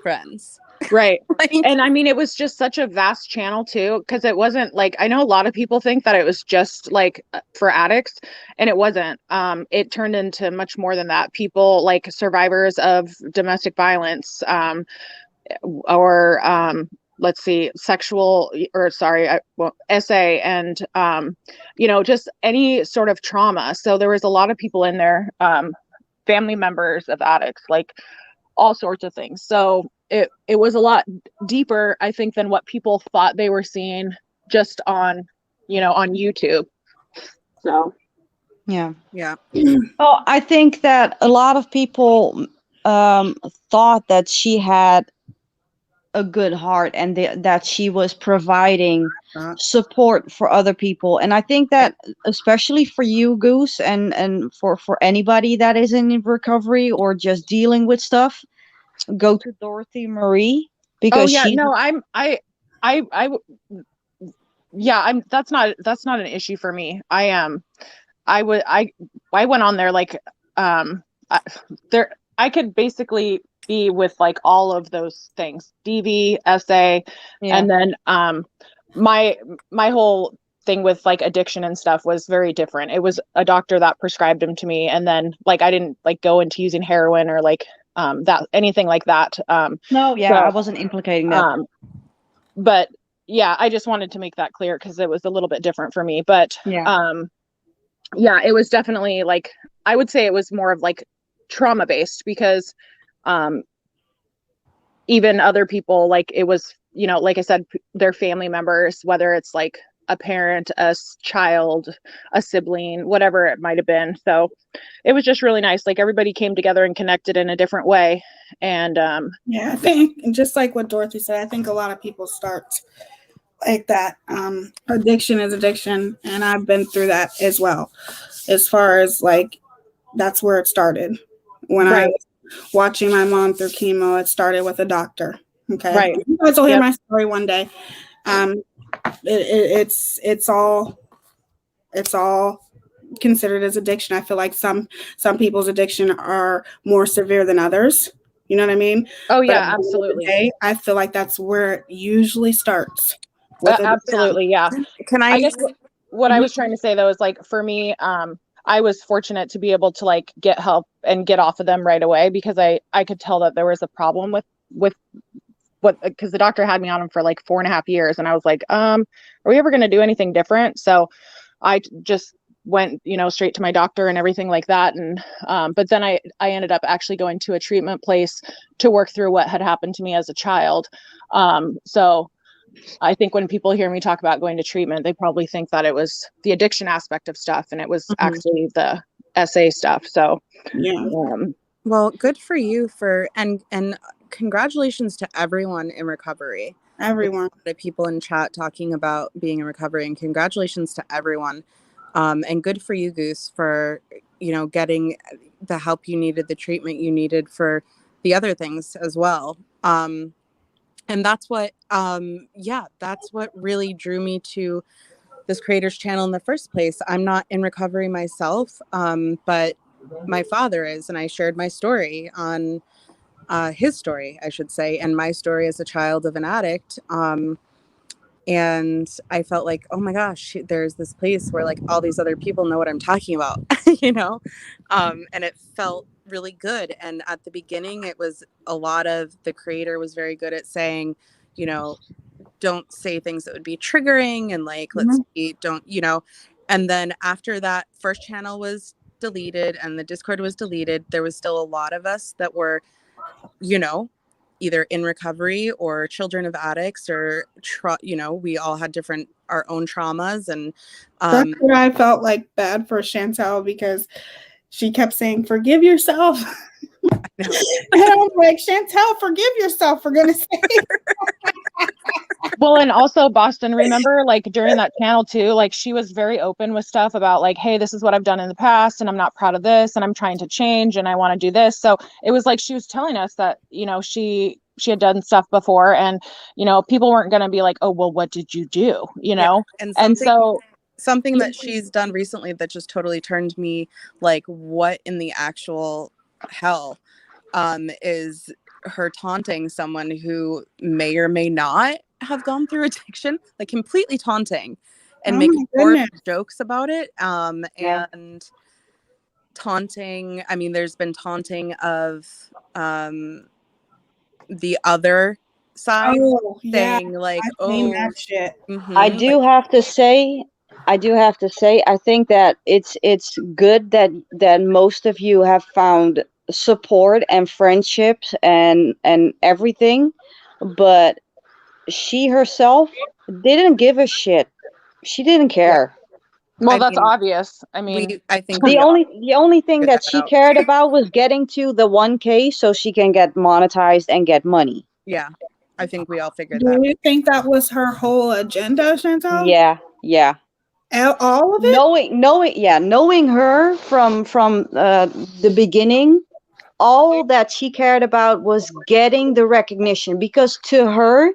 friends. Right. Like, And I mean, it was just such a vast channel too, because it wasn't like, I know a lot of people think that it was just like for addicts, and it wasn't. It turned into much more than that. People like survivors of domestic violence, or let's see, sexual, or sorry, SA, and just any sort of trauma. So there was a lot of people in there, family members of addicts, like all sorts of things. So it was a lot deeper, I think, than what people thought they were seeing just on YouTube. So Yeah. Oh, I think that a lot of people thought that she had a good heart and that she was providing support for other people. And I think that especially for you, Goose, and for anybody that is in recovery or just dealing with stuff, go to Dorothy Marie, because that's not an issue for me. I went on there like I could basically be with like all of those things, DV, SA, and then my whole thing with like addiction and stuff was very different. It was a doctor that prescribed them to me, and then like I didn't like go into using heroin or like that, anything like that. I wasn't implicating that. But yeah, I just wanted to make that clear because it was a little bit different for me. But it was definitely like, I would say it was more of like trauma based, because even other people, like it was, like I said, their family members, whether it's like a parent, a child, a sibling, whatever it might have been. So it was just really nice. Like everybody came together and connected in a different way. And I think, just like what Dorothy said, I think a lot of people start like that. Addiction is addiction, and I've been through that as well. As far as like, that's where it started. When I was watching my mom through chemo, it started with a doctor. Okay, right. You guys will hear my story one day. It's all considered as addiction. I feel like some people's addiction are more severe than others. You know what I mean? Oh yeah, absolutely. Day, I feel like that's where it usually starts. Absolutely, yeah. I guess what I was trying to say though is like, for me, I was fortunate to be able to like get help and get off of them right away, because I could tell that there was a problem with what, because the doctor had me on them for like 4.5 years, and I was like, are we ever going to do anything different? So I just went, straight to my doctor and everything like that. And but then I ended up actually going to a treatment place to work through what had happened to me as a child. So I think when people hear me talk about going to treatment, they probably think that it was the addiction aspect of stuff, and it was actually the SA stuff. So well, good for you and congratulations to everyone in recovery. Everyone. The people in chat talking about being in recovery, and congratulations to everyone. And good for you, Goose, for getting the help you needed, the treatment you needed for the other things as well. And that's what really drew me to this creators channel in the first place. I'm not in recovery myself, but my father is, and I shared my story on his story, I should say, and my story as a child of an addict. And I felt like, oh my gosh, there's this place where like all these other people know what I'm talking about, and it felt really good. And at the beginning, it was a lot of, the creator was very good at saying, don't say things that would be triggering, and like, let's be, don't, and then after that first channel was deleted and the Discord was deleted, there was still a lot of us that were, either in recovery or children of addicts, or we all had our own traumas. And that's where I felt like bad for Chantel, because she kept saying, forgive yourself. And I'm like, Chantel, forgive yourself, for goodness sake. Well, and also Boston, remember like during that channel too, like she was very open with stuff about like, hey, this is what I've done in the past, and I'm not proud of this, and I'm trying to change, and I want to do this. So it was like she was telling us that, she had done stuff before, and people weren't going to be like, oh, well, what did you do? And so something that she's done recently that just totally turned me like, what in the actual hell, is her taunting someone who may or may not have gone through addiction, like completely taunting and making jokes about it. And taunting, I mean, there's been taunting of the other side, Oh, yeah. saying like, I've seen oh, that shit. I mhm, do have to say, I think that it's good that most of you have found support and friendships and everything, but she herself didn't give a shit. She didn't yeah. care. Well, I that's mean, obvious. I mean, I think The we all only thing figured that that she out. cared about was getting to the 1K so she can get monetized and get money. Yeah, I think we all figured Do that. you think that was her whole agenda, Chantal? Yeah. All of it? Knowing her from the beginning, all that she cared about was getting the recognition, because to her,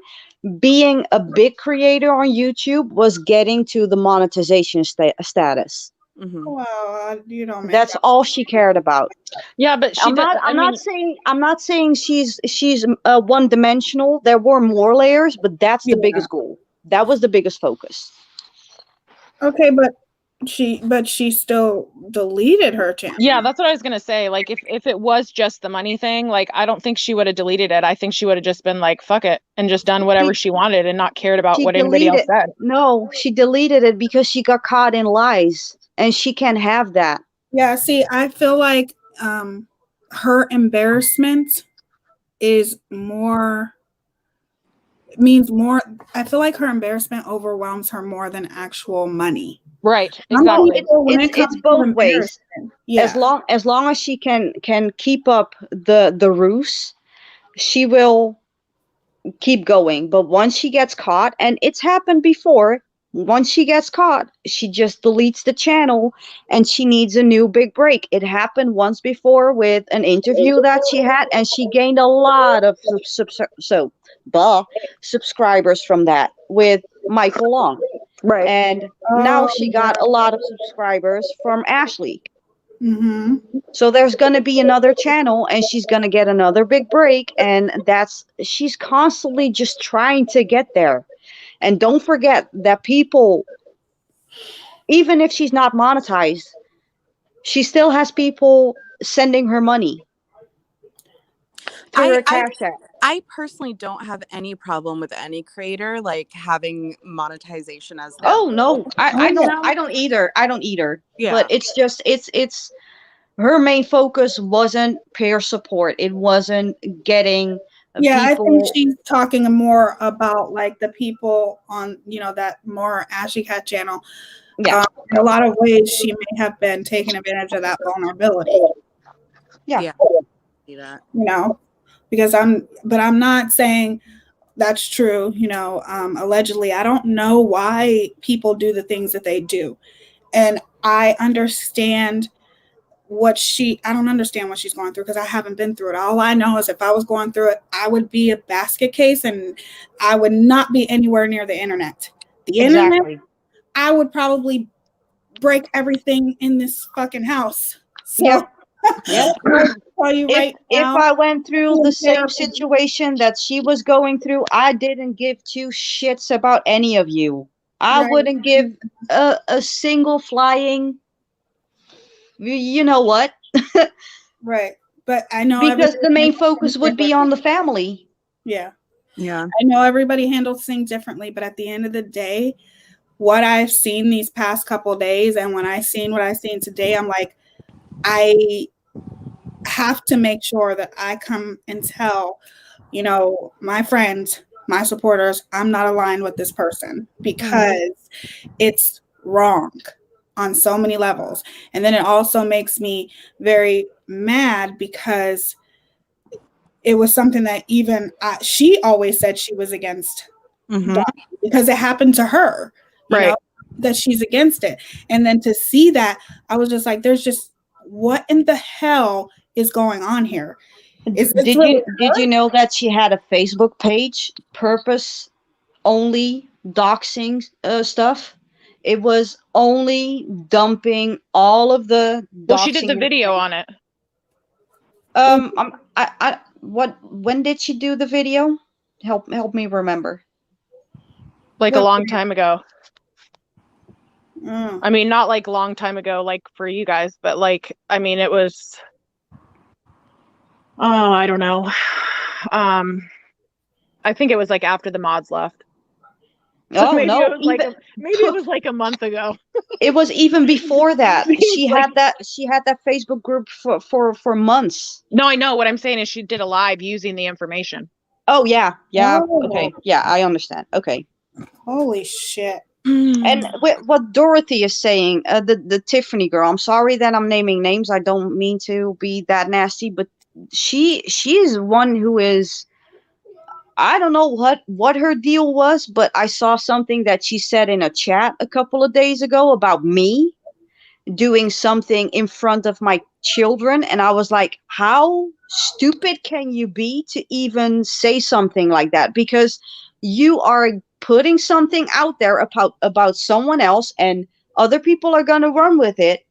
being a big creator on YouTube was getting to the monetization status. Hmm. Well, you don't make That's that. all she cared about. yeah, but she did. I'm not saying she's one dimensional. There were more layers, but that's the Yeah. biggest goal. That was the biggest focus. Okay, but she still deleted her channel. Yeah, that's what I was gonna say. Like, if it was just the money thing, like, I don't think she would have deleted it. I think she would have just been like, "Fuck it," and just done whatever she wanted and not cared about She what anybody else deleted. said. No, she deleted it because she got caught in lies, and she can't have that. Yeah, see, I feel like her embarrassment is more means more. I feel like her embarrassment overwhelms her more than actual money. Right. Some Exactly. people, when it comes It's to both ways. embarrassment, yeah, As long as she can keep up the ruse, she will keep going. But once she gets caught, and it's happened before, once she gets caught, she just deletes the channel and she needs a new big break. It happened once before with an interview that she had, and she gained a lot of subscribers from that with Michael Long. Right. And now she got a lot of subscribers from Ashley. Mm-hmm. So there's going to be another channel, and she's going to get another big break, and she's constantly just trying to get there. And don't forget that people, even if she's not monetized, she still has people sending her money through her Cash App. I personally don't have any problem with any creator like having monetization as their Oh no, goal. I don't either. Yeah. But it's just it's her main focus wasn't peer support. It wasn't getting Yeah, I think people. she's talking more about like the people on that more Ashley Cat channel. Yeah. In a lot of ways, she may have been taking advantage of that vulnerability. Yeah. See that. Because I'm not saying that's true. Allegedly, I don't know why people do the things that they do, and I understand I don't understand what she's going through because I haven't been through it. All I know is if I was going through it, I would be a basket case and I would not be anywhere near the internet. The internet, I would probably break everything in this fucking house. So, Yeah. tell you right If now, I went through the same situation that she was going through, I didn't give two shits about any of you. I wouldn't give a single flying. You know what? Right. But I know because the main focus would be on the family. Yeah. Yeah. I know everybody handles things differently, but at the end of the day, what I've seen these past couple days and when I seen what I seen today, I'm like, I have to make sure that I come and tell, my friends, my supporters, I'm not aligned with this person because it's wrong on so many levels. And then it also makes me very mad because it was something that even she always said she was against because it happened to her, that she's against it. And then to see that, I was just like, there's just, what in the hell is going on here? Did you know that she had a Facebook page, purpose only doxing stuff? It was only dumping all of the. Well, she did the video on it. When did she do the video? Help me remember. Like a long time ago. I mean, not like long time ago, like for you guys, but like, I mean, it was, oh, I don't know. I think it was like after the mods left. Oh maybe no, it was maybe it was like a month ago. it was even before that. It She was had that Facebook group for months. No, I know. What I'm saying is she did a live using the information. Oh yeah, Oh. okay, yeah, I understand. Okay. Holy shit. And what Dorothy is saying, the Tiffany girl. I'm sorry that I'm naming names. I don't mean to be that nasty, but she is one who is. I don't know what her deal was, but I saw something that she said in a chat a couple of days ago about me doing something in front of my children, and I was like, how stupid can you be to even say something like that? Because you are putting something out there about someone else, and other people are going to run with it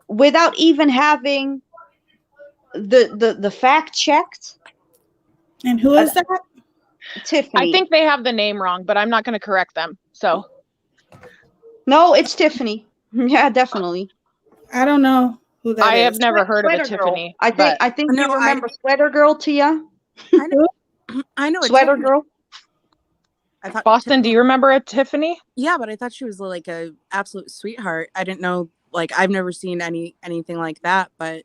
without even having the fact checked. And who is that? Tiffany. I think they have the name wrong, but I'm not going to correct them. So No, it's Tiffany. Yeah, definitely. I don't know who that is. I have never heard of a Sweater Girl. Tiffany. I think No, you remember Sweater Girl, Tia. I know a Sweater Tiffany. Girl. I thought Boston, do you remember a Tiffany? Yeah, but I thought she was like a absolute sweetheart. I didn't know, like, I've never seen anything like that. But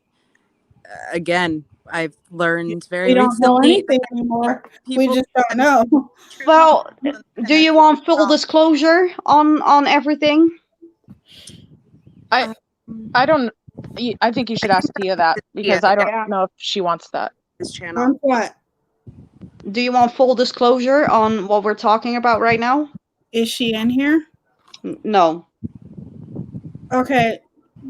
again, I've learned very We don't know recently anything that anymore. We people just don't know. Well, and do you want full disclosure on everything? I don't. I think you should ask Tia that because Yeah. I don't know if she wants that. this channel? On what? Do you want full disclosure on what we're talking about right now? Is she in here? No. Okay.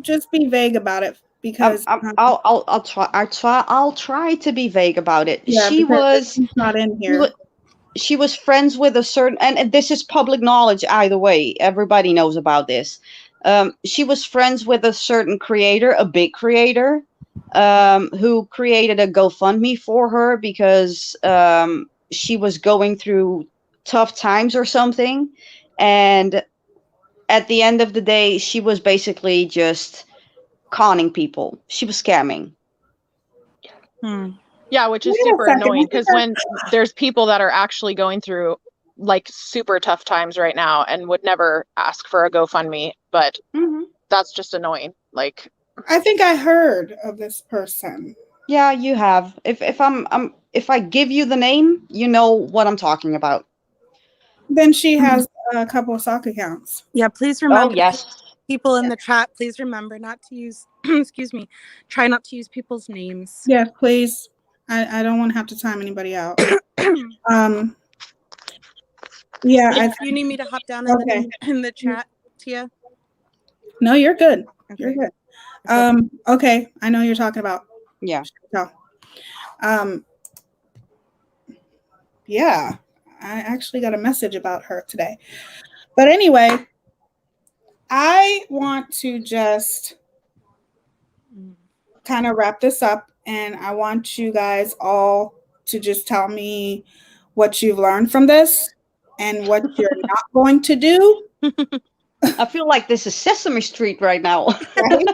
Just be vague about it because I'll try to be vague about it. yeah, She because was she's not in here. she was friends with a certain, and this is public knowledge either way. Everybody knows about this. She was friends with a certain creator, a big creator, who created a GoFundMe for her because she was going through tough times or something. And at the end of the day, she was basically just conning people. She was scamming. Yeah, which is Wait a super second, annoying look at because that. when there's people that are actually going through like super tough times right now and would never ask for a GoFundMe, but that's just annoying. Like, I think I heard of this person. Yeah, you have. If I give you the name, you know what I'm talking about. Then she has a couple of sock accounts. Yeah, please remember. Oh yes. People in the chat, please remember not to use. excuse me. Try not to use people's names. Yes, please. I don't want to have to time anybody out. Yeah. If you need me to hop down in the chat, Tia. No, you're good. Okay. You're good. Okay. I know who you're talking about. Yeah. So, yeah, I actually got a message about her today. But anyway, I want to just kind of wrap this up, and I want you guys all to just tell me what you've learned from this and what you're not going to do. I feel like this is Sesame Street right now. Right?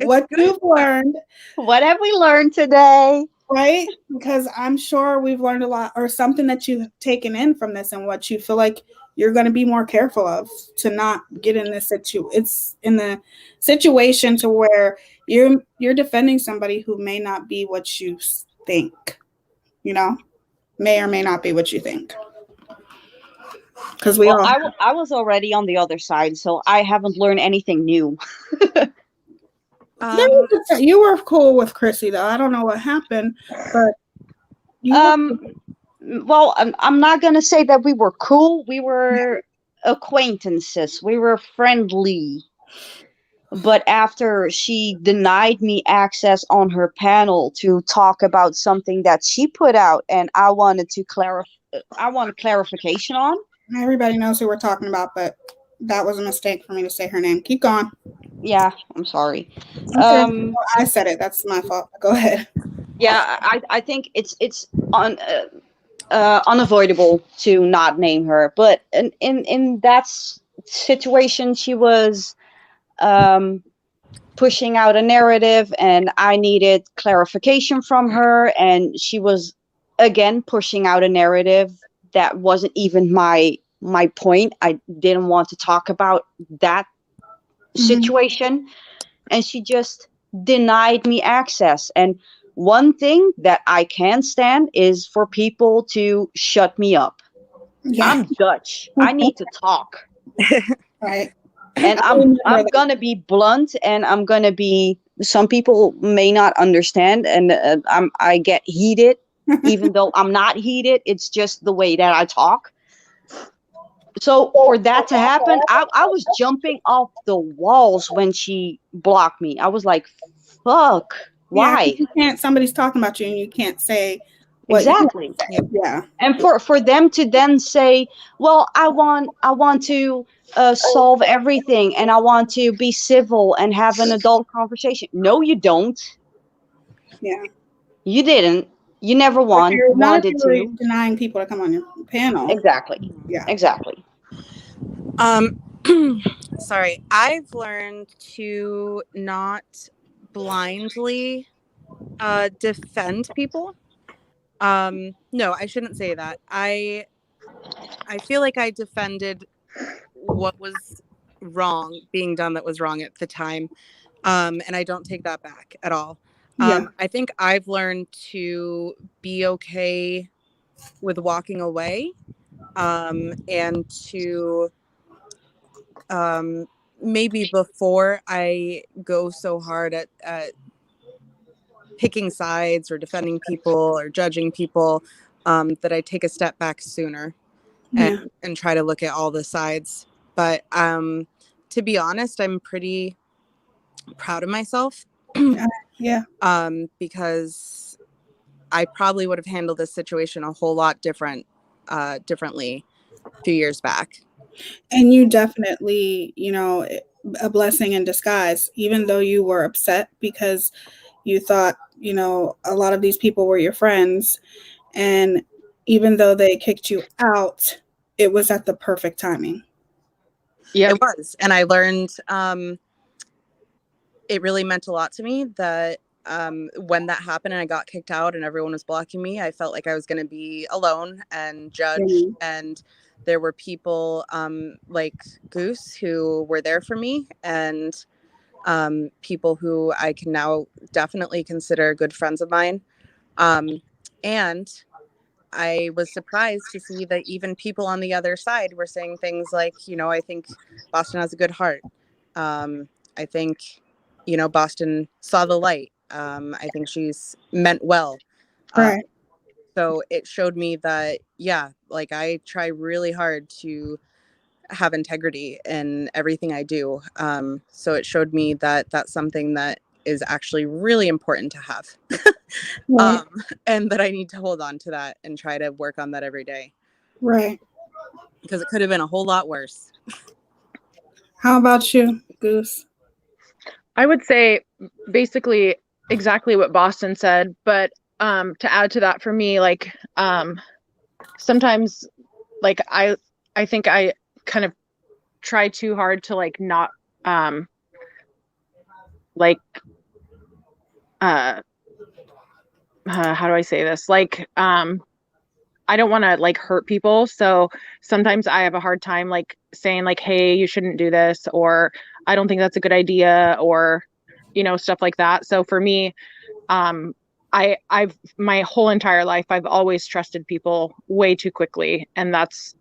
What you've learned. What have we learned today? Right? Because I'm sure we've learned a lot, or something that you've taken in from this and what you feel like you're going to be more careful of to not get in this it's in the situation to where you're defending somebody who may not be what you think, may or may not be what you think. Because I was already on the other side, so I haven't learned anything new. You were cool with Chrissy, though. I don't know what happened, but well, I'm not gonna say that we were cool. We were acquaintances. We were friendly. But after she denied me access on her panel to talk about something that she put out, and I wanted clarification on. Everybody knows who we're talking about, but that was a mistake for me to say her name. Keep going. Yeah, I'm sorry. Okay. I said it. That's my fault. Go ahead. Yeah, I think it's unavoidable to not name her, but in that situation, she was pushing out a narrative, and I needed clarification from her, and she was again, pushing out a narrative that wasn't even my point. I didn't want to talk about that situation, and she just denied me access. And one thing that I can't stand is for people to shut me up. Yeah. I'm Dutch. I need to talk. Right. And I I'm remember that. gonna be blunt, and I'm gonna be. Some people may not understand, and I get heated, even though I'm not heated. It's just the way that I talk. So for that to happen, I was jumping off the walls when she blocked me. I was like, "Fuck, Yeah, why?" you can't. Somebody's talking about you, and you can't say what Exactly. you say. Yeah. And for them to then say, well, I want to solve everything, and I want to be civil and have an adult conversation. No, you don't. Yeah. You didn't. You never Not if wanted you were to. denying people to come on your panel. Exactly. Yeah. Exactly. Sorry, I've learned to not blindly defend people. No, I shouldn't say that. I feel like I defended what was wrong, being done that was wrong at the time. And I don't take that back at all. Yeah. I think I've learned to be okay with walking away, and to maybe before I go so hard at picking sides or defending people or judging people, that I take a step back sooner Yeah. and try to look at all the sides. But to be honest, I'm pretty proud of myself. Yeah. Because I probably would have handled this situation a whole lot differently a few years back. And you definitely, a blessing in disguise, even though you were upset because you thought, a lot of these people were your friends. And even though they kicked you out, it was at the perfect timing. Yeah. It was. And I learned, it really meant a lot to me that when that happened and I got kicked out and everyone was blocking me, I felt like I was going to be alone and judged. And there were people like Goose who were there for me, and people who I can now definitely consider good friends of mine. And I was surprised to see that even people on the other side were saying things like, I think Boston has a good heart. I think, Boston saw the light. I think she's meant well. Right. So it showed me that, yeah, like I try really hard to have integrity in everything I do. So it showed me that that's something that is actually really important to have. Right. And that I need to hold on to that and try to work on that every day. Right. Because it could have been a whole lot worse. How about you, Goose? I would say basically exactly what Boston said, but to add to that for me, like sometimes like I think I kind of try too hard to like not like how do I say this? Like I don't want to like hurt people. So sometimes I have a hard time like saying like, hey, you shouldn't do this, or I don't think that's a good idea, or, stuff like that. So for me, I've my whole entire life, I've always trusted people way too quickly. And that's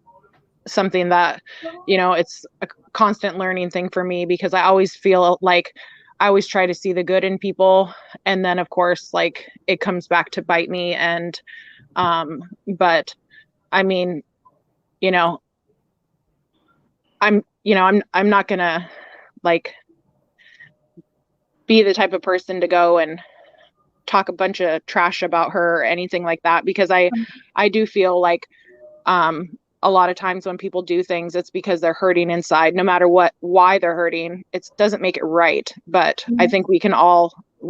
something that, it's a constant learning thing for me, because I always feel like I always try to see the good in people. And then of course, like it comes back to bite me. And but I mean, I'm not gonna like be the type of person to go and talk a bunch of trash about her or anything like that, because I do feel like a lot of times when people do things, it's because they're hurting inside, no matter why they're hurting. It doesn't make it right. But I think we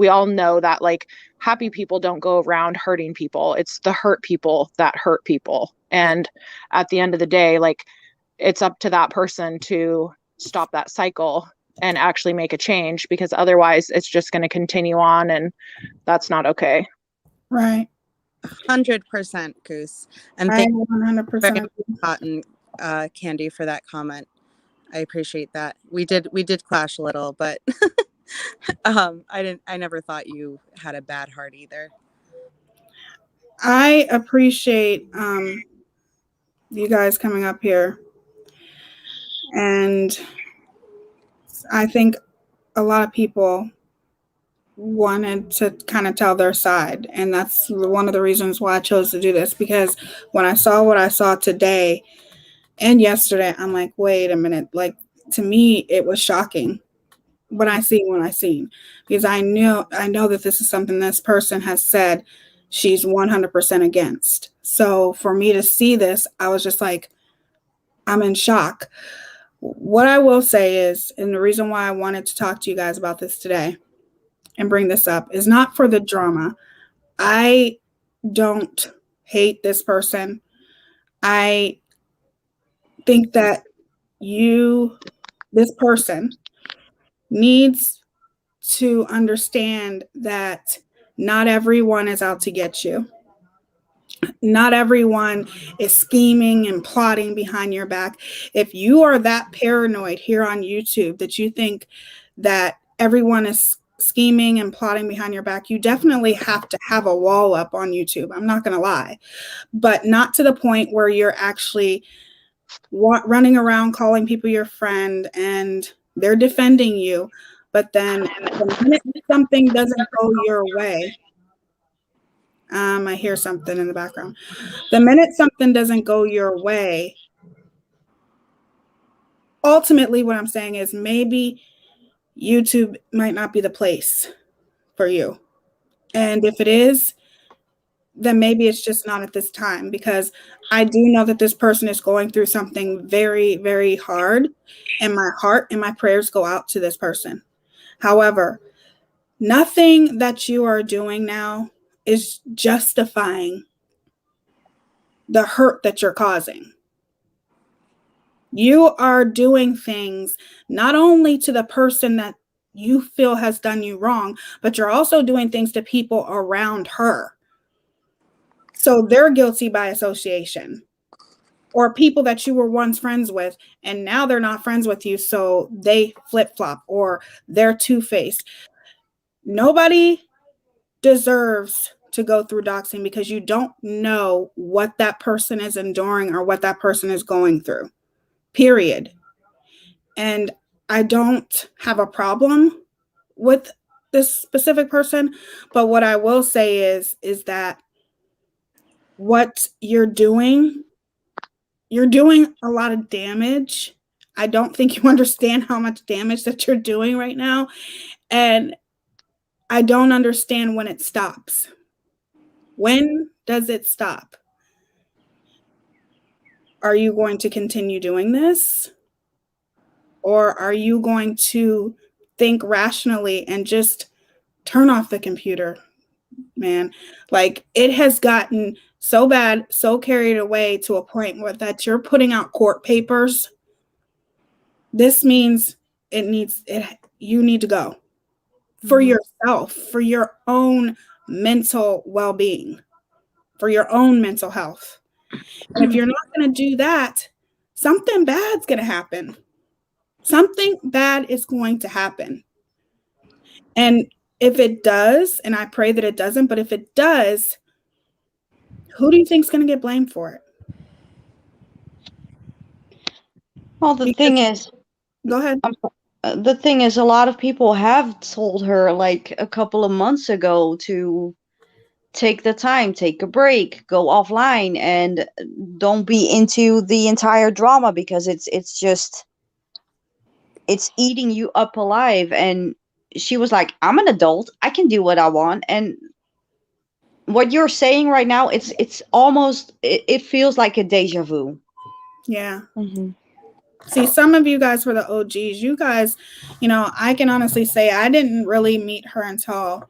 all know that like happy people don't go around hurting people. It's the hurt people that hurt people. And at the end of the day, like it's up to that person to stop that cycle and actually make a change, because otherwise it's just going to continue on, and that's not okay. Right. 100% Goose. And I thank you 100% very agree. much, Cotton Candy, for that comment. I appreciate that. We did clash a little, but I never thought you had a bad heart either. I appreciate you guys coming up here, and I think a lot of people wanted to kind of tell their side, and that's one of the reasons why I chose to do this, because when I saw what I saw today and yesterday, I'm like, wait a minute, like, to me it was shocking when I seen, because I know that this is something this person has said she's 100% against. So for me to see this, I was just like, I'm in shock. What I will say is, and the reason why I wanted to talk to you guys about this today and bring this up, is not for the drama. I don't hate this person. I think that this person needs to understand that not everyone is out to get you. Not everyone is scheming and plotting behind your back. If you are that paranoid here on YouTube that you think that everyone is scheming and plotting behind your back, you definitely have to have a wall up on YouTube. I'm not going to lie, but not to the point where you're actually running around calling people your friend and they're defending you. But then the minute something doesn't go your way, I hear something in the background. The minute something doesn't go your way, ultimately what I'm saying is maybe YouTube might not be the place for you. And if it is, then maybe it's just not at this time, because I do know that this person is going through something very, very hard, and my heart and my prayers go out to this person. However, nothing that you are doing now is justifying the hurt that you're causing. You are doing things not only to the person that you feel has done you wrong, but you're also doing things to people around her. So they're guilty by association, or people that you were once friends with and now they're not friends with you, so they flip-flop or they're two-faced. Nobody deserves to go through doxing, because you don't know what that person is enduring or what that person is going through, period. And I don't have a problem with this specific person, but what I will say is that what you're doing a lot of damage. I don't think you understand how much damage that you're doing right now. And I don't understand when it stops. When does it stop? Are you going to continue doing this? Or are you going to think rationally and just turn off the computer, man? Like, it has gotten so bad, so carried away to a point where that you're putting out court papers. This means you need to go for yourself, for your own mental well-being, for your own mental health. And if you're not going to do that, something bad's going to happen. Something bad is going to happen. And if it does, and I pray that it doesn't, but if it does, who do you think is going to get blamed for it? Well, the thing is, Go ahead. the thing is, a lot of people have told her like a couple of months ago to take the time, take a break, go offline, and don't be into the entire drama, because it's eating you up alive. And she was like, I'm an adult, I can do what I want. And what you're saying right now, it's almost, it feels like a deja vu. Yeah. Mm-hmm. See, some of you guys were the OGs. You guys, I can honestly say I didn't really meet her until,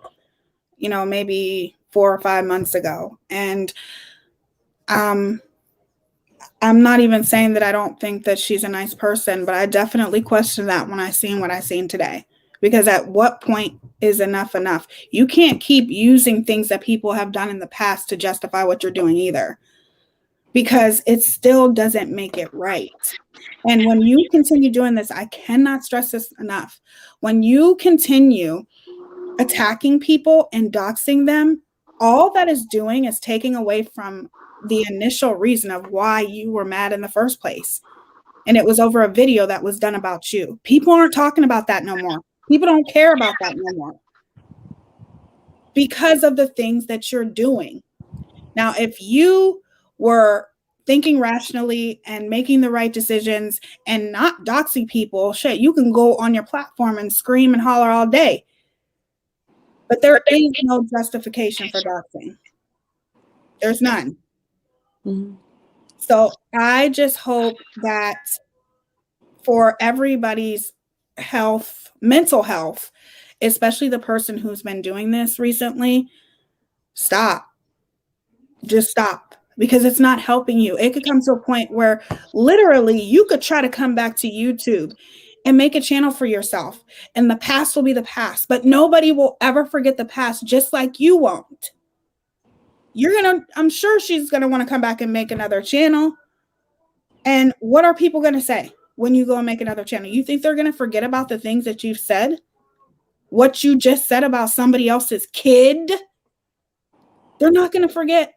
maybe 4 or 5 months ago. And I'm not even saying that I don't think that she's a nice person, but I definitely question that when I seen what I seen today, Because at what point is enough enough? You can't keep using things that people have done in the past to justify what you're doing either, because it still doesn't make it right. And when you continue doing this, I cannot stress this enough. When you continue attacking people and doxing them, all that is doing is taking away from the initial reason of why you were mad in the first place. And it was over a video that was done about you. People aren't talking about that no more. People don't care about that no more because of the things that you're doing. Now, if you were thinking rationally and making the right decisions and not doxing people, shit, you can go on your platform and scream and holler all day. But there is no justification for doxing. There's none. Mm-hmm. So I just hope that for everybody's health, mental health, especially the person who's been doing this recently, stop. Just stop, because it's not helping you. It could come to a point where literally you could try to come back to YouTube and make a channel for yourself, and the past will be the past, but nobody will ever forget the past, just like you won't. I'm sure she's gonna want to come back and make another channel. And what are people gonna say when you go and make another channel? You think they're gonna forget about the things that you've said? What you just said about somebody else's kid? They're not gonna forget.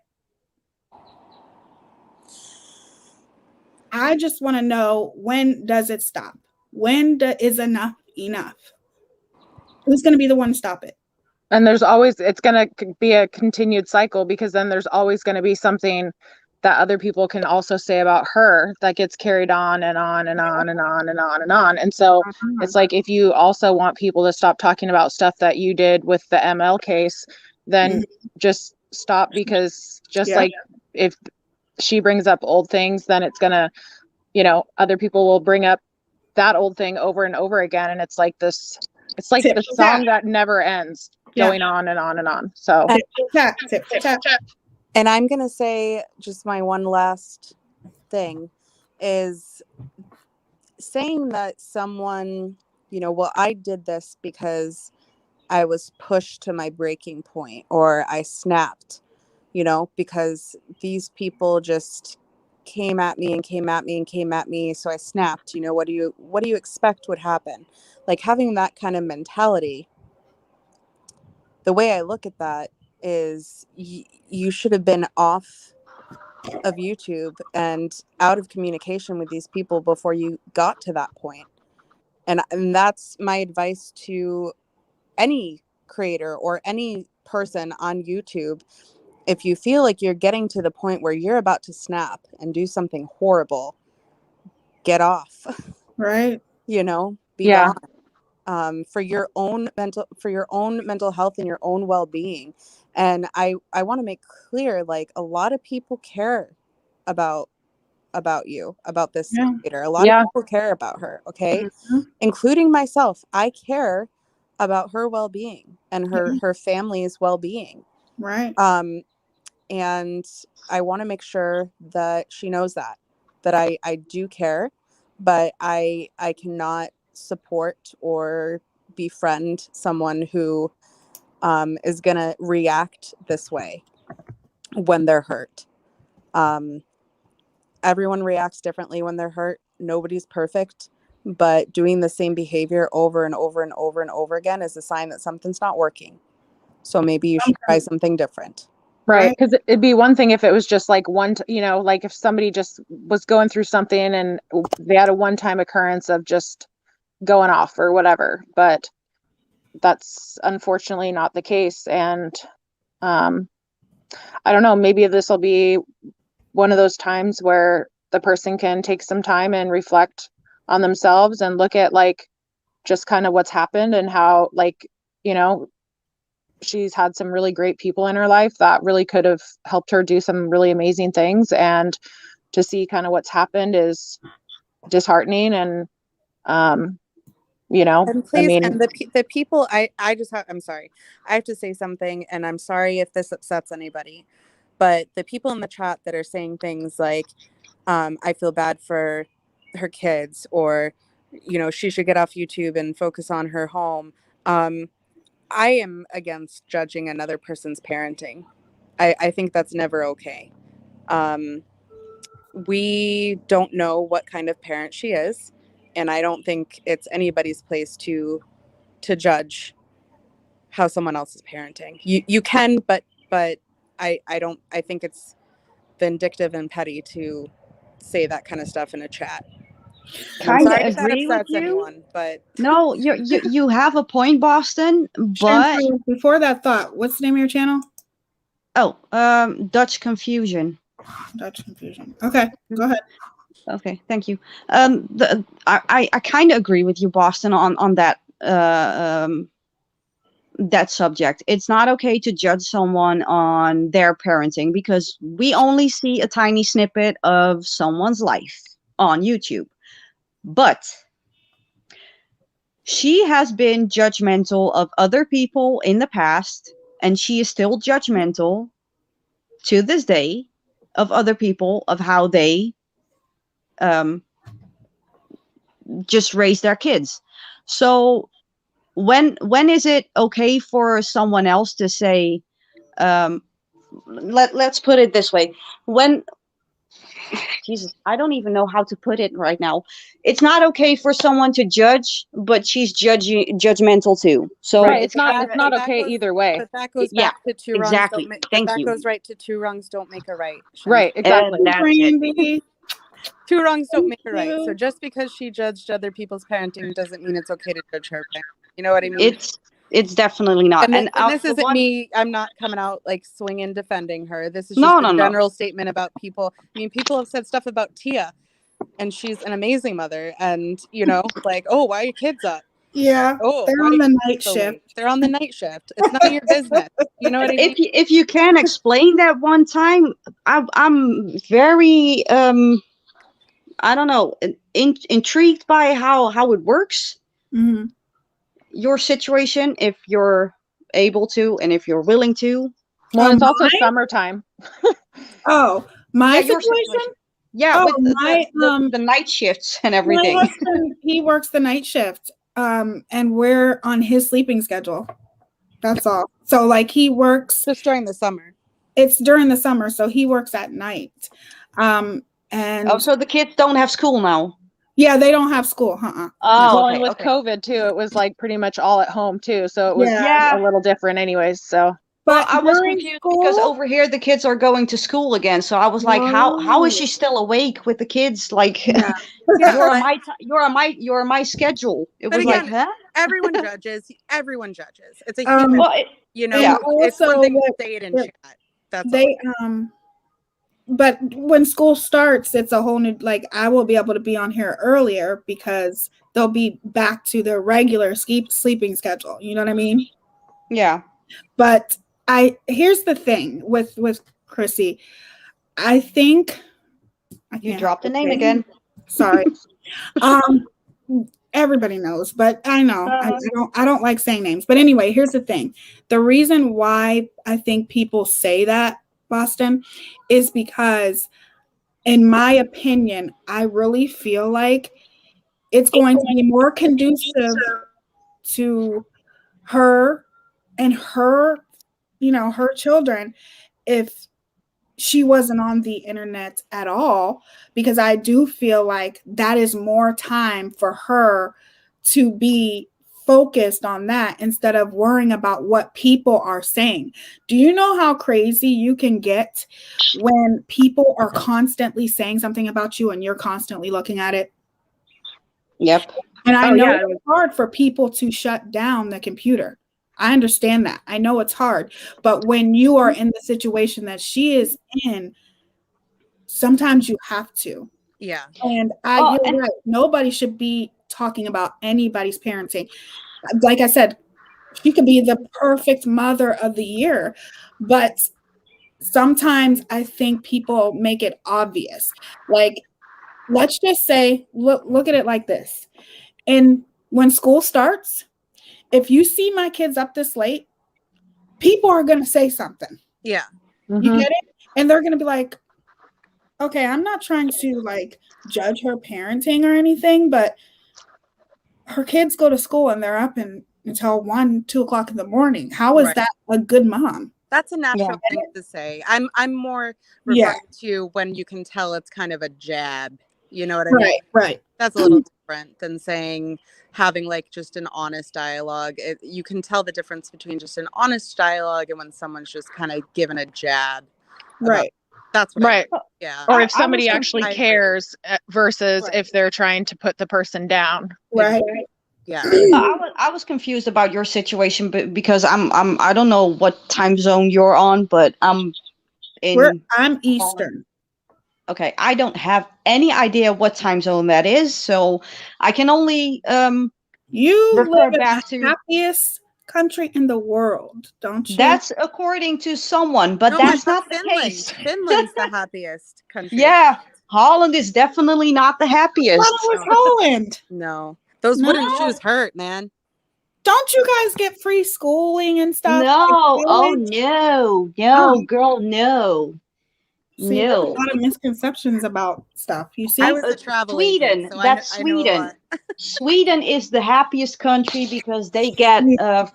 I just want to know, when does it stop? When is enough enough? Who's going to be the one to stop it? And it's going to be a continued cycle, because then there's always going to be something that other people can also say about her that gets carried on and on and on and on and on and on. And so it's like, if you also want people to stop talking about stuff that you did with the ML case, then just stop, because like if she brings up old things, then it's gonna, other people will bring up that old thing over and over again, and it's like this, it's like the song that never ends, going on and on and on. So and I'm gonna say just my one last thing is saying that someone, well, I did this because I was pushed to my breaking point, or I snapped, because these people just came at me and came at me and came at me. So I snapped. What do you expect would happen? Like, having that kind of mentality, the way I look at that is you should have been off of YouTube and out of communication with these people before you got to that point. And that's my advice to any creator or any person on YouTube. If you feel like you're getting to the point where you're about to snap and do something horrible, get off. Right. Be gone. For your own mental health and your own well-being. And I want to make clear, like, a lot of people care about you, about this creator. A lot of people care about her, okay? Including myself. I care about her well-being and her family's well-being. Right. And I want to make sure that she knows that I do care, but I cannot support or befriend someone who is going to react this way when they're hurt. Everyone reacts differently when they're hurt. Nobody's perfect, but doing the same behavior over and over and over and over again is a sign that something's not working. So maybe you should try something different. Right. Because it'd be one thing if it was just like like if somebody just was going through something and they had a one-time occurrence of just going off or whatever, but that's unfortunately not the case. And I don't know, maybe this will be one of those times where the person can take some time and reflect on themselves and look at, like, just kind of what's happened and how, like, she's had some really great people in her life that really could have helped her do some really amazing things, and to see kind of what's happened is disheartening. And and please, and the people, I'm sorry, I have to say something, and I'm sorry if this upsets anybody, but the people in the chat that are saying things like, I feel bad for her kids, or she should get off YouTube and focus on her home. I am against judging another person's parenting. I think that's never okay. We don't know what kind of parent she is, and I don't think it's anybody's place to judge how someone else is parenting. You can, but I think it's vindictive and petty to say that kind of stuff in a chat. And I'm Kind of sorry if that agree with upsets you. anyone, but No, you have a point, Boston. But Chantal, before that thought, what's the name of your channel? Dutch Confusion. Dutch Confusion. Okay, go ahead. Okay, thank you. I kind of agree with you, Boston, on that that subject. It's not okay to judge someone on their parenting because we only see a tiny snippet of someone's life on YouTube. But she has been judgmental of other people in the past, and she is still judgmental to this day of other people, of how they just raise their kids. So when is it okay for someone else to say, let's put it this way, when Jesus, I don't even know how to put it right now. It's not okay for someone to judge, but she's judgmental too. So Right, it's not that okay goes- either way. But that goes Yeah, back to two exactly. wrongs. Thank that you. goes right to two wrongs don't make a right. Shannon. Right, exactly. That's it. Brandy. Two wrongs don't make a Thank right. So you. just because she judged other people's parenting doesn't mean it's okay to judge her parenting. You know what I mean? It's definitely not. And this for isn't one- me. I'm not coming out like swinging defending her. This is No, just a no. general statement about people. I mean, people have said stuff about Tia, and she's an amazing mother. And like, oh, why are your kids up? Yeah, Oh, they're why on are the you night so shift. late? They're on the night shift. It's none of your business. You know what I mean? if you can explain that one time, I'm very I don't know, intrigued by how it works. hmm Your situation, if you're able to and if you're willing to. Well, it's also mine? summertime. Oh, my Yeah, your situation? Yeah, Oh, with my, the night shifts and My everything. husband, he works the night shift, and we're on his sleeping schedule. That's all. So like he works, Just during the summer. it's during the summer, so he works at night. And Oh, so the kids don't have school now. yeah, they don't have school. Oh, Well, okay, and with okay. COVID too, it was like pretty much all at home too. So it was Yeah. a little different anyways. So Well, but I was during confused because school- over here the kids are going to school again. So I was like, how is she still awake with the kids? Like, Yeah. you're on my schedule. It But was again, like, huh? Everyone judges. Everyone judges. It's a Um, human. Well, and It's one also thing to what- say it in what- chat. That's they all. but when school starts, it's a whole new, like I will be able to be on here earlier because they'll be back to their regular sleeping schedule. You know what I mean? yeah. But here's the thing with Chrissy. I think You dropped the name again. Sorry. Everybody knows, but I know I don't like saying names. But anyway, here's the thing. The reason why I think people say that, Boston, is because in my opinion, I really feel like it's going to be more conducive to her and her, her children if she wasn't on the internet at all, because I do feel like that is more time for her to be focused on that instead of worrying about what people are saying. Do you know how crazy you can get when people are constantly saying something about you and you're constantly looking at it? Yep. And I Oh, know yeah. it's hard for people to shut down the computer. I understand that. I know it's hard. But when you are in the situation that she is in, sometimes you have to. Yeah. And you're right. Nobody should be talking about anybody's parenting. Like I said, she could be the perfect mother of the year, but sometimes I think people make it obvious. Like, let's just say, look at it like this. And when school starts, if you see my kids up this late, people are going to say something. Yeah. You get it? And they're going to be like, okay, I'm not trying to like judge her parenting or anything, but her kids go to school and they're up until 1, 2 o'clock in the morning. How is Right. that a good mom? That's a natural thing to say. I'm more Yeah. referring to when you can tell it's kind of a jab. You know what I mean? Right. That's a little different than saying having like just an honest dialogue. You can tell the difference between just an honest dialogue and when someone's just kind of given a jab. Right. That's what Right. yeah. Or I if somebody was actually I agree. cares versus Right. if they're trying to put the person down. Right. Yeah. I was confused about your situation, but because I don't know what time zone you're on, but I'm in. I'm Eastern. Okay, I don't have any idea what time zone that is, so I can only You refer live in back the to. happiest country in the world, don't you? That's according to someone, but No, that's but not the Finland. case. Finland's the happiest country. Yeah, Holland is definitely not the I happiest. thought it was Holland. No. Those No. wooden shoes hurt, man. Don't you guys get free schooling and stuff? No, like oh college? no, Oh. girl, no. See, there's a No. lot of misconceptions about stuff. You see? I was a travel agent, Sweden, so that's I know a Sweden. lot. Sweden is the happiest country because they get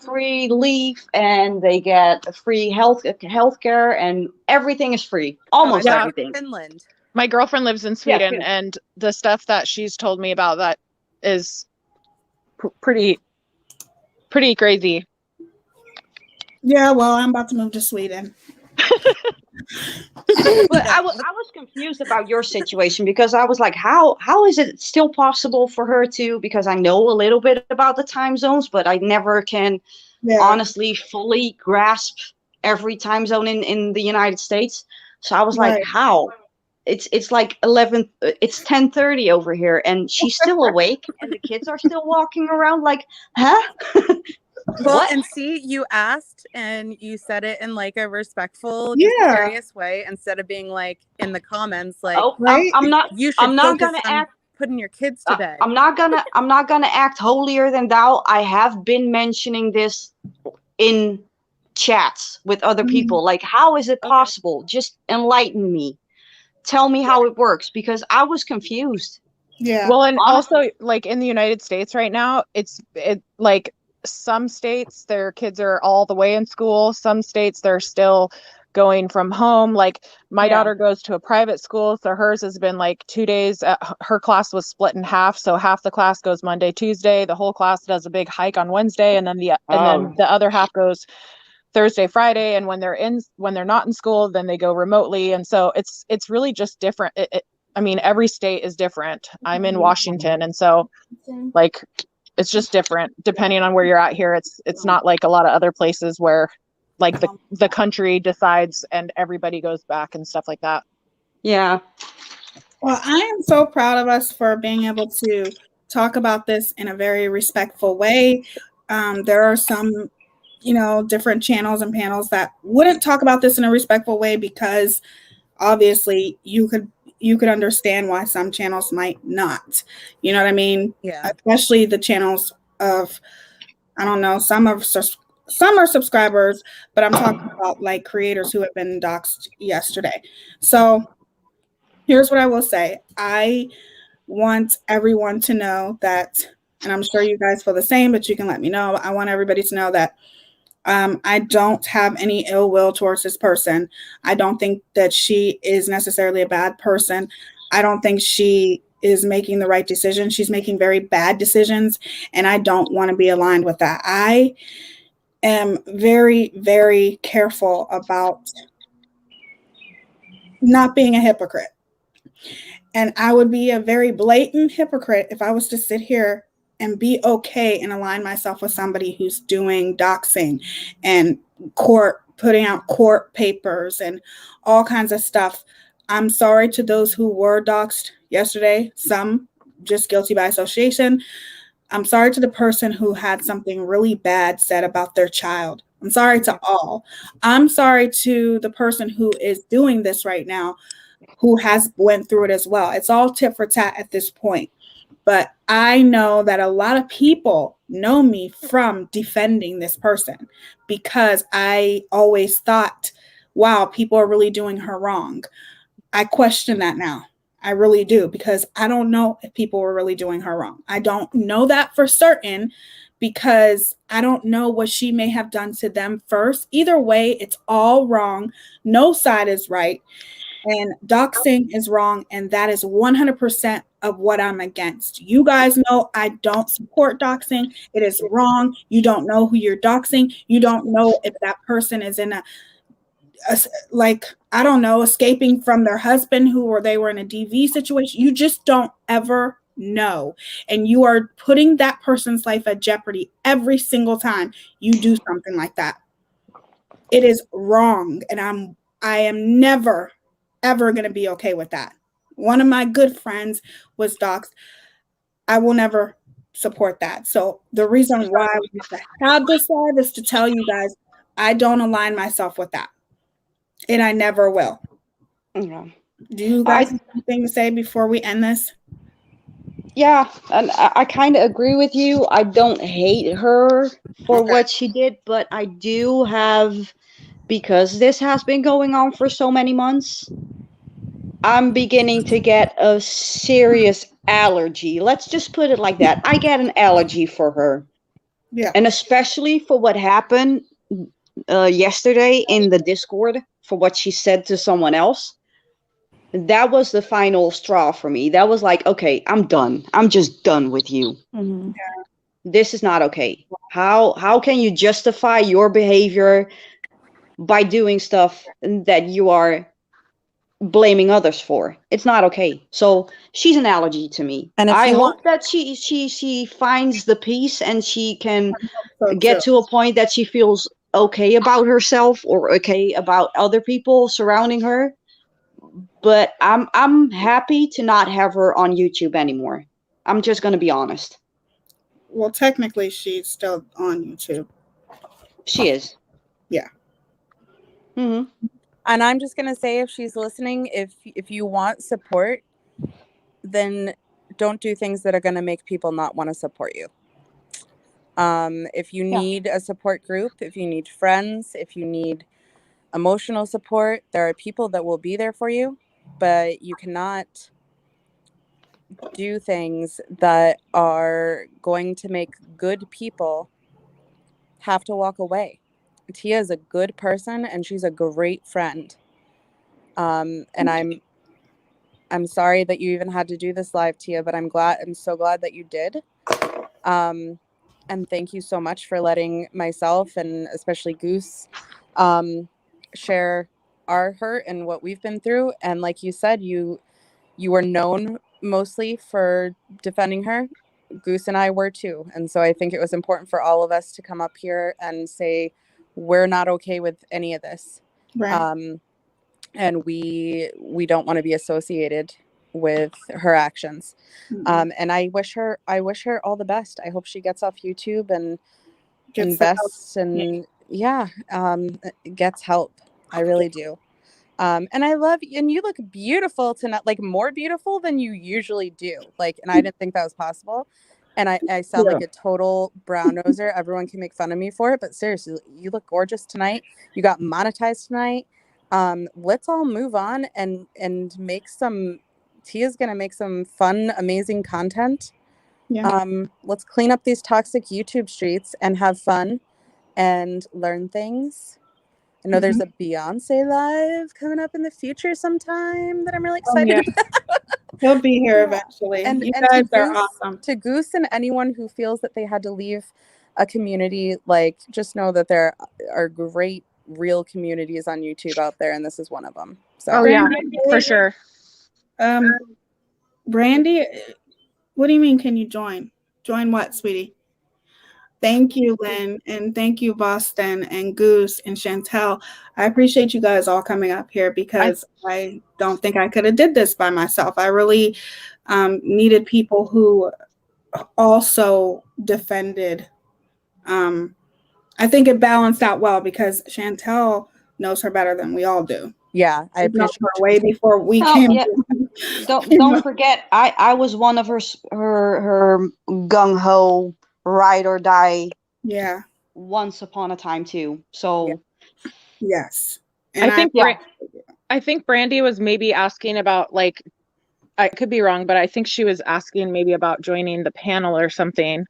free leave and they get free healthcare and everything is free. Almost Yeah. everything. Finland. My girlfriend lives in Yeah, Sweden, yeah. and the stuff that she's told me about that is pretty crazy. Yeah, well, I'm about to move to Sweden. But I was confused about your situation because I was like, how is it still possible for her to, because I know a little bit about the time zones, but I never can Yeah. honestly fully grasp every time zone in the United States. So I was Right. like, how? It's like 10:30 over here and she's still awake and the kids are still walking around like, huh? Well, What? and see, you asked and you said it in like a respectful, Yeah. just curious way instead of being like in the comments, like Oh, Right? I'm not you should I'm not focus gonna on act putting your kids to bed. I'm not gonna act holier than thou. I have been mentioning this in chats with other Mhm. people. Like, how is it possible? Just enlighten me. Tell me how it works because I was confused. Yeah. Well, and Honestly. also like in the United States right now, it like some states their kids are all the way in school. Some states they're still going from home. Like my Yeah. daughter goes to a private school, so hers has been like 2 days. Her class was split in half, so half the class goes Monday, Tuesday. The whole class does a big hike on Wednesday, and then the other half goes Thursday, Friday. And when they're not in school, then they go remotely. And so it's really just different. I mean, every state is different. I'm in Washington, and so like it's just different depending on where you're at here. It's not like a lot of other places where like the country decides and everybody goes back and stuff like that. Yeah. Well, I am so proud of us for being able to talk about this in a very respectful way. There are some, different channels and panels that wouldn't talk about this in a respectful way because obviously you could understand why some channels might not. You know what I mean? Yeah. Especially the channels of, I don't know, some are subscribers, but I'm talking about like creators who have been doxxed yesterday. So here's what I will say. I want everyone to know that, and I'm sure you guys feel the same, but you can let me know. I want everybody to know that I don't have any ill will towards this person. I don't think that she is necessarily a bad person. I don't think she is making the right decision. She's making very bad decisions, and I don't want to be aligned with that. I am very, very careful about not being a hypocrite. And I would be a very blatant hypocrite if I was to sit here and be okay and align myself with somebody who's doing doxing and putting out court papers and all kinds of stuff. I'm sorry to those who were doxed yesterday, some just guilty by association. I'm sorry to the person who had something really bad said about their child. I'm sorry to all. I'm sorry to the person who is doing this right now, who has went through it as well. It's all tit for tat at this point. But I know that a lot of people know me from defending this person because I always thought, wow, people are really doing her wrong. I question that now. I really do, because I don't know if people were really doing her wrong. I don't know that for certain, because I don't know what she may have done to them first. Either way, it's all wrong. No side is right. And doxing is wrong. And that is 100% of what I'm against. You guys know I don't support doxing. It is wrong. You don't know who you're doxing. You don't know if that person is in like, I don't know, escaping from their husband or they were in a DV situation. You just don't ever know. And you are putting that person's life at jeopardy every single time you do something like that. It is wrong. And I am never, ever going to be okay with that. One of my good friends was doxxed. I will never support that. So the reason why I have this live is to tell you guys, I don't align myself with that. And I never will. Yeah. Do you guys have anything to say before we end this? Yeah, and I kind of agree with you. I don't hate her for what she did, but I do have, because this has been going on for so many months, I'm beginning to get a serious allergy. Let's just put it like that. I get an allergy for her. Yeah. And especially for what happened yesterday in the Discord, for what she said to someone else. That was the final straw for me. That was like, okay, I'm done. I'm just done with you. Mm-hmm. Yeah. This is not okay. How can you justify your behavior by doing stuff that you are blaming others for? It's not okay. So she's an allergy to me. And if I you hope that she finds the peace and she can So get to a point that she feels okay about herself or okay about other people surrounding her. But I'm happy to not have her on YouTube anymore. I'm just gonna be honest. Well, technically, she's still on YouTube. She is. Yeah. Mm-hmm. And I'm just gonna say, if she's listening, if you want support, then don't do things that are gonna make people not want to support you. If you need a support group, if you need friends, if you need emotional support, there are people that will be there for you, but you cannot do things that are going to make good people have to walk away. Tia is a good person and she's a great friend. And I'm sorry that you even had to do this live, Tia, but I'm so glad that you did. And thank you so much for letting myself and especially Goose share our hurt and what we've been through. And like you said, you were known mostly for defending her. Goose and I were too. And so I think it was important for all of us to come up here and say, we're not okay with any of this. Right. And we don't want to be associated with her actions. Mm-hmm. And I wish her all the best. I hope she gets off YouTube and Gets invests and gets help. I really do. And I love you, and you look beautiful tonight, like more beautiful than you usually do. Like, and I didn't think that was possible. And I sound like a total brown noser. Everyone can make fun of me for it, but seriously, you look gorgeous tonight. You got monetized tonight. Let's all move on and make some. Tia's gonna make some fun, amazing content. Yeah. Let's clean up these toxic YouTube streets and have fun and learn things. I know there's a Beyonce live coming up in the future sometime that I'm really excited about. He'll be here eventually. And You and guys to are Goose, awesome. to Goose and anyone who feels that they had to leave a community, like, just know that there are great real communities on YouTube out there, and this is one of them. So Oh yeah, for sure. Brandy, what do you mean? Can you join? Join what, sweetie? Thank you, Lynn, and thank you, Boston and Goose and Chantel. I appreciate you guys all coming up here because I don't think I could have did this by myself. I really needed people who also defended. I think it balanced out well because Chantel knows her better than we all do. Yeah, I appreciate her way before we Oh, came. yeah. Don't forget, I was one of her gung ho ride or die. Yeah. Once upon a time too. So yes. And I think Brandy was maybe asking about like I could be wrong, but I think she was asking maybe about joining the panel or something.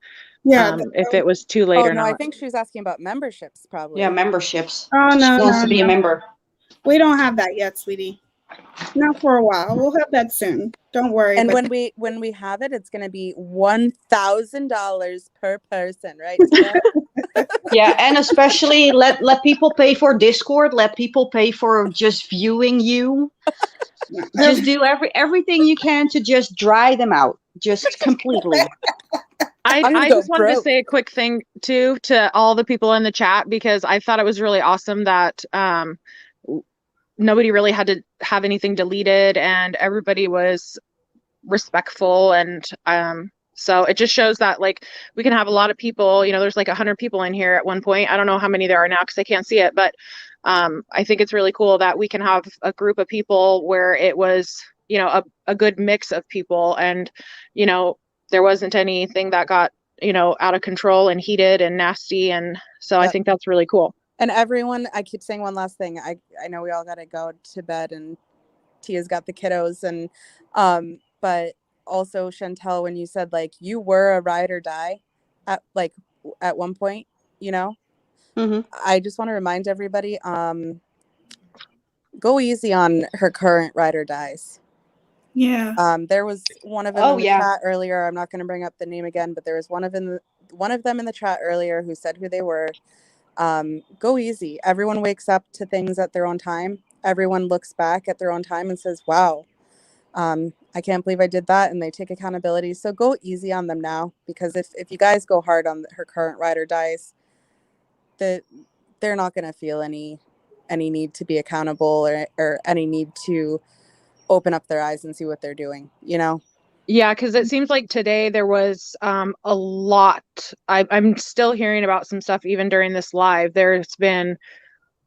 Yeah. If it was too late Oh or no, I not. think she was asking about memberships, probably. Yeah, memberships. Oh She no, wants no, to be a no. member. We don't have that yet, sweetie. Not for a while. We'll have that soon. Don't worry. And but when we have it, it's going to be $1,000 per person, right? Tia? Yeah, and especially let people pay for Discord. Let people pay for just viewing you. Just do everything you can to just dry them out, just completely. I'm gonna I go just wanted to broke. say a quick thing too to all the people in the chat, because I thought it was really awesome that nobody really had to have anything deleted and everybody was respectful, and so it just shows that like we can have a lot of people, you know, there's like 100 people in here at one point. I don't know how many there are now because I can't see it, but I think it's really cool that we can have a group of people where it was, you know, a good mix of people, and you know, there wasn't anything that got, you know, out of control and heated and nasty, and so I Yep. think that's really cool. And everyone, I keep saying one last thing. I know we all got to go to bed, and Tia's got the kiddos, and but also Chantel, when you said like you were a ride or die at one point, you know, I just want to remind everybody, go easy on her current ride or dies. yeah. There was one of them in the chat earlier. I'm not going to bring up the name again, but there was one of them in the chat earlier who said who they were. Go easy. Everyone wakes up to things at their own time. Everyone looks back at their own time and says, wow, I can't believe I did that. And they take accountability. So go easy on them now, because if you guys go hard on her current ride or dies, that they're not going to feel any need to be accountable or any need to open up their eyes and see what they're doing, you know? Yeah, because it seems like today there was a lot. I'm still hearing about some stuff even during this live. There's been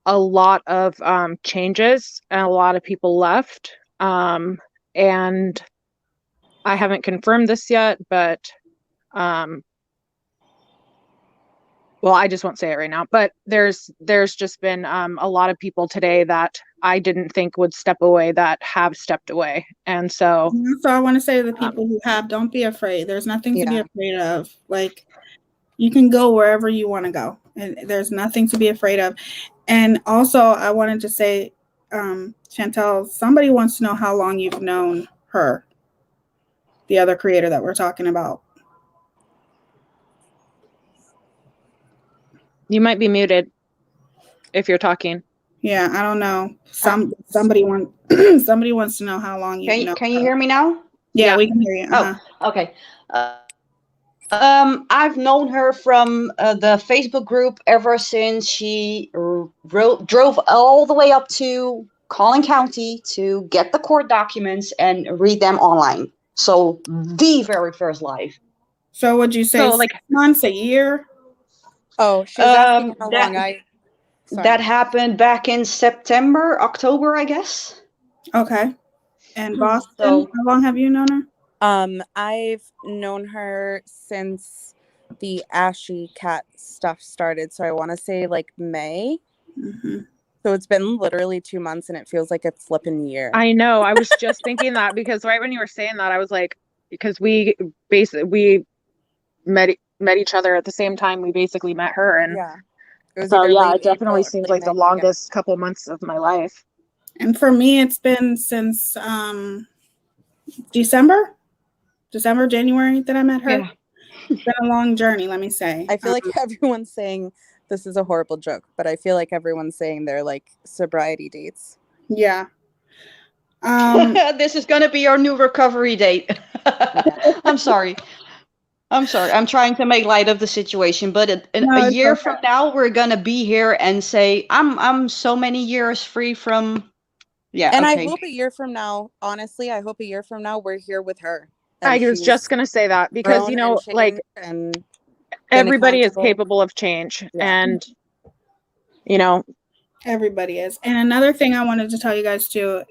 a lot of changes and a lot of people left. And I haven't confirmed this yet, but well, I just won't say it right now, but there's just been a lot of people today that I didn't think would step away that have stepped away. And so I want to say to the people who have, don't be afraid. There's nothing to be afraid of. Like, you can go wherever you want to go, and there's nothing to be afraid of. And also, I wanted to say, Chantel, somebody wants to know how long you've known her, the other creator that we're talking about. you might be muted if you're talking. Yeah, I don't know. Somebody wants to know how long you know. Can you hear me now? Yeah, we can hear you. Oh, okay. I've known her from the Facebook group ever since she drove all the way up to Collin County to get the court documents and read them online. So the very first live. So would you say So, like, 6 months, a year? Oh, she was asking how long that happened back in September, October, I guess. Okay. And Boston, how long have you known her? I've known her since the Ashy Cat stuff started. So I want to say like May. Mm-hmm. So it's been literally 2 months, and it feels like a flipping year. I know. I was just thinking that, because right when you were saying that, I was like, because we met each other at the same time. We basically met her, and it definitely seems like the longest couple of months of my life. And for me, it's been since December, January that I met her. Yeah. It's been a long journey, let me say. I feel like everyone's saying this is a horrible joke, but I feel like everyone's saying they're like sobriety dates. Yeah. This is going to be our new recovery date. I'm sorry. I'm trying to make light of the situation, but a year from now, we're going to be here and say, I'm so many years free from. Yeah. And I hope a year from now, honestly, we're here with her. I was just going to say that, because, you know, like, and everybody is capable of change, and, you know, everybody is. And another thing I wanted to tell you guys too,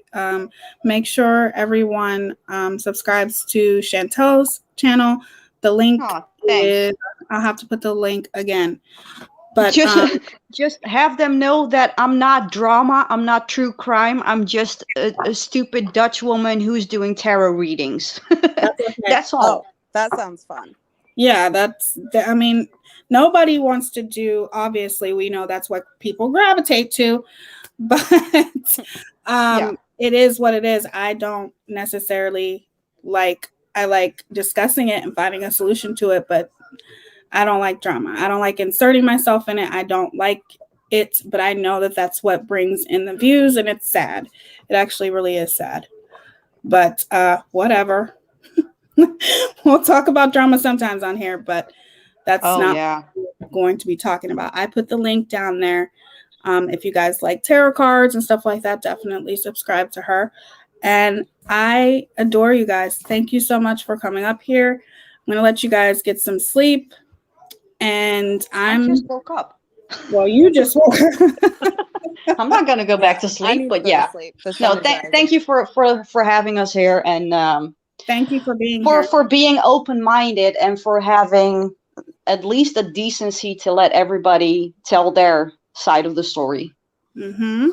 make sure everyone subscribes to Chantel's channel. The link is, I'll have to put the link again. But just have them know that I'm not drama. I'm not true crime. I'm just a stupid Dutch woman who's doing tarot readings. that's okay. That's all. Oh, that sounds fun. Yeah, I mean, nobody wants to do, obviously, we know that's what people gravitate to, but it is what it is. I don't necessarily I like discussing it and finding a solution to it, but I don't like drama. I don't like inserting myself in it. I don't like it, but I know that that's what brings in the views, and it's sad. It actually really is sad, but whatever. We'll talk about drama sometimes on here, but that's not what we're going to be talking about. I put the link down there. If you guys like tarot cards and stuff like that, definitely subscribe to her. And I adore you guys. Thank you so much for coming up here. I'm going to let you guys get some sleep. And I just woke up. Well, you just woke up. I'm not going to go back to sleep, but yeah. No, thank you for having us here, and thank you for being here. For being open-minded and for having at least a decency to let everybody tell their side of the story. Mm-hmm.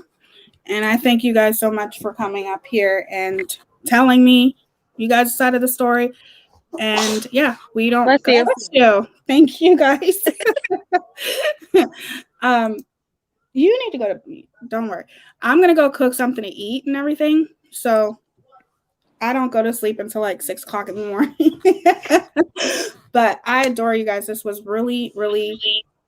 And I thank you guys so much for coming up here and telling me you guys' side of the story. And yeah, we don't. Bless you. Thank you guys. You need to go to. Don't worry. I'm gonna go cook something to eat and everything. So I don't go to sleep until like 6 o'clock in the morning. But I adore you guys. This was really, really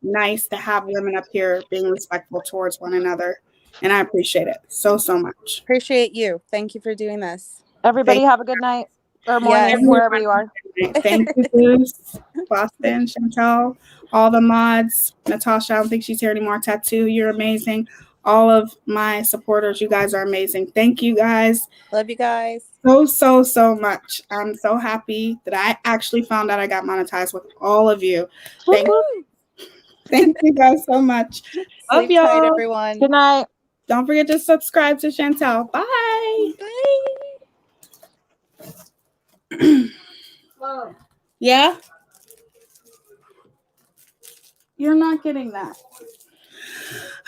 nice to have women up here being respectful towards one another. And I appreciate it so much. Appreciate you. Thank you for doing this. Everybody have a good night or morning, wherever you are. Thank you, Bruce, Boston, Chantal, all the mods, Natasha, I don't think she's here anymore. Tattoo, you're amazing. All of my supporters, you guys are amazing. Thank you guys. Love you guys. So much. I'm so happy that I actually found out I got monetized with all of you. Thank you guys so much. Love y'all. Tight, everyone. Good night. Don't forget to subscribe to Chantal. Bye. Mom. Yeah? You're not getting that.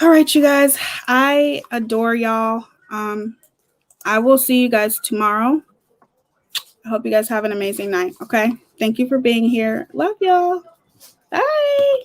All right, you guys. I adore y'all. I will see you guys tomorrow. I hope you guys have an amazing night. Okay? Thank you for being here. Love y'all. Bye.